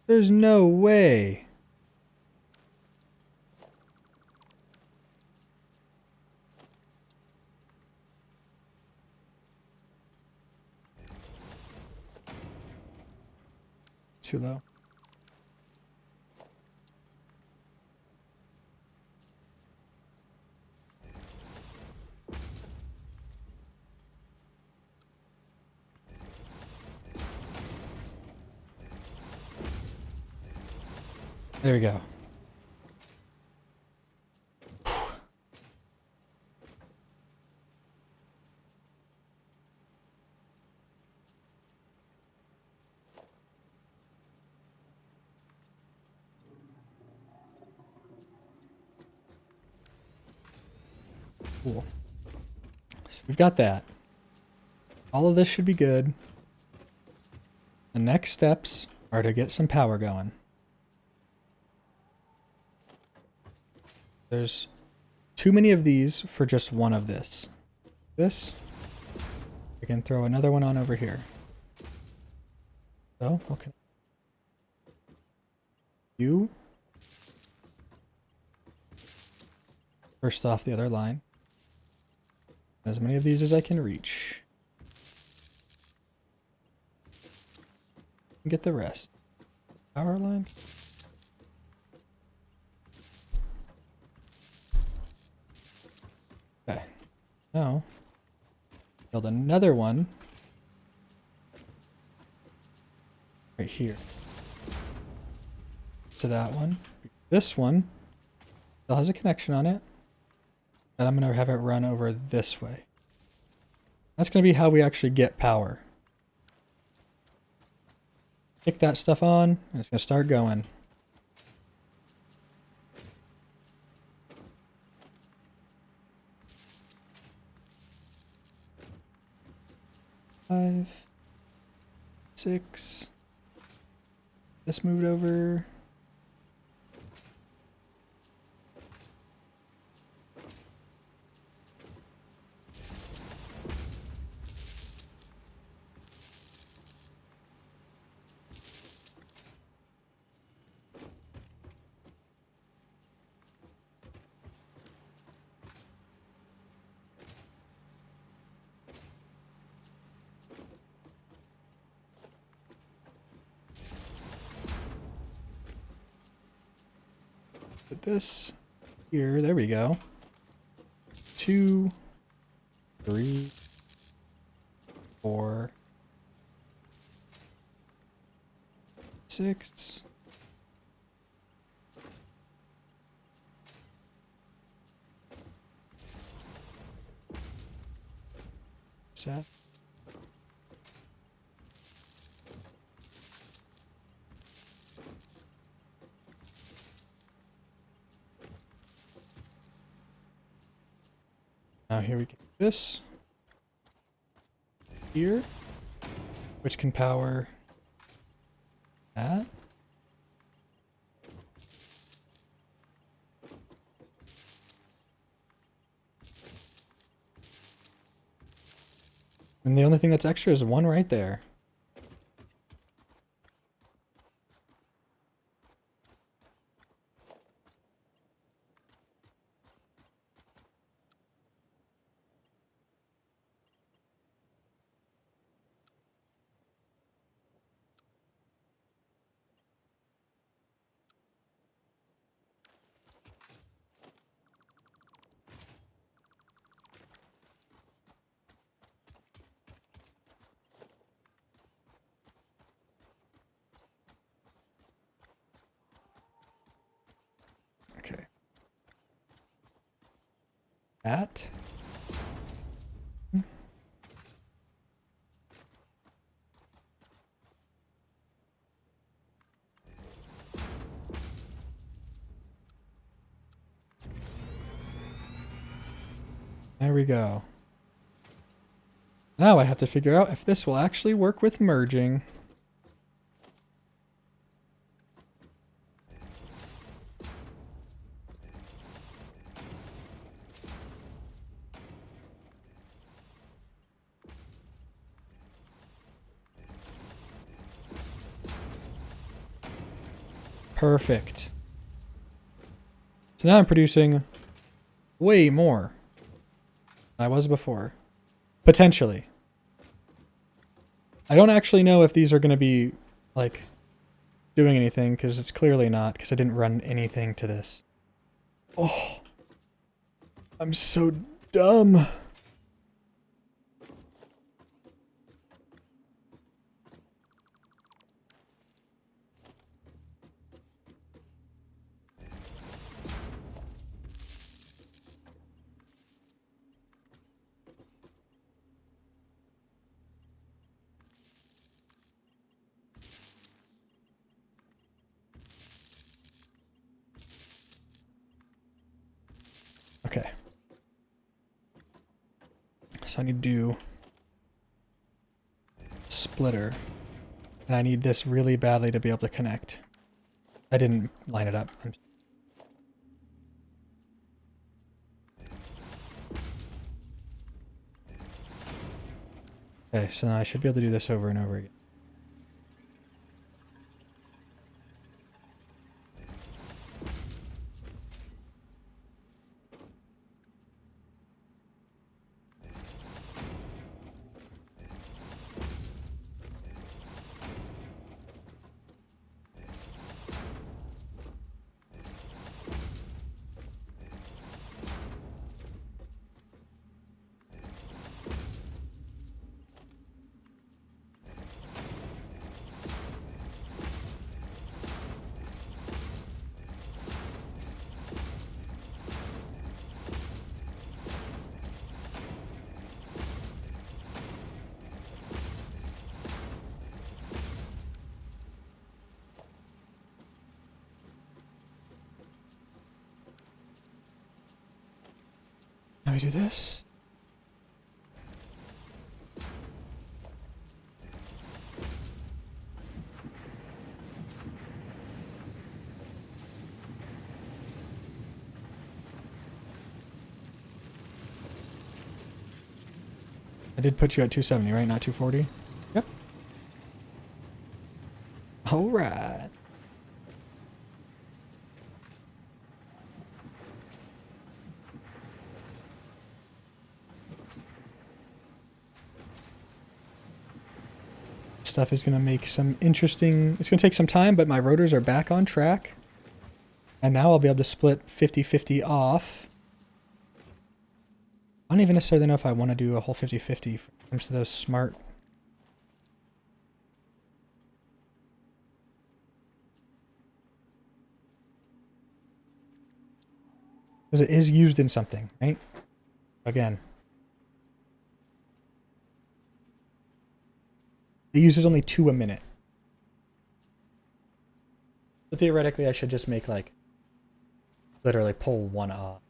There's no way. Too low. There we go. Cool. So we've got that. All of this should be good. The next steps are to get some power going. There's too many of these for just one of this. This, I can throw another one on over here. So, okay. You. First off the other line. As many of these as I can reach. Get the rest. Power line. Okay. Now, build another one right here. So that one. This one still has a connection on it. And I'm going to have it run over this way. That's going to be how we actually get power. Kick that stuff on, and it's going to start going. Five, 6, this moved over. Put this here. There we go. 2, 3, 4, 6. Set. Now here we get this here, which can power that. And the only thing that's extra is one right there. Okay. That. There we go. Now I have to figure out if this will actually work with merging. Perfect. So now I'm producing way more than I was before. Potentially. I don't actually know if these are going to be, like, doing anything, because it's clearly not, because I didn't run anything to this. Oh, I'm so dumb. Okay. So I need to do splitter. And I need this really badly to be able to connect. I didn't line it up. Okay, so now I should be able to do this over and over again. Now we do this. I did put you at 270, right? Not 240? Yep. Alright. Stuff is going to make some interesting... It's going to take some time, but my rotors are back on track. And now I'll be able to split 50-50 off. I don't even necessarily know if I want to do a whole 50-50 when it comes to those smart... Because it is used in something, right? Again. It uses only 2 a minute. So theoretically, I should just make like... Literally pull one off.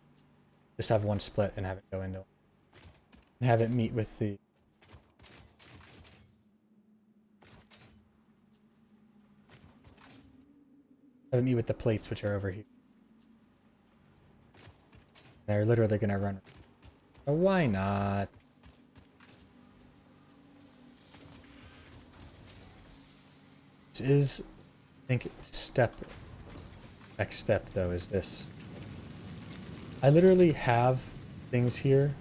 Just have one split and have it go into... And have it meet with the... Have it meet with the plates, which are over here. They're literally going to run. Oh, why not? This is, I think, next step, though, is this. I literally have things here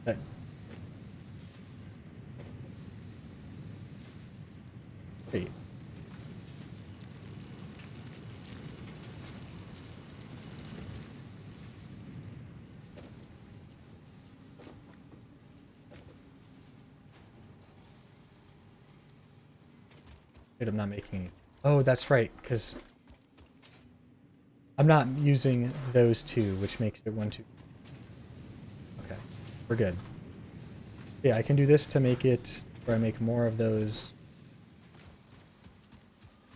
that... Wait. I'm not making any. Oh, that's right, because I'm not using those two, which makes it 1, 2. Okay, we're good. Yeah, I can do this to make it where I make more of those.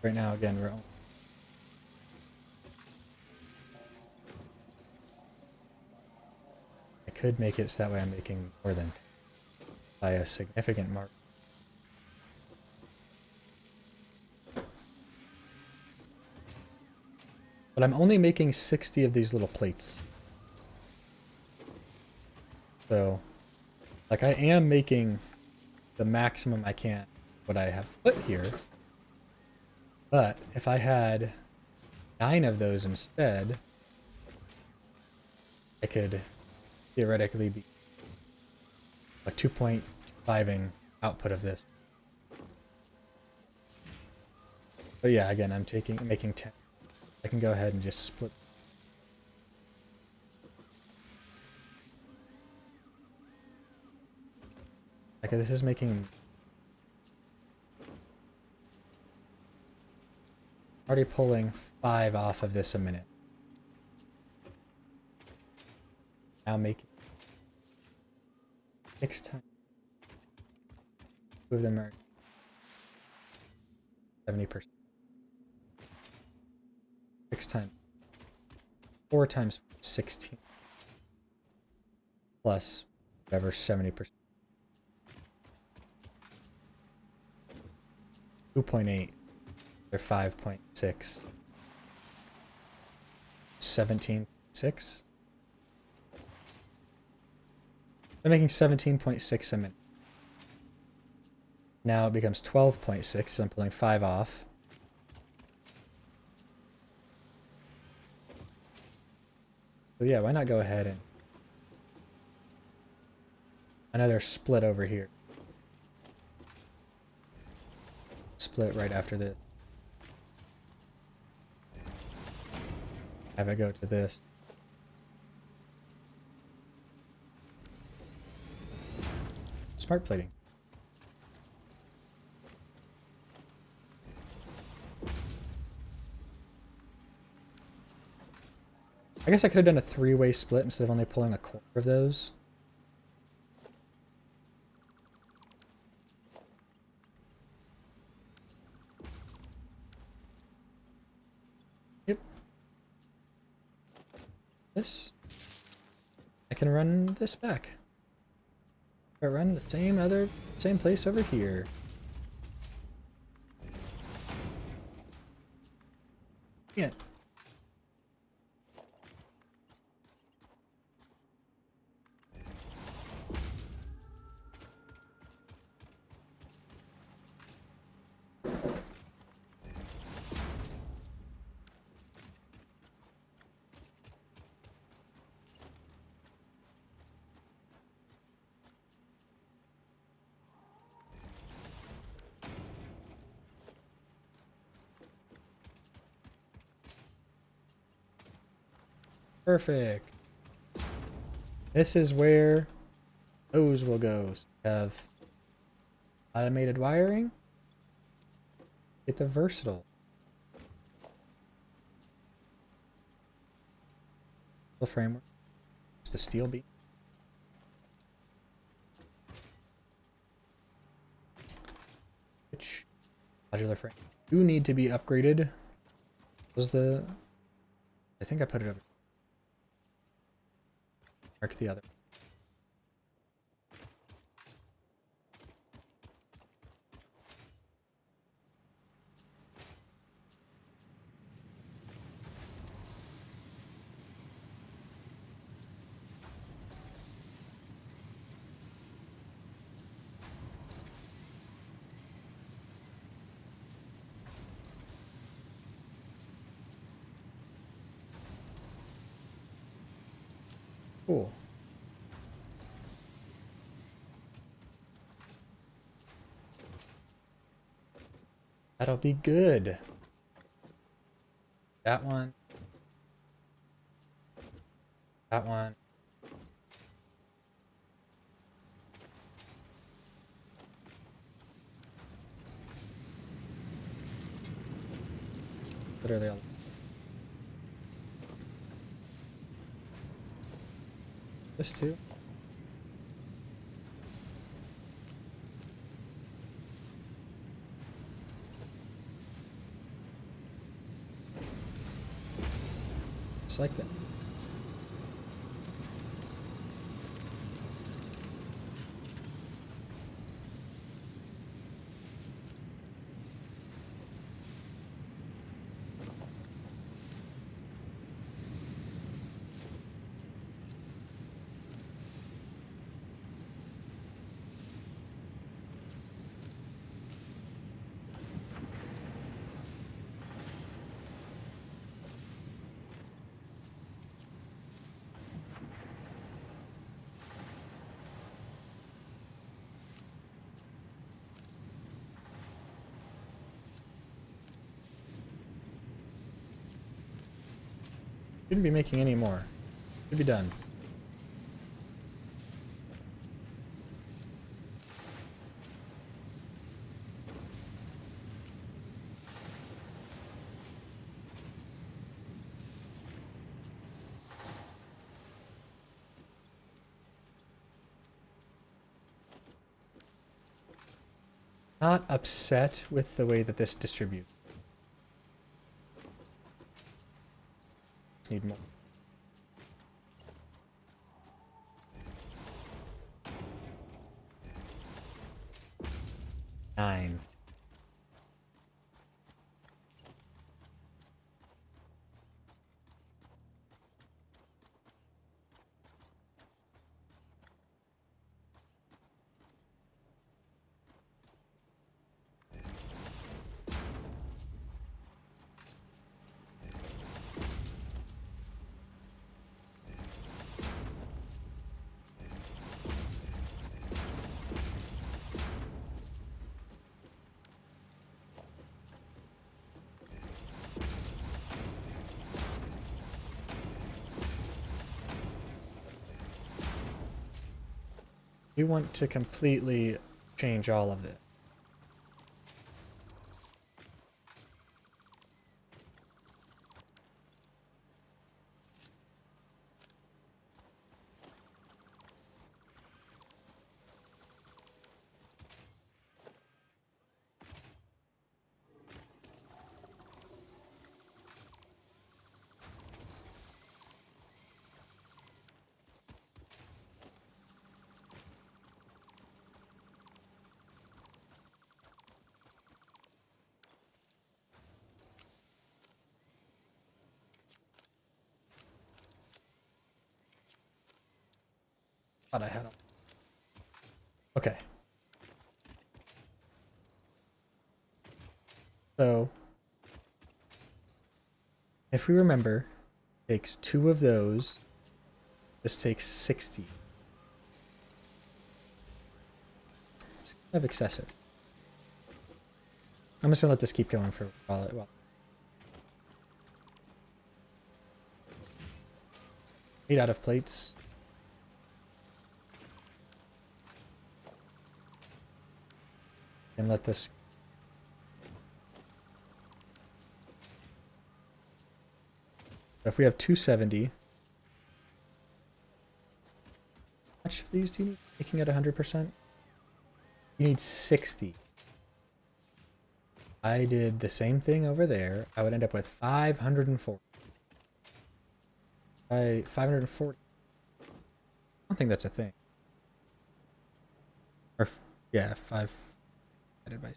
Right now, again, we're... I could make it so that way I'm making more than by a significant mark. But I'm only making 60 of these little plates. So, like, I am making the maximum I can what I have put here. But if I had 9 of those instead, I could theoretically be a 2.5ing output of this. But yeah, again, I'm making 10. I can go ahead and just split. Okay, this is making... Already pulling 5 off of this a minute. Now making 6 times. 2 of them are 70%. 6 times. 4 times 16. Plus whatever 70%. 2.8. They're 5.6. 17.6. They're making 17.6 a minute. Now it becomes 12.6, so I'm pulling 5 off. So yeah, why not go ahead and... Another split over here. Split right after this. Have it go to this. Smart plating. I guess I could have done a 3-way split instead of only pulling a quarter of those. Yep. This. I can run this back. I run the same place over here. Yeah. Perfect. This is where those will go. So we have automated wiring. Get the versatile. The framework. It's the steel beam. Which modular frame do need to be upgraded. Was the I think I put it over. Mark the other. Cool. That'll be good. That one. That one. What are they all? This too? Just like that. Shouldn't be making any more. Should be done. Not upset with the way that this distributes. Need more. Nine. We want to completely change all of it. Thought I had them. Okay. So, if we remember, it takes 2 of those. This takes 60. It's kind of excessive. I'm just gonna let this keep going for a while. 8 out of plates. And let this. If we have 270, how much of these do you need? Making it 100%? You need 60. I did the same thing over there. I would end up with 540. 540. I don't think that's a thing. Or, yeah, 5 divided by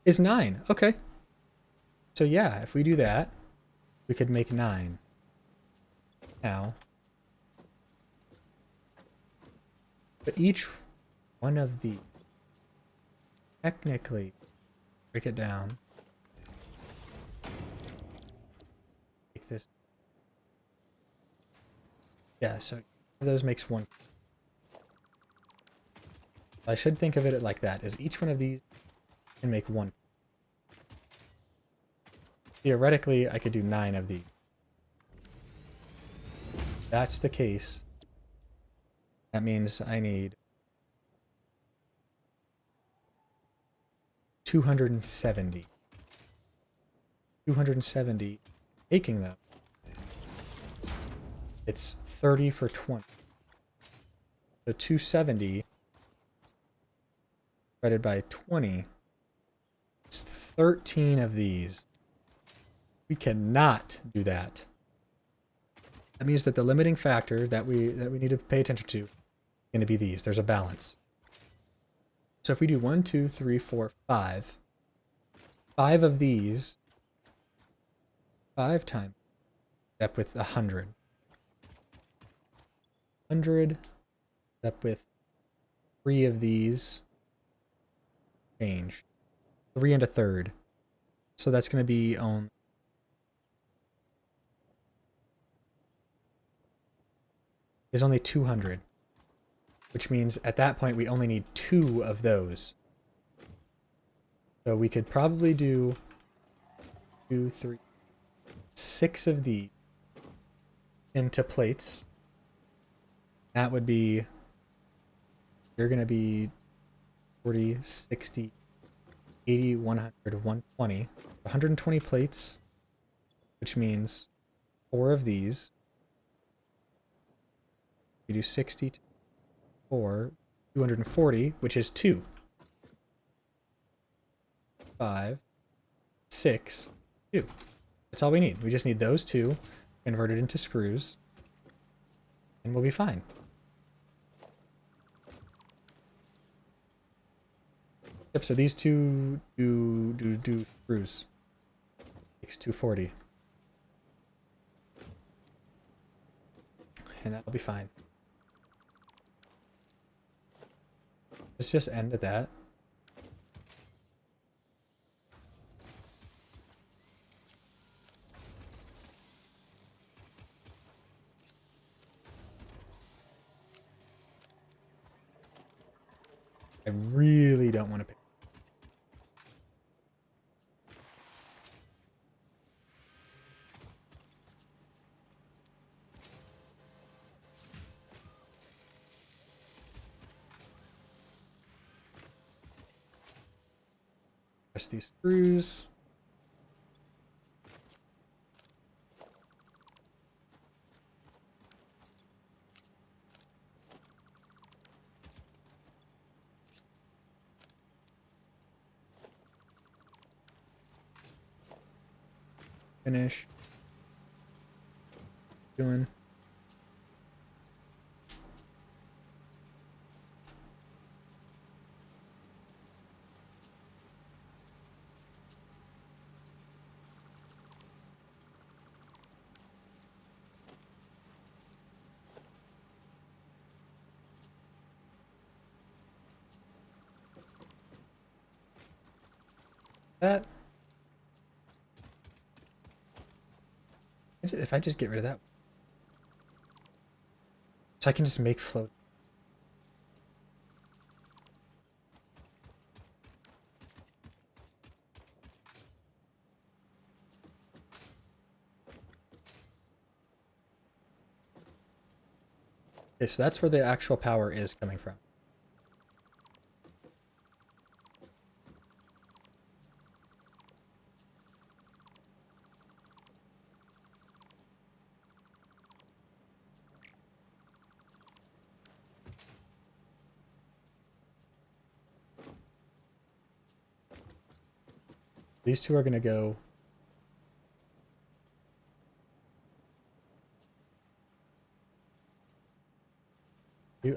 is 9. Okay. So yeah, if we do that, we could make 9. Now, but each one of the technically break it down. Take this. Yeah, so those makes 1. I should think of it like that, is each one of these can make 1. Theoretically, I could do 9 of these. If that's the case. That means I need 270. 270. Taking them. It's 30 for 20. So 270 divided by 20. It's 13 of these. We cannot do that. That means that the limiting factor that we need to pay attention to is going to be these. There's a balance. So if we do 1, 2, 3, 4, 5, 5 of these, 5 times up with 100. 100 up with 3 of these. Change 3 and a third. So that's going to be on. Is only 200, which means at that point we only need 2 of those. So we could probably do 2, 3, 6 of these into plates. That would be, you're going to be 40, 60, 80, 100, 120. 120 plates, which means 4 of these. We do 60, 4, 240, which is 2. 5, 6, 2. That's all we need. We just need those 2 converted into screws, and we'll be fine. Yep, so these 2 do screws. Takes 240. And that'll be fine. Let's just end at that. I really don't want to pick. Press these screws. Finish. Doing. That. If I just get rid of that. So I can just make float. Okay, so that's where the actual power is coming from. These two are going to go.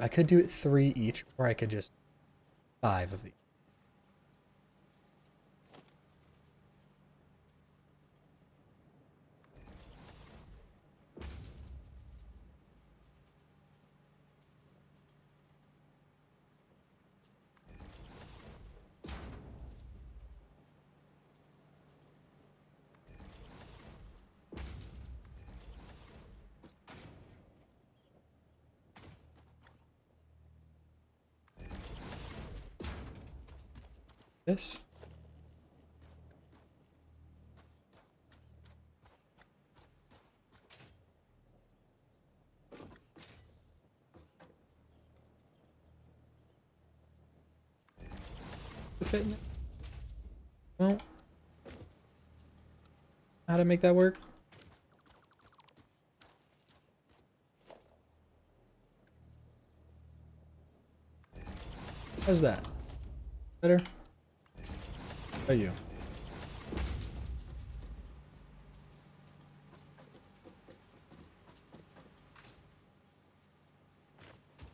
I could do it 3 each, or I could just 5 of these. This. Fit in it? Well, how to make that work? How's that? Better? How are you?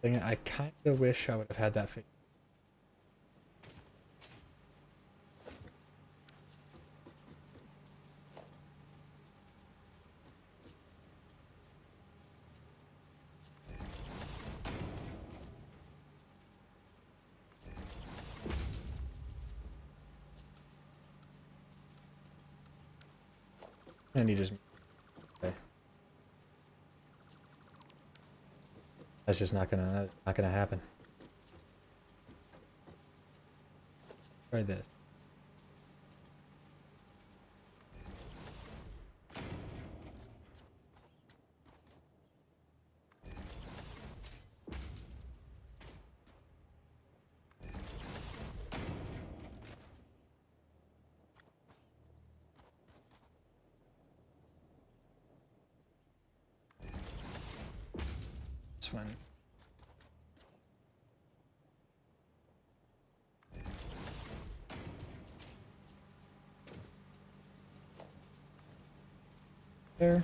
Dang it, I kind of wish I would have had that figured. And he just. Okay. That's just not gonna happen. Try this. This one. There.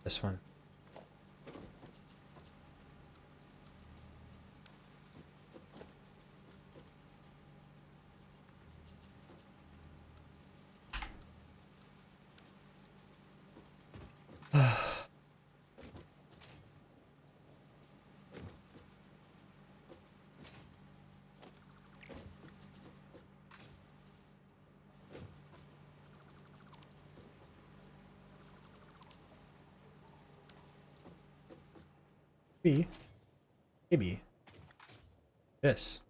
This one. Maybe this.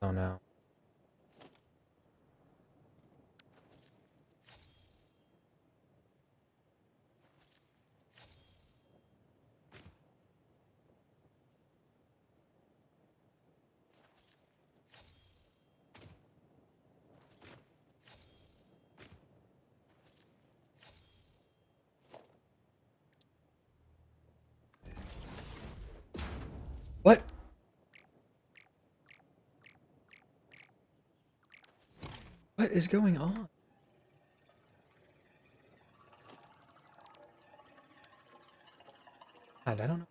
Oh no. What? What is going on? God, I don't know.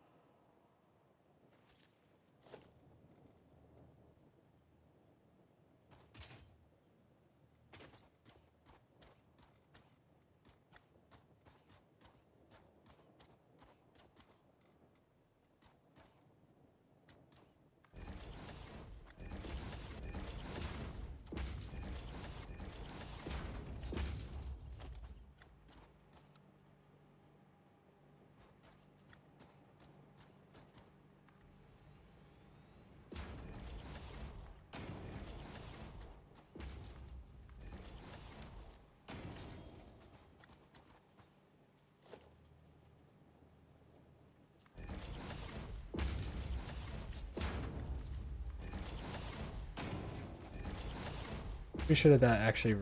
Be sure that that actually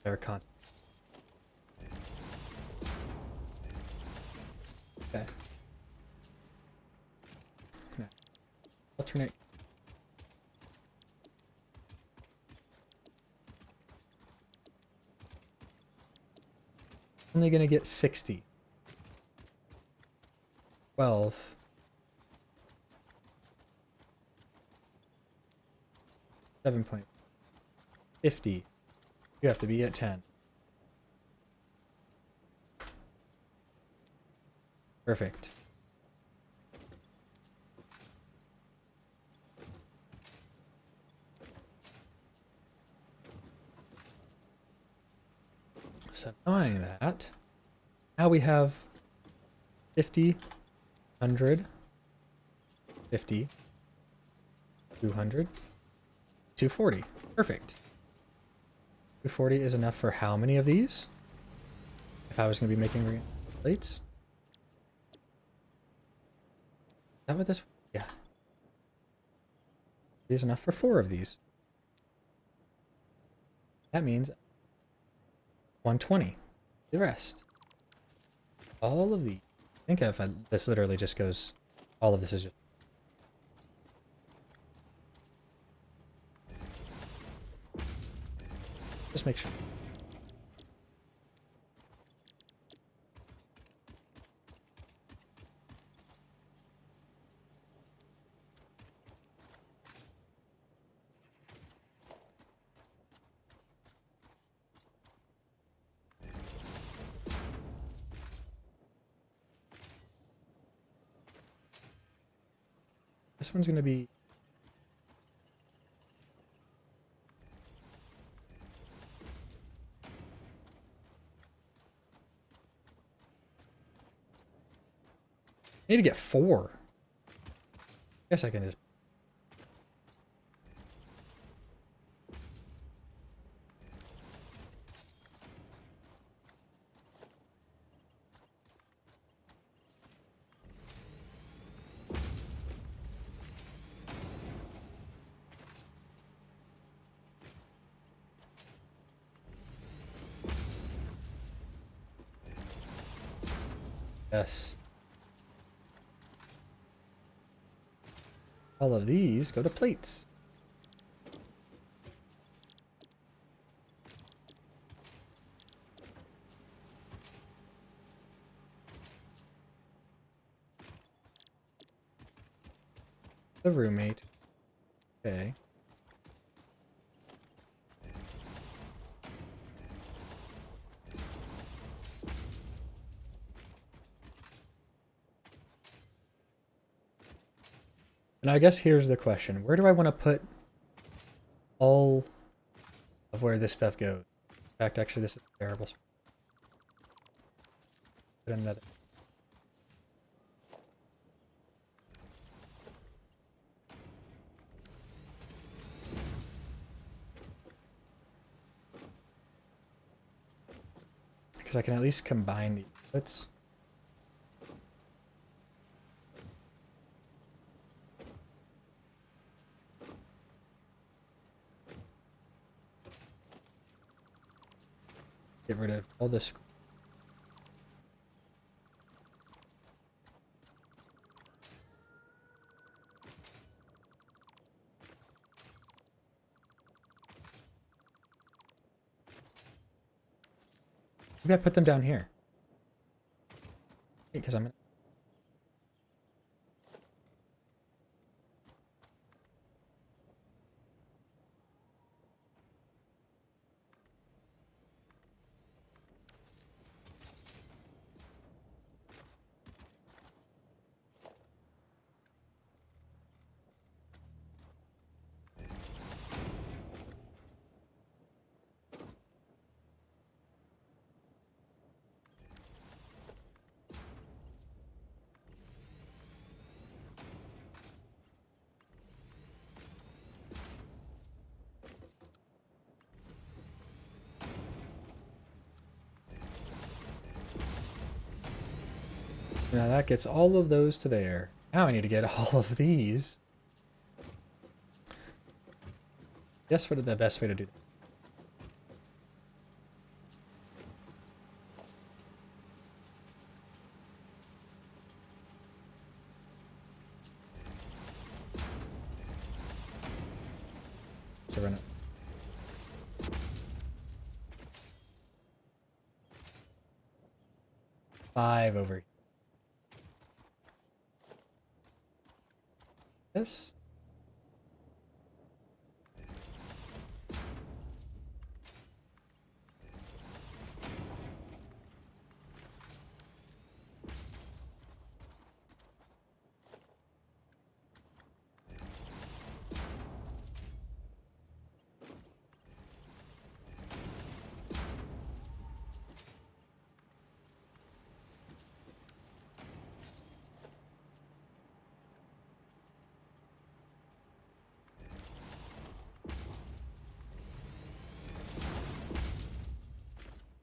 their content. Okay. No. Alternate. Only gonna get 60. 12. 7.50. You have to be at 10. Perfect. So knowing that, now we have 50, 100, 50, 200, 240. Perfect. 240 is enough for how many of these? If I was going to be making plates? Is that what this? Yeah. Is enough for 4 of these. That means 120. The rest. All of these. I think if this literally just goes, all of this is just. Just make sure. This one's going to be. I need to get 4. Guess I can just. Yes. All of these go to plates. The roommate. Okay. And I guess here's the question. Where do I want to put all of where this stuff goes? In fact, actually, this is a terrible spot. Put another. Because I can at least combine the inputs. Get rid of all this. Maybe I put them down here. Because I'm. Now that gets all of those to there. Now I need to get all of these. Guess what the best way to do that? So we're gonna 5 over here. This.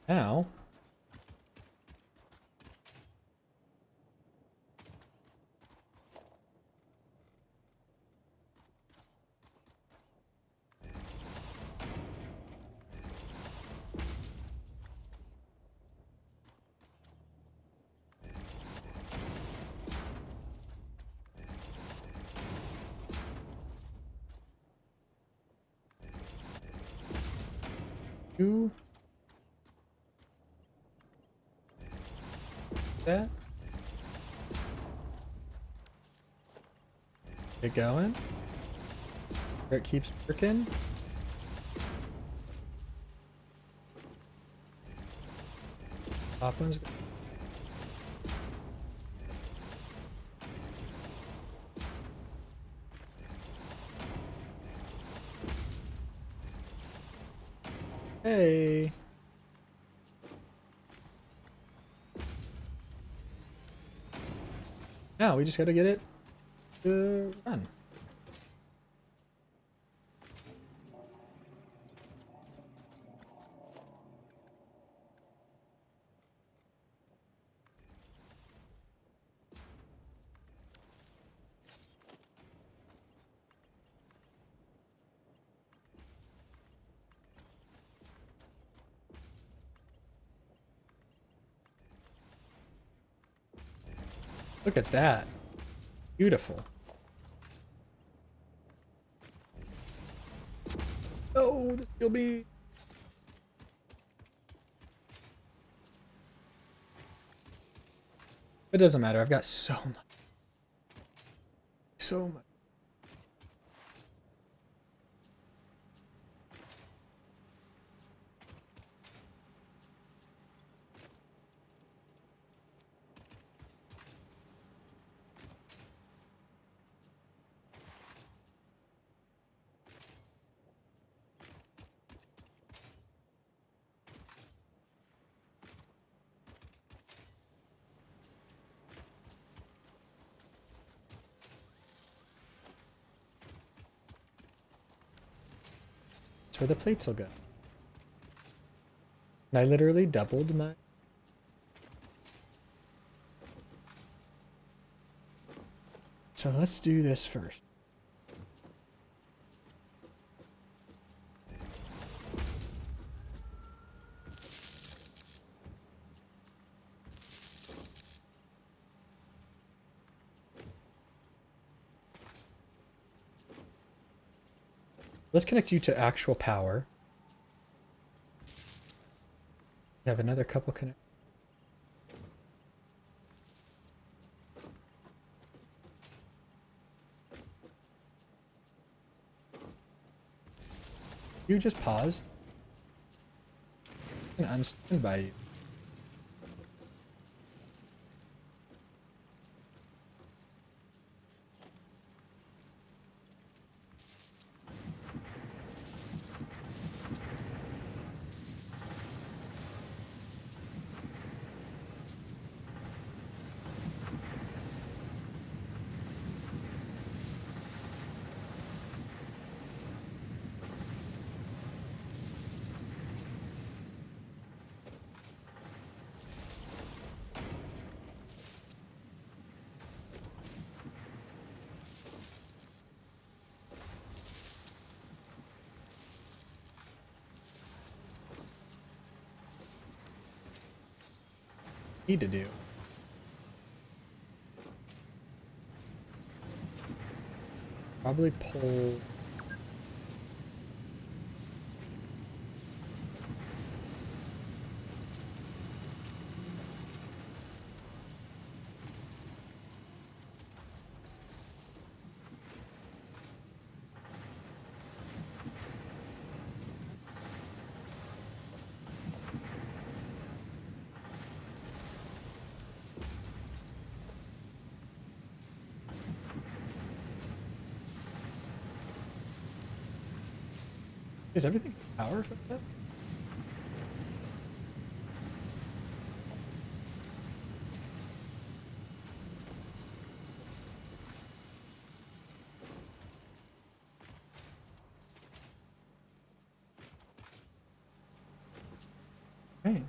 Now, do that. Get going. Where it keeps working. Top one's. Hey. Now we just gotta get it to run. Look at that. Beautiful. Oh, this will be. It doesn't matter. I've got so much. So much. That's where the plates will go. And I literally doubled my. So let's do this first. Let's connect you to actual power. We have another couple connect. You just paused. I can unstand by you. need to do. Probably pull. Is everything powered like that? Right.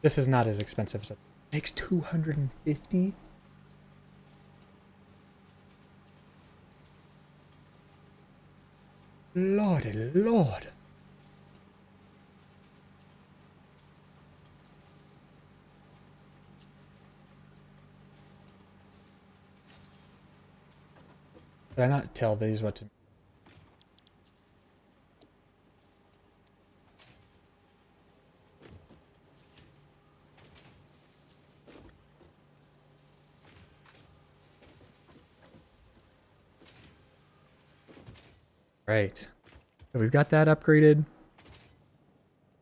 This is not as expensive as it makes. 250. Lordy Lord. Did I not tell these what to? Right. So we've got that upgraded.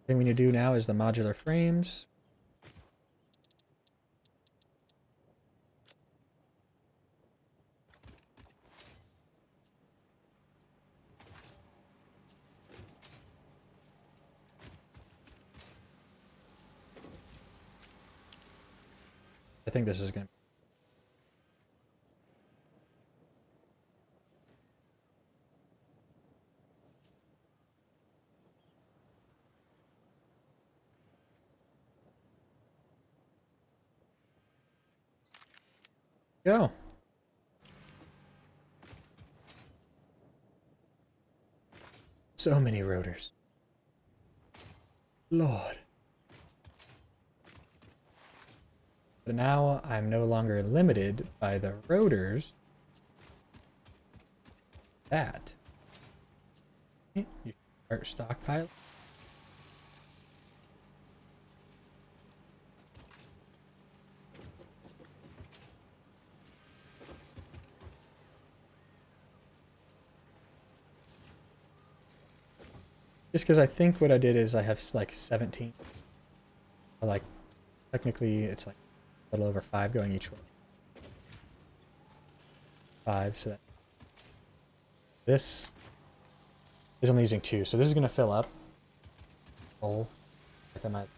Thing we need to do now is the modular frames. I think this is going to go. So many rotors. Lord. But now I'm no longer limited by the rotors. That. You start stockpile. Just because I think what I did is I have like 17. Or like, technically it's like a little over 5 going each way. 5, so that this is only using 2, so this is going to fill up. Oh, like I might.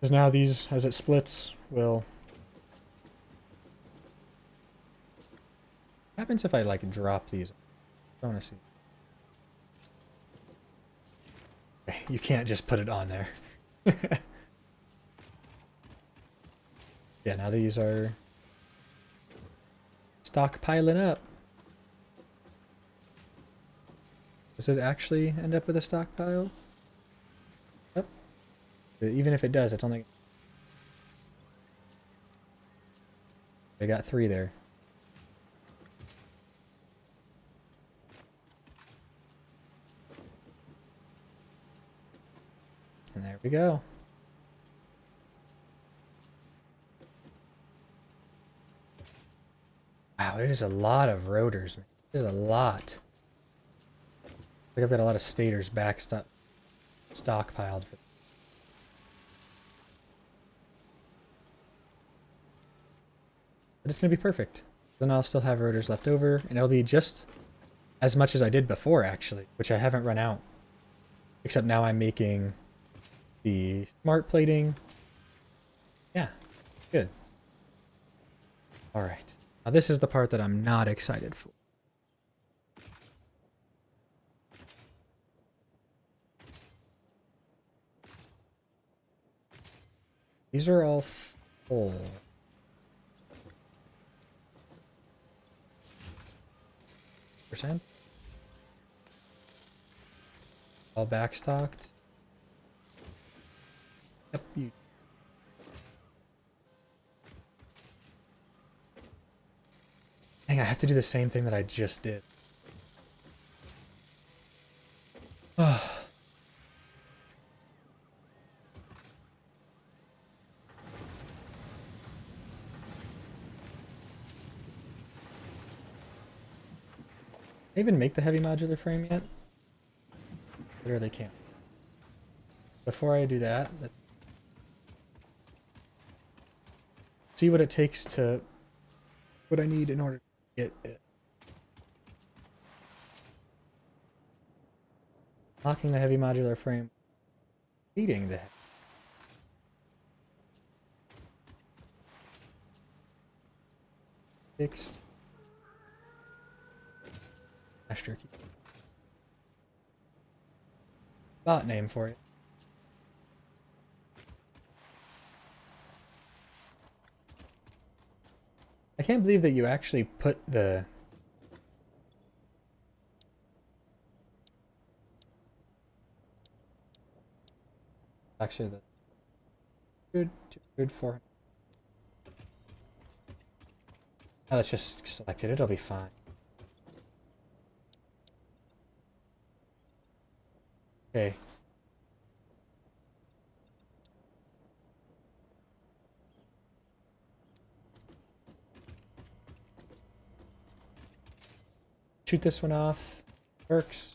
Because now these, as it splits, will. What happens if I like drop these? I want to see. Okay, you can't just put it on there. Yeah, now these are stockpiling up. Does it actually end up with a stockpile? Yep. But even if it does, it's only. I got 3 there. And there we go. Wow, it is a lot of rotors, man. It is a lot. Like I've got a lot of stators stockpiled for. But it's gonna be perfect. Then I'll still have rotors left over, and it'll be just as much as I did before, actually, which I haven't run out. Except now I'm making the smart plating. Yeah, good. All right. Now this is the part that I'm not excited for. These are all full. Percent? All backstocked. Yep, you. Dang, I have to do the same thing that I just did. Can I even make the heavy modular frame yet? Literally can't. Before I do that, let's see what it takes to... what I need in order to get it. Locking the heavy modular frame. Eating the... Fixed. Master key. Bot name for it. I can't believe that you actually put the... Actually, the... 200, 400. Now let's just select it. It'll be fine. Okay. Shoot this one off. Works.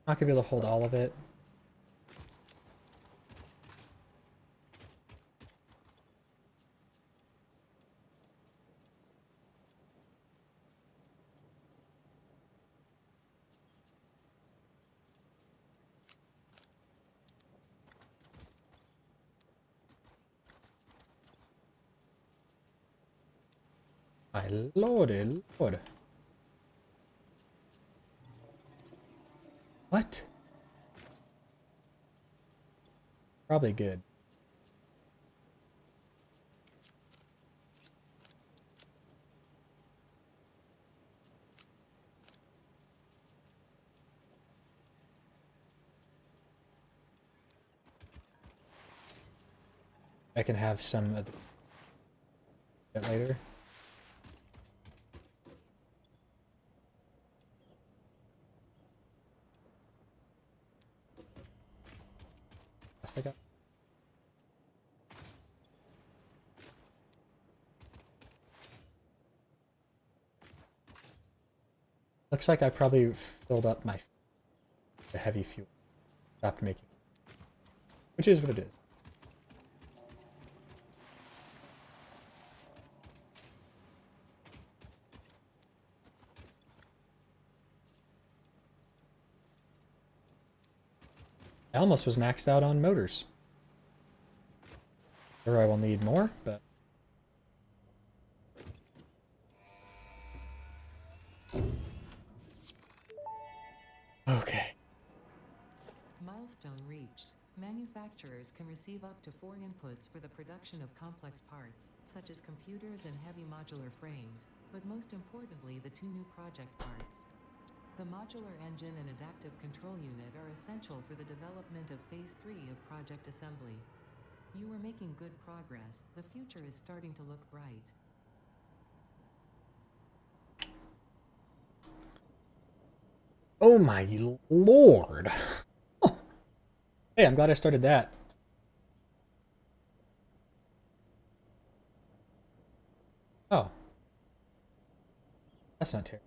Not gonna be able to hold all of it. My lordy lord. What? Probably good. I can have some of that later. Best I got. Looks like I probably filled up the heavy fuel. Stopped making, which is what it is. I almost was maxed out on motors. Sure, I will need more, but okay. Milestone reached. Manufacturers can receive up to 4 inputs for the production of complex parts, such as computers and heavy modular frames, but most importantly the 2 new project parts. The modular engine and adaptive control unit are essential for the development of Phase 3 of Project Assembly. You are making good progress. The future is starting to look bright. Oh my lord. Oh. Hey, I'm glad I started that. Oh. That's not terrible.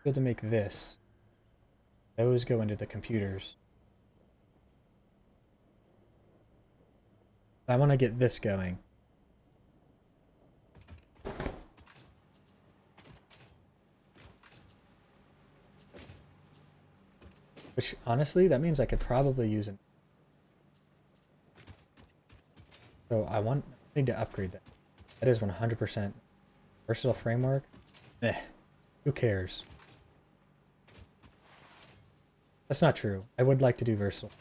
able to make this. Those go into the computers. I want to get this going. Which, honestly, that means I could probably use it. So I need to upgrade that. That is 100% versatile framework. Eh, who cares? That's not true. I would like to do versatile.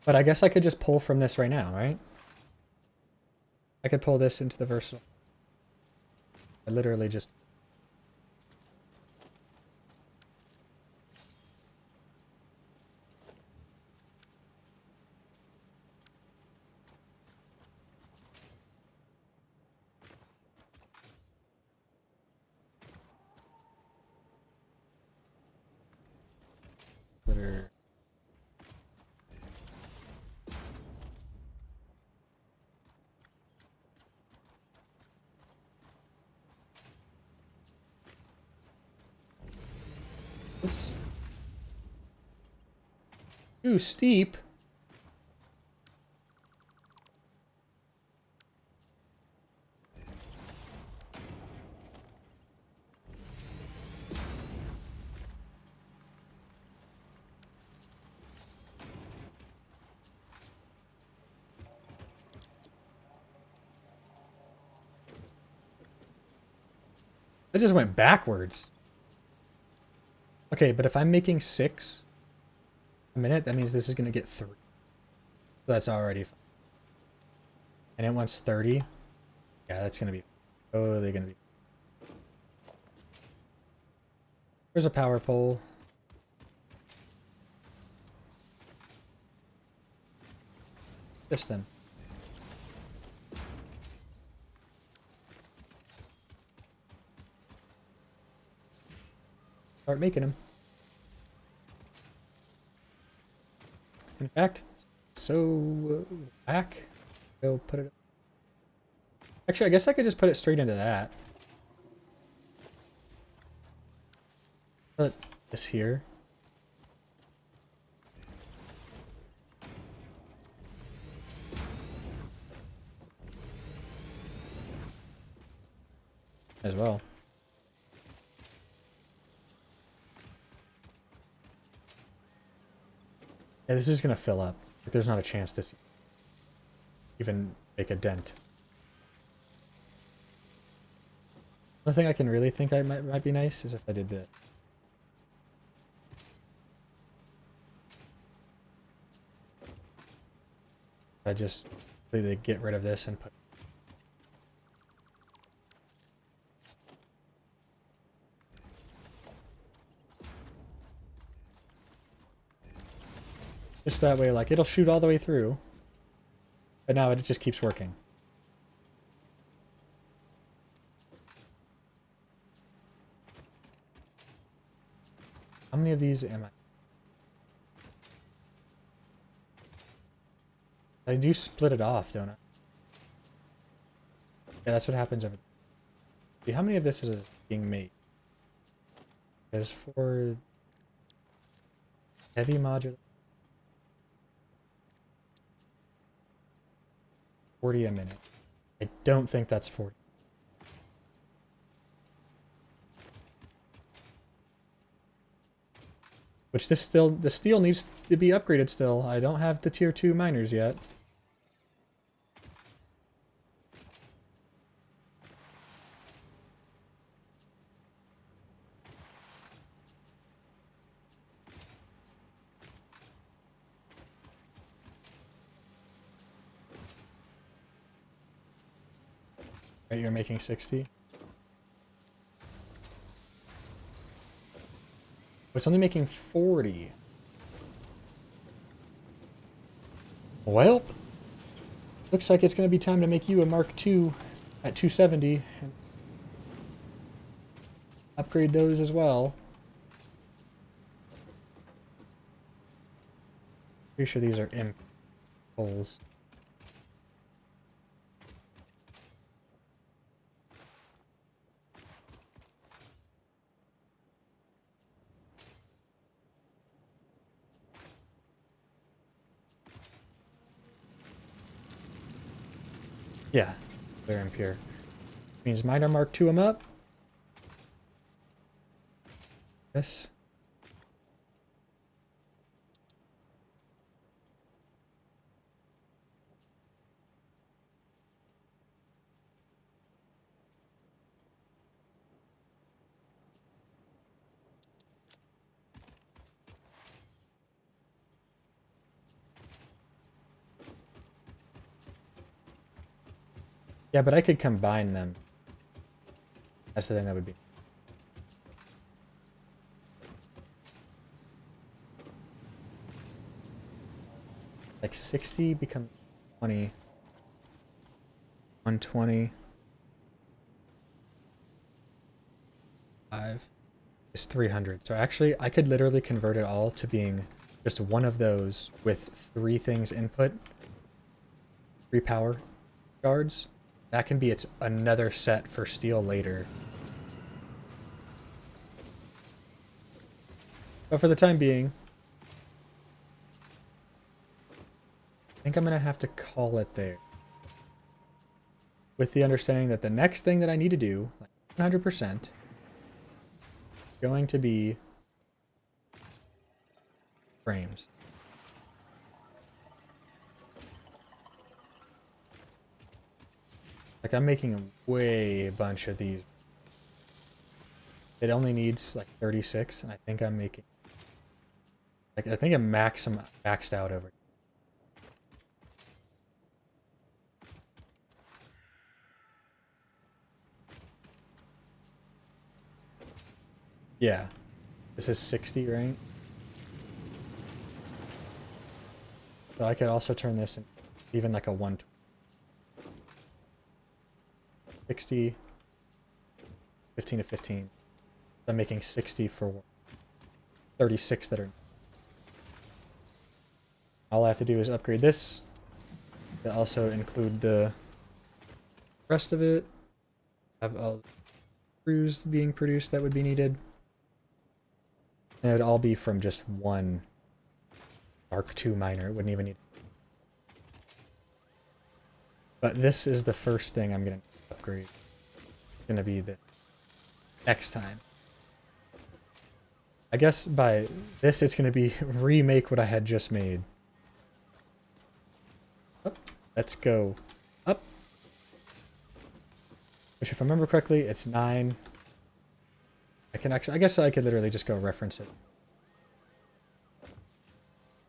But I guess I could just pull from this right now, right? I could pull this into the versatile. I literally just... Twitter. This. Ooh, steep. That just went backwards. Okay, but if I'm making 6 a minute, that means this is going to get 3. So that's already fine. And it wants 30. Yeah, that's going to be totally going to be. There's a power pole. This then. Start making them. In fact, so back. Go put it. Actually, I guess I could just put it straight into that. Put this here. As well. Yeah, this is gonna fill up. Like, there's not a chance this even make a dent. The thing I can really think I might be nice is if I did this. I just completely get rid of this and put. Just that way, like, it'll shoot all the way through. But now it just keeps working. How many of these am I? I do split it off, don't I? Yeah, that's what happens every... See, how many of this is being made? There's 4... Heavy modular. 40 a minute. I don't think that's 40. Which the steel needs to be upgraded still. I don't have the tier 2 miners yet. Right, you're making 60. It's only making 40. Well, looks like it's going to be time to make you a Mark II at 270 and upgrade those as well. Pretty sure these are imp poles. Yeah, they're impure. Means miner mark 2 them up. This. Yeah, but I could combine them. That's the thing that would be. Like 60 become 20. 120. 5 is 300. So actually, I could literally convert it all to being just one of those with 3 things input. 3 power shards. That can be its another set for steel later. But for the time being, I think I'm going to have to call it there. With the understanding that the next thing that I need to do, like 100%, going to be frames. Like I'm making a way bunch of these. It only needs like 36, and I think I'm making like I think I'm maxed out over. Yeah. This is 60, right? So I could also turn this in even like a 120. 60, 15 to 15. I'm making 60 for 36 that are. All I have to do is upgrade this to also include the rest of it. Have all the screws being produced that would be needed. And it would all be from just one Mark II miner. It wouldn't even need. But this is the first thing I'm going to upgrade. It's going to be the next time. I guess by this, it's going to be remake what I had just made. Oh, let's go up. Which, if I remember correctly, it's 9. I can actually, I guess I could literally just go reference it.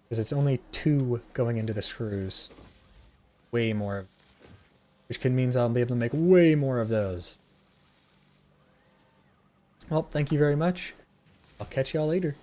Because it's only 2 going into the screws. Way more. Which means I'll be able to make way more of those. Well, thank you very much. I'll catch y'all later.